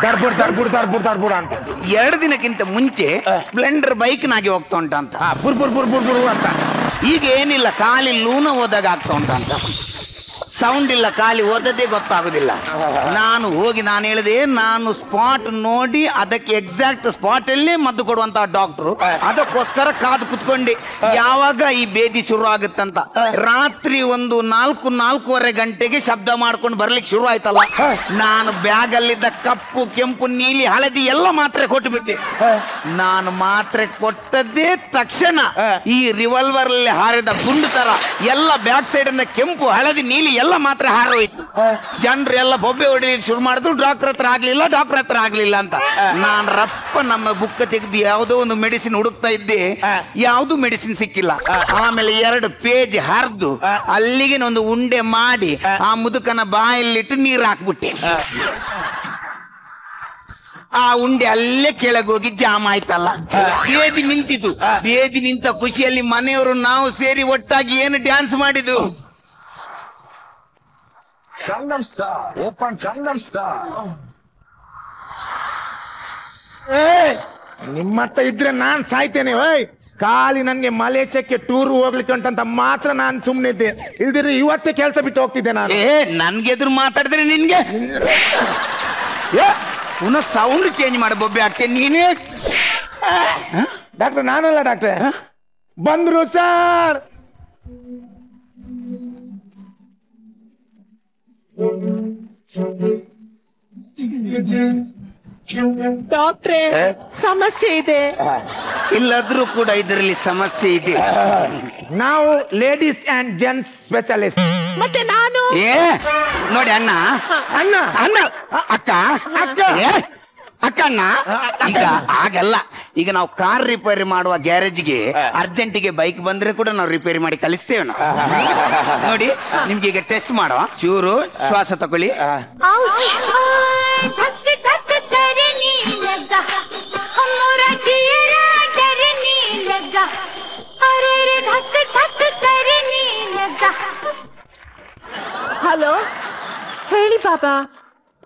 ದರ್ಬುಡ್ ಅಂತ. 2 ದಿನಕ್ಕಿಂತ ಮುಂಚೆ ಸ್ಪ್ಲೆಂಡರ್ ಬೈಕ್ ನಾಗೆ ಹೋಗ್ತಾ ಉಂಟ ಅಂತ. ಬುರ್ ಅಂತ. ಈಗ ಏನಿಲ್ಲ, ಖಾಲಿ ಲೂನ ಹೋದಾಗ ಆಗ್ತಾ ಉಂಟ ಅಂತ. ಸೌಂಡ್ ಇಲ್ಲ, ಖಾಲಿ ಓದದೇ ಗೊತ್ತಾಗುದಿಲ್ಲ. ನಾನು ಹೇಳಿದೆ, ನಾನು ಸ್ಪಾಟ್ ನೋಡಿ ಅದಕ್ಕೆ ಎಕ್ಸಾಕ್ಟ್ ಸ್ಪಾಟ್ ಅಲ್ಲಿ ಮದ್ದು ಕೊಡುವಂತ ಡಾಕ್ಟ್ರು, ಅದಕ್ಕೋಸ್ಕರ ಕಾದು ಕುತ್ಕೊಂಡೆ ಯಾವಾಗ ಈ ಬೇದಿ ಶುರು ಆಗುತ್ತಂತ. ರಾತ್ರಿ ಒಂದು 4-4:30 ಗಂಟೆಗೆ ಶಬ್ದ ಮಾಡ್ಕೊಂಡು ಬರ್ಲಿಕ್ಕೆ ಶುರು ಆಯ್ತಲ್ಲ, ನಾನು ಬ್ಯಾಗ್ ಅಲ್ಲಿದ್ದ ಕಪ್ಪು, ಕೆಂಪು, ನೀಲಿ, ಹಳದಿ ಎಲ್ಲ ಮಾತ್ರೆ ಕೊಟ್ಟು ಬಿಟ್ಟೆ. ನಾನು ಮಾತ್ರೆ ಕೊಟ್ಟದ್ದೇ ತಕ್ಷಣ ಈ ರಿವಾಲ್ವರ್ ಅಲ್ಲಿ ಹಾರಿದ ಗುಂಡು ತರ ಎಲ್ಲ ಬ್ಯಾಕ್ ಸೈಡ್ ಇಂದ ಕೆಂಪು, ಹಳದಿ, ನೀಲಿ ಎಲ್ಲ ಮಾತ್ರ ಹಾರೋಯ್ತು. ಜನರು ಎಲ್ಲ ಬೊಬ್ಬೆ ಹೊಡಿಲಿಕ್ಕೆ ಶುರು ಮಾಡಿದ್ರು. ಡಾಕ್ಟರ್ ಹತ್ರ ಆಗ್ಲಿಲ್ಲ ಅಂತ ನಾನು ರಪ್ಪ ನಮ್ಮ ಬುಕ್ ತೆಗೆದು ಯಾವುದೋ ಒಂದು ಮೆಡಿಸಿನ್ ಹುಡುಕ್ತಾ ಇದ್ದೆ. ಯಾವ್ದು ಮೆಡಿಸಿನ್ ಸಿಕ್ಕಿಲ್ಲ. ಆಮೇಲೆ 2 ಪೇಜ್ ಹರಿದು ಅಲ್ಲಿಗೆ ಒಂದು ಉಂಡೆ ಮಾಡಿ ಆ ಮುದುಕನ ಬಾಯಲ್ಲಿಟ್ಟು ನೀರು ಹಾಕ್ಬಿಟ್ಟೆ. ಆ ಉಂಡೆ ಅಲ್ಲೇ ಕೆಳಗೋಗಿ ಜಾಮ್ ಆಯ್ತಲ್ಲ. ಬೇದಿ ನಿಂತಿತು. ಬೇದಿ ನಿಂತ ಖುಷಿಯಲ್ಲಿ ಮನೆಯವರು ನಾವು ಸೇರಿ ಒಟ್ಟಾಗಿ ಏನು ಡ್ಯಾನ್ಸ್ ಮಾಡಿದ್ದು. ನಿಮ್ಮತ್ತ ಇದ್ರೆ ನಾನ್ ಸಾಯ್ತೇನೆ. ಖಾಲಿ ನನ್ಗೆ ಮಲೇಷ್ಯಾಕ್ಕೆ ಟೂರ್ ಹೋಗ್ಲಿಕ್ಕೆ ಉಂಟಂತ ಮಾತ್ರ ನಾನು ಸುಮ್ಮನೆ ಇದ್ದೆ, ಇಲ್ದಿದ್ರೆ ಇವತ್ತೇ ಕೆಲಸ ಬಿಟ್ಟು ಹೋಗ್ತಿದ್ದೆ ನಾನು. ನನ್ಗೆ ಎದುರು ಮಾತಾಡಿದ್ರೆ ನಿನ್ಗೆ ಪುನಃ ಸೌಂಡ್ ಚೇಂಜ್ ಮಾಡಿ ಬೊಬ್ಬೆ ಆಗ್ತೇನೆ ನೀನೇ. ಡಾಕ್ಟ್ರೆ ನಾನಲ್ಲ ಡಾಕ್ಟ್ರೆ, ಬಂದ್ರು ಸರ್. ಡಾಕ್ಟ್ರೆ ಸಮಸ್ಯೆ ಇದೆ. ಇಲ್ಲದ್ರೂ ಕೂಡ ಇದರಲ್ಲಿ ಸಮಸ್ಯೆ ಇದೆ. ನಾವು ಲೇಡೀಸ್ ಅಂಡ್ ಜೆಂಟ್ಸ್ ಸ್ಪೆಷಲಿಸ್ಟ್. ಮತ್ತೆ ನಾನು ನೋಡಿ ಅಣ್ಣ ಅಕ್ಕ ಅಕ್ಕಣ್ಣ, ಈಗ ಆಗಲ್ಲ. ಈಗ ನಾವು ಕಾರ್ ರಿಪೇರಿ ಮಾಡುವ ಗ್ಯಾರೇಜ್ಗೆ ಅರ್ಜೆಂಟಿಗೆ ಬೈಕ್ ಬಂದ್ರೆ ಕೂಡ ನಾವು ರಿಪೇರಿ ಮಾಡಿ ಕಳಿಸ್ತೇವೆ. ನೋಡಿ ನಿಮ್ಗೆ ಈಗ ಟೆಸ್ಟ್ ಮಾಡುವ. ಚೂರು ಶ್ವಾಸ ತಗೊಳ್ಳಿ. ಹಲೋ, ಹೇಳಿ ಬಾಬಾ.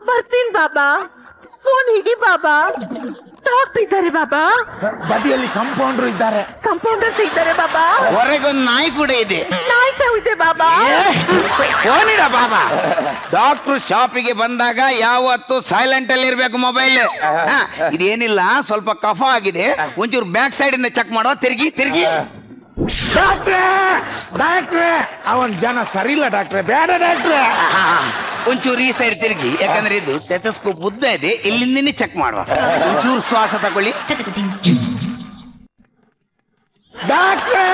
ಬರ್ತೀನಿ ಬಾಬಾ. ಫೋನ್ ಹಿಡಿ ಬಾಬಾ. ಡಾಕ್ಟರ್ ಇದ್ದಾರೆ ಬಾಬಾ. ಬದಿಯಲ್ಲಿ ಕಂಪೌಂಡರ್ ಇದ್ದಾರೆ. ಕಂಪೌಂಡರ್ಸ್ ಇದ್ದಾರೆ ಬಾಬಾ. ಹೊರಗೊಂದು ನಾಯಿ ಕೂಡ ಇದೆ. ನಾಯಿ ಸಾವು ಇದೆ ಬಾಬಾ. ಫೋನ್ ಇಡ ಬಾಬಾ. ಡಾಕ್ಟ್ರು ಶಾಪಿಗೆ ಬಂದಾಗ ಯಾವತ್ತು ಸೈಲೆಂಟ್ ಅಲ್ಲಿ ಇರ್ಬೇಕು ಮೊಬೈಲ್. ಇದೇನಿಲ್ಲ, ಸ್ವಲ್ಪ ಕಫ ಆಗಿದೆ, ಒಂಚೂರು ಬ್ಯಾಕ್ ಸೈಡ್ ಇಂದ ಚೆಕ್ ಮಾಡುವ. ತಿರ್ಗಿ ಡಾಕ್ಟ್ರೆ ಅವನ್ ಜನ ಸರಿ ಇಲ್ಲ ಡಾಕ್ಟ್ರೆ, ಬೇಡ ಡಾಕ್ಟ್ರೆ. ಒಂಚೂರು ಈ ಸೈಡ್ ತಿರುಗಿ, ಯಾಕಂದ್ರೆ ಇದು ಸ್ಟೆಥೋಸ್ಕೋಪ್ ಉದ್ದ ಇದೆ, ಇಲ್ಲಿಂದನೇ ಚೆಕ್ ಮಾಡುವ. ಒಂಚೂರು ಶ್ವಾಸ ತಗೊಳ್ಳಿ. ಡಾಕ್ಟ್ರೆ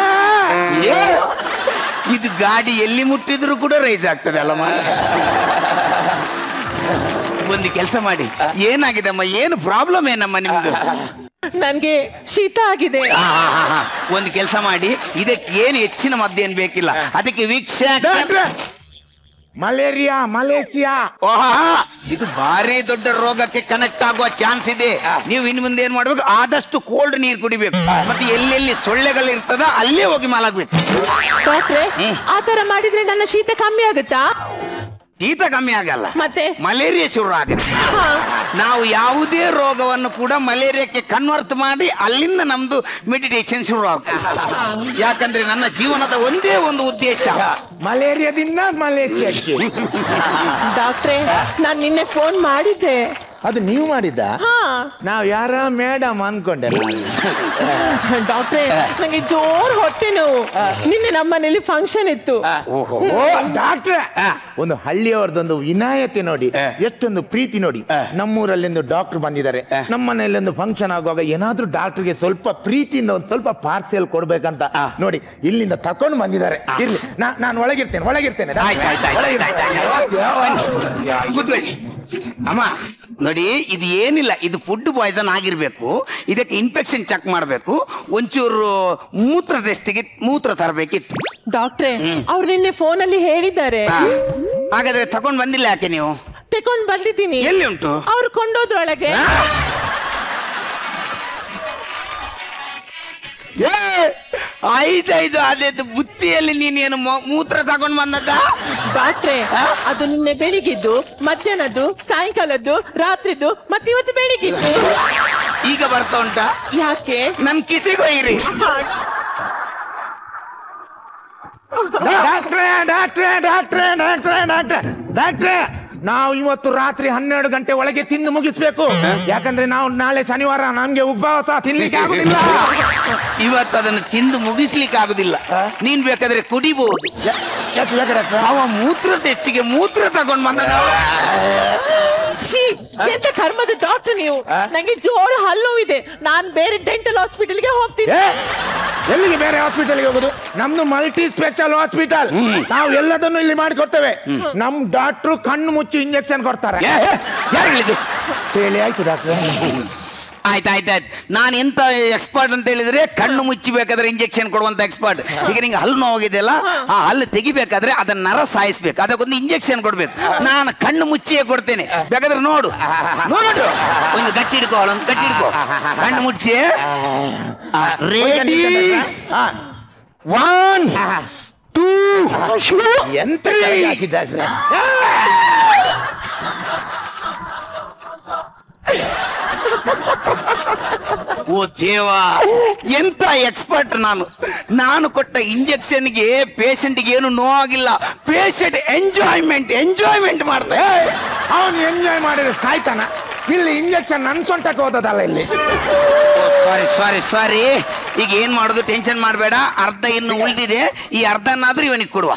ಇದು ಗಾಡಿ ಎಲ್ಲಿ ಮುಟ್ಟಿದ್ರು ಕೂಡ ರೈಸ್ ಆಗ್ತದೆ ಅಲ್ಲ. ಒಂದು ಕೆಲಸ ಮಾಡಿ, ಏನಾಗಿದಮ್ಮ, ಏನು ಪ್ರಾಬ್ಲಮ್ ಏನಮ್ಮ ನಿಮ್ದು? ನನ್ಗೆ ಶೀತ ಆಗಿದೆ. ಒಂದು ಕೆಲಸ ಮಾಡಿ, ಇದಕ್ಕೆ ಏನು ಹೆಚ್ಚಿನ ಮದ್ದೇನು ಬೇಕಿಲ್ಲ, ಅದಕ್ಕೆ ವೀಕ್ಷ ಮಲೇರಿಯಾ, ಮಲೇಷಿಯಾ. ಇದು ಭಾರಿ ದೊಡ್ಡ ರೋಗಕ್ಕೆ ಕನೆಕ್ಟ್ ಆಗುವ ಚಾನ್ಸ್ ಇದೆ. ನೀವು ಇನ್ನು ಮುಂದೆ ಏನ್ ಮಾಡ್ಬೇಕು, ಆದಷ್ಟು ಕೋಲ್ಡ್ ನೀರು ಕುಡಿಬೇಕು. ಮತ್ತೆ ಎಲ್ಲೆಲ್ಲಿ ಸೊಳ್ಳೆಗಳು ಇರ್ತದ ಅಲ್ಲೇ ಹೋಗಿ ಮಲಗಬೇಕು. ಡಾಕ್ಟ್ರೆ, ಆ ತರ ಮಾಡಿದ್ರೆ ನನ್ನ ಶೀತ ಕಮ್ಮಿ ಆಗುತ್ತಾ? ಶೀತ ಕಮ್ಮಿ ಆಗಲ್ಲ, ಮತ್ತೆ ಮಲೇರಿಯಾ ಶುರು ಆಗುತ್ತೆ. ನಾವು ಯಾವುದೇ ರೋಗವನ್ನು ಕೂಡ ಮಲೇರಿಯಾಕ್ಕೆ ಕನ್ವರ್ಟ್ ಮಾಡಿ ಅಲ್ಲಿಂದ ನಮ್ದು ಮೆಡಿಟೇಷನ್ ಶುರು ಆಗುತ್ತೆ. ಯಾಕಂದ್ರೆ ನನ್ನ ಜೀವನದ ಒಂದೇ ಒಂದು ಉದ್ದೇಶ ಮಲೇರಿಯಾದಿಂದ ಮಲೇಷಿಯಾಕ್ಕೆ. ಡಾಕ್ಟ್ರೆ, ನಾನು ನಿನ್ನೆ ಫೋನ್ ಮಾಡಿದ್ದೆ. ಅದು ನೀವು ಮಾಡಿದ್ದ? ನಾವು ಯಾರ ಮೇಡಮ್ ಅನ್ಕೊಂಡೆ. ಡಾಕ್ಟ್ರೆ, ನಂಗೆ ಜೋರ್ ಹೊಟ್ಟೆ ನೋವು. ನಿನ್ನೆ ನಮ್ಮನೇಲಿ ಫಂಕ್ಷನ್ ಇತ್ತು. ಡಾಕ್ಟ್ರೆ, ಒಂದು ಹಳ್ಳಿಯವರದೊಂದು ವಿನಾಯತೆ ನೋಡಿ, ಎಷ್ಟೊಂದು ಪ್ರೀತಿ ನೋಡಿ. ನಮ್ಮೂರಲ್ಲಿಂದು ಡಾಕ್ಟರ್ ಬಂದಿದ್ದಾರೆ, ನಮ್ಮ ಮನೆಯಲ್ಲೊಂದು ಫಂಕ್ಷನ್ ಆಗುವಾಗ ಏನಾದ್ರೂ ಡಾಕ್ಟರ್ಗೆ ಸ್ವಲ್ಪ ಪ್ರೀತಿಯಿಂದ ಒಂದು ಸ್ವಲ್ಪ ಪಾರ್ಸೆಲ್ ಕೊಡ್ಬೇಕಂತ ನೋಡಿ ಇಲ್ಲಿಂದ ತಕೊಂಡು ಬಂದಿದ್ದಾರೆ. ಇರ್ಲಿ, ನಾನು ಒಳಗಿರ್ತೇನೆ. ಅಮ್ಮ ನೋಡಿ, ಇದು ಏನಿಲ್ಲ, ಇದು ಫುಡ್ ಪಾಯ್ಸನ್ ಆಗಿರ್ಬೇಕು. ಇದಕ್ಕೆ ಇನ್ಫೆಕ್ಷನ್ ಚೆಕ್ ಮಾಡಬೇಕು. ಒಂಚೂರು ಮೂತ್ರ ಟೆಸ್ಟಿಗೆ ಮೂತ್ರ ತರಬೇಕಿತ್ತು. ಡಾಕ್ಟ್ರೆ, ಅವ್ರು ನಿನ್ನೆ ಫೋನಲ್ಲಿ ಹೇಳಿದ್ದಾರೆ. ಹಾಗಾದ್ರೆ ತಗೊಂಡ್ ಬಂದಿಲ್ಲ ಯಾಕೆ ನೀವು? ತಕೊಂಡ್ ಬಂದಿದ್ದೀನಿ. ಎಲ್ಲಿ ಉಂಟು? ಅವ್ರು ಕೊಂಡೋದ್ರೊಳಗೆ. ಆಯ್ತಾಯ್ತು, ಅದೇದು ಬುತ್ತಿಯಲ್ಲಿ ನೀನೇನು ಮೂತ್ರ ತಗೊಂಡ್ ಬಂದದ್ದ? ಡಾಕ್ಟ್ರೆ, ಅದು ನಿನ್ನೆ ಬೆಳಿಗ್ಗಿದ್ದು, ಮಧ್ಯಾಹ್ನದ್ದು, ಸಾಯಂಕಾಲದ್ದು, ರಾತ್ರಿದ್ದು, ಮತ್ತೆ ಇವತ್ತು ಬೆಳಿಗ್ಗಿದ್ದು. ಈಗ ಬರ್ತಾ ಉಂಟಾ? ಯಾಕೆ? ನನ್ ಕಿಸಿಗೆ ಹೋಯ್ರಿ. ಡಾಕ್ಟ್ರೇ ಡಾಕ್ಟ್ರೇ ಡಾಕ್ಟ್ರೇ ಡಾಕ್ಟ್ರೇ ಡಾಕ್ಟ್ರೇ ಡಾಕ್ಟ್ರೇ, ನಾವು ಇವತ್ತು ರಾತ್ರಿ 12 ಗಂಟೆ ಒಳಗೆ ತಿಂದು ಮುಗಿಸ್ಬೇಕು. ಯಾಕಂದ್ರೆ ನಾವು ನಾಳೆ ಶನಿವಾರ, ನಮ್ಗೆ ಉಪವಾಸ, ತಿನ್ಲಿಕ್ಕೆ ಆಗುದಿಲ್ಲ. ಇವತ್ತು ಅದನ್ನು ತಿಂದು ಮುಗಿಸ್ಲಿಕ್ಕೆ ಆಗುದಿಲ್ಲ. ನೀನ್ ಬೇಕಾದ್ರೆ ಕುಡಿಬಹುದು. ಅವ ಮೂತ್ರ ಟೆಸ್ಟಿಗೆ ಮೂತ್ರ ತಗೊಂಡ್ ಬಂದ. ಎಂತ ಕರ್ಮದ ಡಾಕ್ಟರ್ ನೀವು. ನಂಗೆ ಜೋರು ಹಲ್ಲು ಇದೆ. ನಾನ್ ಬೇರೆ ಡೆಂಟಲ್ ಹಾಸ್ಪಿಟಲ್ಗೆ ಹೋಗ್ತೀನಿ. ಎಲ್ಲಿಗೆ ಬೇರೆ ಹಾಸ್ಪಿಟಲ್ಗೆ ಹೋಗುದು? ನಮ್ದು ಮಲ್ಟಿ ಸ್ಪೆಷಲ್ ಹಾಸ್ಪಿಟಲ್. ನಾವು ಎಲ್ಲದನ್ನು ಇಲ್ಲಿ ಮಾಡಿಕೊಡ್ತೇವೆ. ನಮ್ ಡಾಕ್ಟ್ರು ಕಣ್ಣು ಮುಚ್ಚಿ ಇಂಜೆಕ್ಷನ್ ಕೊಡ್ತಾರೆ. ಯಾರು ಹೇಳಿದ್ದು? ಹೇಳಿ ಆಯ್ತು ಡಾಕ್ಟ್ರೆ. ಆಯ್ತಾಯ್ತಾಯ್ತು. ನಾನು ಎಂತ ಎಕ್ಸ್ಪರ್ಟ್ ಅಂತ ಹೇಳಿದ್ರೆ ಕಣ್ಣು ಮುಚ್ಚಬೇಕಾದ್ರೆ ಇಂಜೆಕ್ಷನ್ ಕೊಡುವಂತ ಎಕ್ಸ್ಪರ್ಟ್. ಈಗ ನಿಂಗೆ ಹಲ್ಲು ನೋವಾಗಿದೆಯಲ್ಲ, ಆ ಹಲ್ಲು ತೆಗಿಬೇಕಾದ್ರೆ ಅದನ್ನ ನರ ಸಾಯಿಸ್ಬೇಕು, ಅದಕ್ಕೊಂದು ಇಂಜೆಕ್ಷನ್ ಕೊಡ್ಬೇಕು. ನಾನು ಕಣ್ಣು ಮುಚ್ಚಿಯೇ ಕೊಡ್ತೇನೆ, ಬೇಕಾದ್ರೆ ನೋಡು ನೋಡು. ಒಂದು ಗಟ್ಟಿ ಹಿಡ್ಕೋ, ಅವಳೊಂದು ಗಟ್ಟಿ ಹಿಡ್ಕೋ, ಕಣ್ಣು ಮುಚ್ಚಿ. ರೆಡಿ, 1 2 ಎಂತ ಹಾಕಿದ್ದಾರೆ? ಓ ದೇವಾ, ಎಂತ ಎಕ್ಸ್ಪರ್ಟ್ ನಾನು ಕೊಟ್ಟ ಇಂಜೆಕ್ಷನ್ಗೆ ಪೇಷಂಟ್ಗೆ ಏನು ನೋವಾಗಿಲ್ಲ. ಪೇಷಂಟ್ ಎಂಜಾಯ್ಮೆಂಟ್ ಮಾಡ್ತಾರೆ. ಅವನು ಎಂಜಾಯ್ ಮಾಡಿದ್ರೆ ಸಾಯ್ತಾನ. ಇಲ್ಲಿ ಇಂಜೆಕ್ಷನ್ ನನ್ ಸೊಂಟಕ್ಕೆ ಹೋದದಲ್ಲ ಇಲ್ಲಿ. ಸಾರಿ. ಈಗ ಏನ್ ಮಾಡೋದು, ಟೆನ್ಷನ್ ಮಾಡಬೇಡ. ಅರ್ಧ ಇನ್ನು ಉಳಿದಿದೆ, ಈ ಅರ್ಧನಾದ್ರೂ ಇವನಿಗೆ ಕೊಡುವ.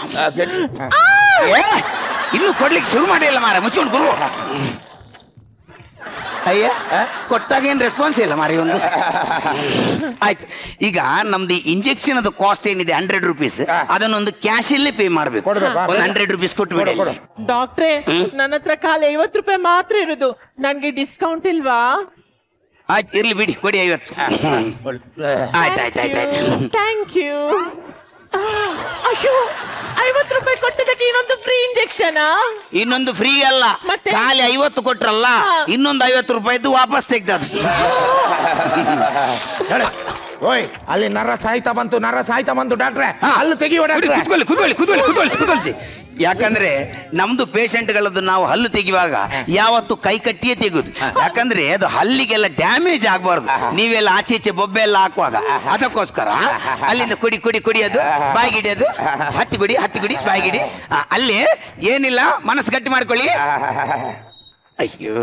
ಇನ್ನು ಕೊಡ್ಲಿಕ್ಕೆ ಶುರು ಮಾಡಿಲ್ಲ ಮಾರ, ಮುಚ್ಕೊಂಡು ಕೊಡುವ. ಅಯ್ಯ, ಕೊಟ್ಟಾಗ ಏನ್ ರೆಸ್ಪಾನ್ಸ್ ಇಲ್ಲ ಮಾರಿ ಒಂದು. ಆಯ್ತು, ಈಗ ನಮ್ದು ಇಂಜೆಕ್ಷನ್ ಅದು ಕಾಸ್ಟ್ ಏನಿದೆ 100 ರೂಪೀಸ್, ಅದನ್ನೊಂದು ಕ್ಯಾಶ್ ಅಲ್ಲೇ ಪೇ ಮಾಡ್ಬೇಕು. ಒಂದು 100 ರೂಪೀಸ್ ಕೊಟ್ಟು ಬಿಡಿ. ಡಾಕ್ಟ್ರೆ, ನನ್ನ ಹತ್ರ ಖಾಲಿ 50 ರೂಪಾಯಿ ಮಾತ್ರ ಇರುದು. ನನ್ಗೆ ಡಿಸ್ಕೌಂಟ್ ಇಲ್ವಾ? ಆಯ್ತು, ಇರ್ಲಿ ಬಿಡಿ, ಕೊಡಿ 50. ಆಯ್ತಾಯ್ತಾಯ್ತಾಯ್ತು. Thank you. ಅಯ್ಯೋ, 50 ರೂಪಾಯಿ ಕೊಟ್ಟಿದ್ದಕ್ಕೆ ಇನ್ನೊಂದು ಫ್ರೀ ಇಂಜೆಕ್ಷನ್? ಇನ್ನೊಂದು ಫ್ರೀ ಅಲ್ಲ, ಖಾಲಿ 50 ಕೊಟ್ರಲ್ಲ, ಇನ್ನೊಂದು 50 ರೂಪಾಯಿದ್ದು ವಾಪಸ್ ತೆಗ್ದದ್ದು. ಓಯ್, ಅಲ್ಲಿ ನರ ಸಾಯ್ತಾ ಬಂತು ಡಾಕ್ಟ್ರೆ. ಅಲ್ಲಿ ತೆಗಿಯೋ ಡಾಕ್ಟ್ರೆ. ಕುತ್ಕೊಳ್ಸಿ. ಯಾಕಂದ್ರೆ ನಮ್ದು ಪೇಷಂಟ್ಗಳದ್ದು ನಾವು ಹಲ್ಲು ತೆಗಿಯುವಾಗ ಯಾವತ್ತು ಕೈ ಕಟ್ಟಿಯೇ ತೆಗುದು. ಯಾಕಂದ್ರೆ ಅದು ಹಲ್ಲಿಗೆಲ್ಲ ಡ್ಯಾಮೇಜ್ ಆಗ್ಬಾರ್ದು. ನೀವೆಲ್ಲ ಆಚೆ ಬೊಬ್ಬೆ ಎಲ್ಲ ಹಾಕುವಾಗ, ಅದಕ್ಕೋಸ್ಕರ ಅಲ್ಲಿಂದ ಕುಡಿ ಅದು ಬಾಯಿಗಿಡಿ, ಅದು ಹತ್ತಿ ಕುಡಿ ಬಾಯಿಗಿಡಿ. ಅಲ್ಲಿ ಏನಿಲ್ಲ, ಮನಸ್ಸು ಗಟ್ಟಿ ಮಾಡ್ಕೊಳ್ಳಿ. ಅಯ್ಯೋ,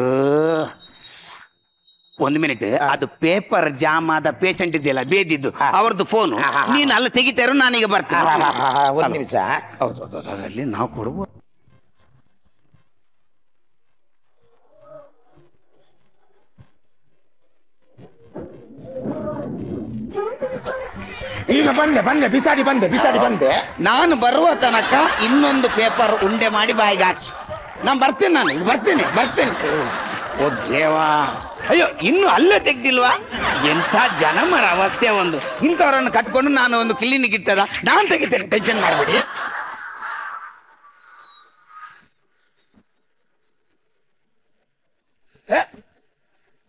1 ಮಿನಿಟ್. ಅದು ಪೇಪರ್ ಜಾಮ್ ಆದ ಪೇಷಂಟ್ ಇದೆಯಲ್ಲ, ಬೇದಿದ್ದು, ಅವ್ರದ್ದು ಫೋನು. ನೀನು ಅಲ್ಲಿ ತೆಗಿತಾರೋ, ನಾನೀಗ ಬರ್ತೇನೆ. 1 ನಿಮಿಷ. ಅದರಲ್ಲಿ ನಾವು ಕೊಡುವ. ಈಗ ಬಂದೆ ಬಿಸಾಡಿ ಬಂದೆ. ನಾನು ಬರುವ ತನಕ ಇನ್ನೊಂದು ಪೇಪರ್ ಉಂಡೆ ಮಾಡಿ ಬಾಯಿಗೆ ಹಾಕಿ. ನಾನು ಬರ್ತೇನೆ. ಓ ದೇವಾ, ಅಯ್ಯೋ, ಇನ್ನು ಅಲ್ಲೇ ತೆಗ್ದಿಲ್ವಾ? ಎಂಥ ಜನಮರ ಅವಸ್ಥೆ ಒಂದು. ಇಂಥವ್ರನ್ನು ಕಟ್ಕೊಂಡು ನಾನು ಒಂದು ಕ್ಲಿನಿಕ್ ಇರ್ತದ, ನಾನು ತೆಗಿತೇನೆ, ಟೆನ್ಷನ್ ಮಾಡಬೇಡಿ.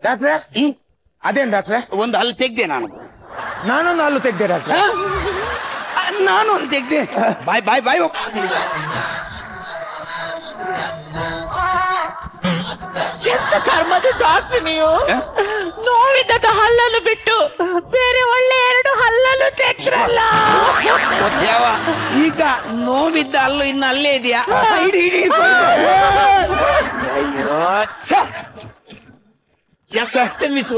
ಡಾಕ್ಟ್ರೆ, ಅದೇನ್ ಡಾಕ್ಟ್ರೆ? ಒಂದು ಹಲ್ಲು ತೆಗ್ದೆ ನಾನೊಂದು ಹಲ್ಲು ತೆಗ್ದೆ ಡಾಕ್ಟ್ರೆ. ನಾನು ಒಂದು ತೆಗ್ದೆ. ಬಾಯ್. ಎಂತ ಕರ್ಮದ ಡಾಕ್ಟರ್ ನೀವು. ನೋವಿದ್ದ ಹಲ್ಲನ್ನು ಬಿಟ್ಟು ಬೇರೆ ಒಳ್ಳೆ 2 ಹಲ್ಲನ್ನು ತೆಗ್ದ್ರಲ್ಲ. ಈಗ ನೋವಿದ್ದ ಹಲ್ಲು ಇನ್ನು ಅಲ್ಲೇ ಇದೆಯಾ?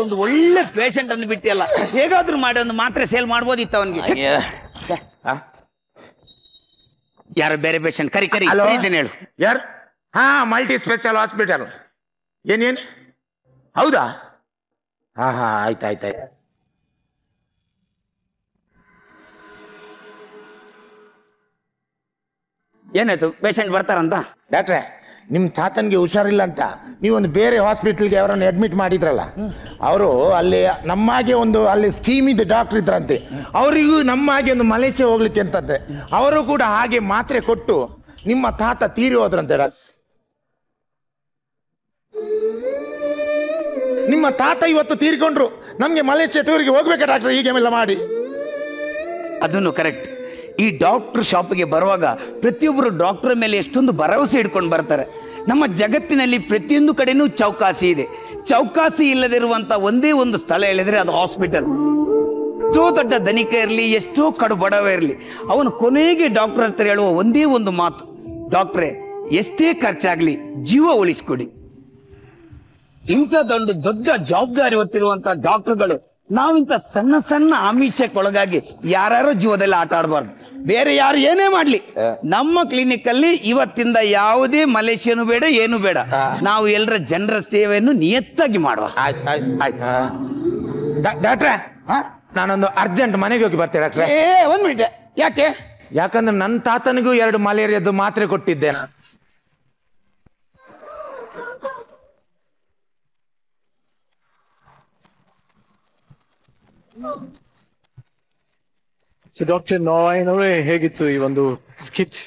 ಒಂದು ಒಳ್ಳೆ ಪೇಷಂಟ್ ಅನ್ನು ಬಿಟ್ಟಿಯಲ್ಲ. ಹೇಗಾದ್ರೂ ಮಾಡಿ ಒಂದು ಮಾತ್ರೆ ಸೇಲ್ ಮಾಡ್ಬೋದಿತ್ತು ಅವನಿಗೆ. ಯಾರು ಬೇರೆ ಪೇಷಂಟ್? ಕರಿ ಇದ್ದೇನೆ ಹೇಳು. ಯಾರು? Multi special hospital. ಏನೇನು? ಹೌದಾ? ಆಯ್ತಾಯ್ತು. ಏನಾಯ್ತು? ಪೇಷಂಟ್ ಬರ್ತಾರಂತ? ಡಾಕ್ಟ್ರೆ, ನಿಮ್ಮ ತಾತನಿಗೆ ಹುಷಾರಿಲ್ಲ ಅಂತ ನೀವೊಂದು ಬೇರೆ ಹಾಸ್ಪಿಟಲ್ಗೆ ಅವರನ್ನು ಅಡ್ಮಿಟ್ ಮಾಡಿದ್ರಲ್ಲ, ಅವರು ಅಲ್ಲಿ ನಮ್ಮಾಗೆ ಅಲ್ಲಿ ಸ್ಕೀಮ್ ಇದೆ, ಡಾಕ್ಟರ್ ಇದ್ರಂತೆ. ಅವರಿಗೂ ನಮ್ಮಾಗೆ ಒಂದು ಮಲೇಷ್ಯಾ ಹೋಗ್ಲಿಕ್ಕೆ ಅಂತಂತೆ. ಅವರು ಕೂಡ ಹಾಗೆ ಮಾತ್ರೆ ಕೊಟ್ಟು ನಿಮ್ಮ ತಾತ ತೀರಿ ಹೋದ್ರಂತೆ. ನಿಮ್ಮ ತಾತ ಇವತ್ತು ತೀರ್ಕೊಂಡ್ರು, ನಮ್ಗೆ ಮಲೇಷ್ಯಾ ಟೂರಿಗೆ ಹೋಗ್ಬೇಕಾ ಡಾಕ್ಟರ್ ಹೀಗೆಲ್ಲ ಮಾಡಿ? ಅದನ್ನು ಕರೆಕ್ಟ್. ಈ ಡಾಕ್ಟರ್ ಶಾಪ್ಗೆ ಬರುವಾಗ ಪ್ರತಿಯೊಬ್ಬರು ಡಾಕ್ಟರ್ ಮೇಲೆ ಎಷ್ಟೊಂದು ಭರವಸೆ ಇಟ್ಕೊಂಡು ಬರ್ತಾರೆ. ನಮ್ಮ ಜಗತ್ತಿನಲ್ಲಿ ಪ್ರತಿಯೊಂದು ಕಡೆನೂ ಚೌಕಾಸಿ ಇದೆ. ಚೌಕಾಸಿ ಇಲ್ಲದಿರುವಂತ ಒಂದೇ ಒಂದು ಸ್ಥಳ ಹೇಳಿದ್ರೆ ಅದು ಹಾಸ್ಪಿಟಲ್. ಎಷ್ಟೋ ದೊಡ್ಡ ಧನಿಕ ಇರಲಿ, ಎಷ್ಟೋ ಕಡು ಬಡವ ಇರಲಿ, ಅವನು ಕೊನೆಗೆ ಡಾಕ್ಟರ್ ಹತ್ರ ಹೇಳುವ ಒಂದೇ ಒಂದು ಮಾತು, ಡಾಕ್ಟ್ರೇ ಎಷ್ಟೇ ಖರ್ಚಾಗ್ಲಿ ಜೀವ ಉಳಿಸ್ಕೊಡಿ. ಇಂಥ ದೊಡ್ಡ ಜವಾಬ್ದಾರಿ ಹೊತ್ತಿರುವಂತ ಡಾಕ್ಟರ್ಗಳು ನಾವಿಂತ ಸಣ್ಣ ಸಣ್ಣ ಆಮಿಷಕ್ಕೊಳಗಾಗಿ ಯಾರ್ಯಾರೋ ಜೀವದಲ್ಲಿ ಆಟ ಆಡಬಾರ್ದು. ಬೇರೆ ಯಾರು ಏನೇ ಮಾಡ್ಲಿ, ನಮ್ಮ ಕ್ಲಿನಿಕ್ ಅಲ್ಲಿ ಇವತ್ತಿಂದ ಯಾವುದೇ ಮಲೇಷಿಯನು ಬೇಡ, ಏನು ಬೇಡ. ನಾವು ಎಲ್ಲರ ಜನರ ಸೇವೆಯನ್ನು ನಿಯತ್ತಾಗಿ ಮಾಡುವ. ಡಾಕ್ಟ್ರೆ, ನಾನೊಂದು ಅರ್ಜೆಂಟ್ ಮನೆಗೆ ಹೋಗಿ ಬರ್ತೇನೆ ಡಾಕ್ಟ್ರೆ. ಒಂದ್ ಮಿನಿಟ್. ಯಾಕೆ? ಯಾಕಂದ್ರೆ ನನ್ನ ತಾತನಿಗೂ 2 ಮಲೇರಿಯಾದ್ದು ಮಾತ್ರೆ ಕೊಟ್ಟಿದ್ದೆ ನಾನು. ಡಾಕ್ಟರ್ ನಾರಾಯಣ್ ಅವರೇ, ಹೇಗಿತ್ತು ಈ ಒಂದು skit?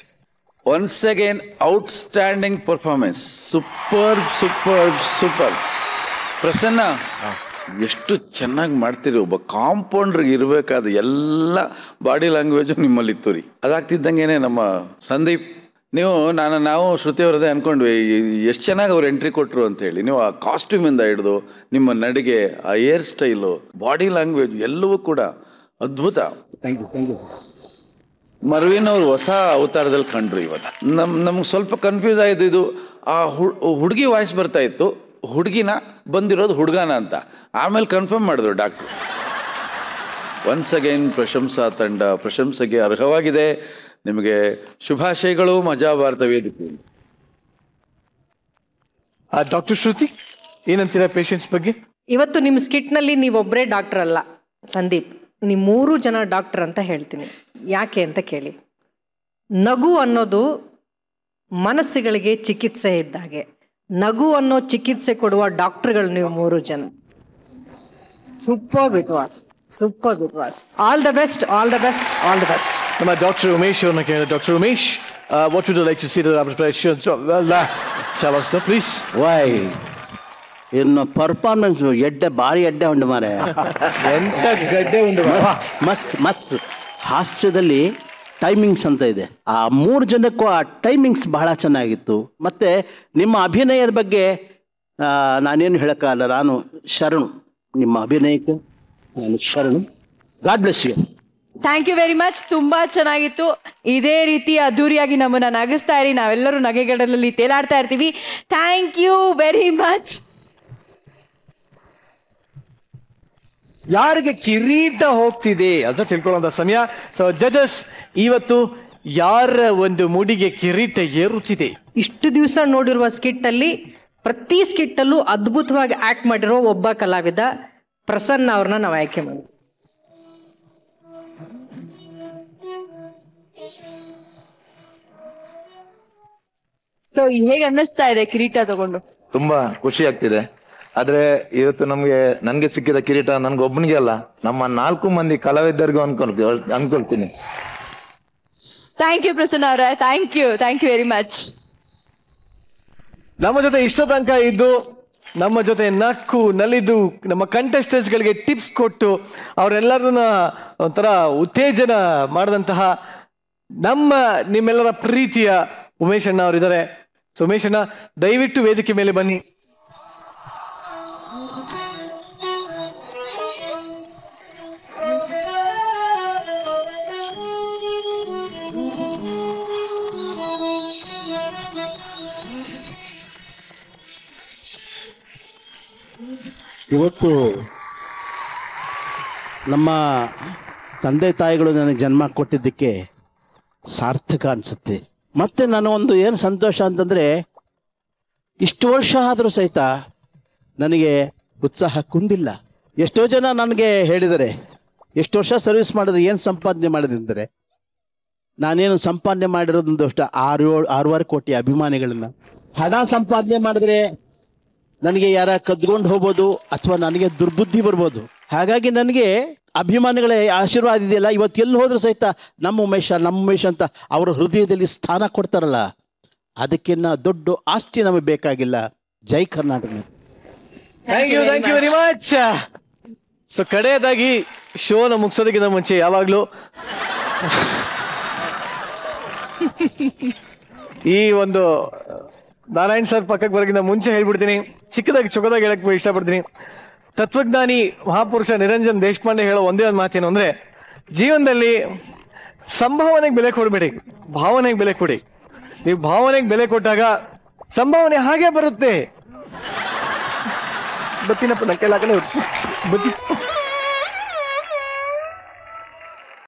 Once again outstanding performance. Super super super. Prasanna, ಎಷ್ಟು ಚೆನ್ನಾಗಿ ಮಾಡ್ತೀರಿ. ಒಬ್ಬ ಕಾಂಪೌಂಡ್ರಿಗೆ ಇರಬೇಕಾದ ಎಲ್ಲ ಬಾಡಿ ಲ್ಯಾಂಗ್ವೇಜು ನಿಮ್ಮಲ್ಲಿತ್ತು ರೀ. ಅದಾಗ್ತಿದ್ದಂಗೆ ನಮ್ಮ ಸಂದೀಪ್, ನಾವು ಶ್ರುತಿ ಅವರದೇ ಅನ್ಕೊಂಡ್ವಿ ಎಷ್ಟು ಚೆನ್ನಾಗಿ ಅವ್ರು ಎಂಟ್ರಿ ಕೊಟ್ಟರು ಅಂತ ಹೇಳಿ. ನೀವು ಆ ಕಾಸ್ಟ್ಯೂಮಿಂದ ಹಿಡಿದು ನಿಮ್ಮ ನಡಿಗೆ, ಆ ಹೇರ್ ಸ್ಟೈಲು, ಬಾಡಿ ಲ್ಯಾಂಗ್ವೇಜ್ ಎಲ್ಲವೂ ಕೂಡ ಅದ್ಭುತ. ಮರ್ವಿನ್ ಅವರು ಹೊಸ ಅವತಾರದಲ್ಲಿ ಕಂಡ್ರು ಇವತ್ತು. ನಮ್ಗೆ ಸ್ವಲ್ಪ ಕನ್ಫ್ಯೂಸ್ ಆಯಿತು. ಇದು ಆ ಹುಡುಗಿ ವಾಯ್ಸ್ ಬರ್ತಾ ಇತ್ತು, ಹುಡುಗಿನ ಬಂದಿರೋದು ಹುಡುಗನ ಅಂತ. ಆಮೇಲೆ ಕನ್ಫರ್ಮ್ ಮಾಡಿದ್ರು ಡಾಕ್ಟ್ರು. ಒನ್ಸ್ ಅಗೈನ್ ಪ್ರಶಂಸಾ ತಂಡ ಪ್ರಶಂಸೆಗೆ ಅರ್ಹವಾಗಿದೆ. ನಿಮಗೆ ಶುಭಾಶಯಗಳು. ಮಜಾ ಭಾರತ ವೇದಿಕೆ. ಡಾಕ್ಟರ್ ಶ್ರುತಿ, ಏನಂತೀರಾ ಪೇಷಂಟ್ಸ್ ಬಗ್ಗೆ? ಇವತ್ತು ನಿಮ್ಮ ಸ್ಕಿಟ್ನಲ್ಲಿ ನೀವೊಬ್ಬರೇ ಡಾಕ್ಟರ್ ಅಲ್ಲ ಸಂದೀಪ್, ನೀವು 3 ಜನ ಡಾಕ್ಟರ್ ಅಂತ ಹೇಳ್ತೀನಿ. ಯಾಕೆ ಅಂತ ಕೇಳಿ. ನಗು ಅನ್ನೋದು ಮನಸ್ಸುಗಳಿಗೆ ಚಿಕಿತ್ಸೆ ಇದ್ದಾಗೆ. ನಗು ಅನ್ನೋ ಚಿಕಿತ್ಸೆ ಕೊಡುವ ಡಾಕ್ಟರ್ಗಳು ನೀವು 3 ಜನ. Super Vishwas, super Vishwas. All the best, all the best, all the best. ನಮ್ಮ ಡಾಕ್ಟರ್ ಉಮೇಶ್ ಅವ್ರನ್ನ ಕೇಳಿದ. Doctor Umesh, what would you like to see the preparation? ಚಾಲ್ ಅಸ್ ಪ್ಲೀಸ್. ವೈ ಇನ್ನು ಪರ್ಫಾರ್ಮೆನ್ಸ್ ಭಾರಿ ಎಡ್ಡೆ ಉಂಡು ಮಾರೆ. ಮಸ್ತ್ ಹಾಸ್ಯದಲ್ಲಿ ಟೈಮಿಂಗ್ಸ್ ಅಂತ ಇದೆ. ಆ 3 ಜನಕ್ಕೂ ಆ ಟೈಮಿಂಗ್ಸ್ ಬಹಳ ಚೆನ್ನಾಗಿತ್ತು. ಮತ್ತೆ ನಿಮ್ಮ ಅಭಿನಯದ ಬಗ್ಗೆ ನಾನೇನು ಹೇಳೋಕ್ಕಾಗಲ್ಲ. ನಾನು ಶರಣು, ನಿಮ್ಮ ಅಭಿನಯಕ್ಕೆ ನಾನು ಶರಣು. God bless you. Thank you very much. ತುಂಬಾ ಚೆನ್ನಾಗಿತ್ತು. ಇದೇ ರೀತಿ ಅದ್ದೂರಿಯಾಗಿ ನಮ್ಮನ್ನ ನಗಿಸ್ತಾ ಇರಿ. ನಾವೆಲ್ಲರೂ ನಗೆಗಡಲಲ್ಲಿ ತೇಲಾಡ್ತಾ ಇರ್ತೀವಿ. Thank you very much. ಯಾರಿಗೆ ಕಿರೀಟ ಹೋಗ್ತಿದೆ ಅಂತ ತಿಳ್ಕೊಳ್ಳುವಂತ ಸಮಯ. ಸೊ ಜಜಸ್, ಇವತ್ತು ಯಾರ ಒಂದು ಮುಡಿಗೆ ಕಿರೀಟ ಏರುತ್ತಿದೆ? ಇಷ್ಟು ದಿವಸ ನೋಡಿರುವ ಸ್ಕಿಟ್ಟಲ್ಲಿ ಪ್ರತಿ ಸ್ಕಿಟ್ಟಲ್ಲೂ ಅದ್ಭುತವಾಗಿ ಆಕ್ಟ್ ಮಾಡಿರೋ ಒಬ್ಬ ಕಲಾವಿದ ಪ್ರಸನ್ನ ಅವ್ರನ್ನ ನಾವು ಆಯ್ಕೆ ಮಾಡಿ. ಸೊ ಹೇಗೆ ಅನ್ನಿಸ್ತಾ ಇದೆ ಕಿರೀಟ ತಗೊಂಡು? ತುಂಬಾ ಖುಷಿ ಆಗ್ತಿದೆ. ಆದ್ರೆ ಇವತ್ತು ನನ್ಗೆ ಸಿಕ್ಕಿದ ಕಿರೀಟ ನನ್ಗೊಬ್ಬನಿಗೆ ಅಲ್ಲ, ನಮ್ಮ 4 ಮಂದಿ ಕಲಾವಿದರಿಗೂ ಅನ್ಕೊಳ್ತೀನಿ. ಥ್ಯಾಂಕ್ ಯು ಪ್ರಸನ್ನ ಅವರೇ. Thank you very much. ನಮ್ಮ ಜೊತೆ ಇಷ್ಟ ತನಕ ಇದ್ದು, ನಮ್ಮ ಜೊತೆ ನಕ್ಕು ನಲಿದು, ನಮ್ಮ ಕಂಟೆಸ್ಟೆಂಟ್ಸ್ ಗಳಿಗೆ ಟಿಪ್ಸ್ ಕೊಟ್ಟು ಅವರೆಲ್ಲರನ್ನ ಒಂಥರ ಉತ್ತೇಜನ ಮಾಡಿದಂತಹ ನಿಮ್ಮೆಲ್ಲರ ಪ್ರೀತಿಯ ಉಮೇಶ್ ಅಣ್ಣ ಅವರಿದ್ದಾರೆ. ಸೊ ಉಮೇಶ್ ಅಣ್ಣ, ದಯವಿಟ್ಟು ವೇದಿಕೆ ಮೇಲೆ ಬನ್ನಿ. ಇವತ್ತು ನಮ್ಮ ತಂದೆ ತಾಯಿಗಳು ನನಗೆ ಜನ್ಮ ಕೊಟ್ಟಿದ್ದಕ್ಕೆ ಸಾರ್ಥಕ ಅನಿಸುತ್ತೆ. ಮತ್ತು ನನಗೊಂದು ಏನು ಸಂತೋಷ ಅಂತಂದರೆ, ಇಷ್ಟು ವರ್ಷ ಆದರೂ ಸಹಿತ ನನಗೆ ಉತ್ಸಾಹ ಕುಂದಿಲ್ಲ. ಎಷ್ಟೋ ಜನ ನನಗೆ ಹೇಳಿದರೆ, ಎಷ್ಟು ವರ್ಷ ಸರ್ವಿಸ್ ಮಾಡಿದ್ರೆ ಏನು ಸಂಪಾದನೆ ಮಾಡಿದ್ರೆ, ನಾನೇನು ಸಂಪಾದನೆ ಮಾಡಿರೋದೊಂದು ಅಷ್ಟು 6-7 ಕೋಟಿ ಅಭಿಮಾನಿಗಳನ್ನ. ಹಣ ಸಂಪಾದನೆ ಮಾಡಿದ್ರೆ ನನಗೆ ಯಾರ ಕದ್ಕೊಂಡು ಹೋಗ್ಬೋದು ಅಥವಾ ನನಗೆ ದುರ್ಬುದ್ಧಿ ಬರ್ಬೋದು. ಹಾಗಾಗಿ ನನಗೆ ಅಭಿಮಾನಿಗಳ ಆಶೀರ್ವಾದ ಇದೆಯಲ್ಲ, ಇವತ್ತು ಎಲ್ಲಿ ಹೋದ್ರೂ ಸಹಿತ ನಮ್ಮ ಉಮೇಶ್ ಅಂತ ಅವರ ಹೃದಯದಲ್ಲಿ ಸ್ಥಾನ ಕೊಡ್ತಾರಲ್ಲ, ಅದಕ್ಕಿನ್ನ ದೊಡ್ಡ ಆಸ್ತಿ ನಮಗೆ ಬೇಕಾಗಿಲ್ಲ. ಜೈ Karnataka. Thank you very much. So ಕಡೆಯದಾಗಿ ಶೋನ ಮುಗಿಸೋದಕ್ಕಿಂತ ಮುಂಚೆ ಯಾವಾಗ್ಲೂ ಈ ಒಂದು ನಾರಾಯಣ್ ಸರ್ ಪಕ್ಕಕ್ಕೆ ಬರೋಕ್ಕಿಂತ ಮುಂಚೆ ಹೇಳ್ಬಿಡ್ತೀನಿ, ಚಿಕ್ಕದಾಗಿ ಚೊಕ್ಕದಾಗಿ ಹೇಳಕ್ ಇಷ್ಟಪಡ್ತೀನಿ. ತತ್ವಜ್ಞಾನಿ ಮಹಾಪುರುಷ ನಿರಂಜನ್ ದೇಶಪಾಂಡೆ ಹೇಳೋ ಒಂದೇ ಒಂದು ಮಾತೇನು ಅಂದ್ರೆ, ಜೀವನದಲ್ಲಿ ಸಂಭಾವನೆಗೆ ಬೆಲೆ ಕೊಡಬೇಡಿ, ಭಾವನೆಗೆ ಬೆಲೆ ಕೊಡಿ. ನೀವು ಭಾವನೆಗೆ ಬೆಲೆ ಕೊಟ್ಟಾಗ ಸಂಭಾವನೆ ಹಾಗೆ ಬರುತ್ತೆ. ಬತ್ತಿನಪ್ಪ ನನ್ನ ಕೈಲಾಗಲೇ ಬತ್ತಿ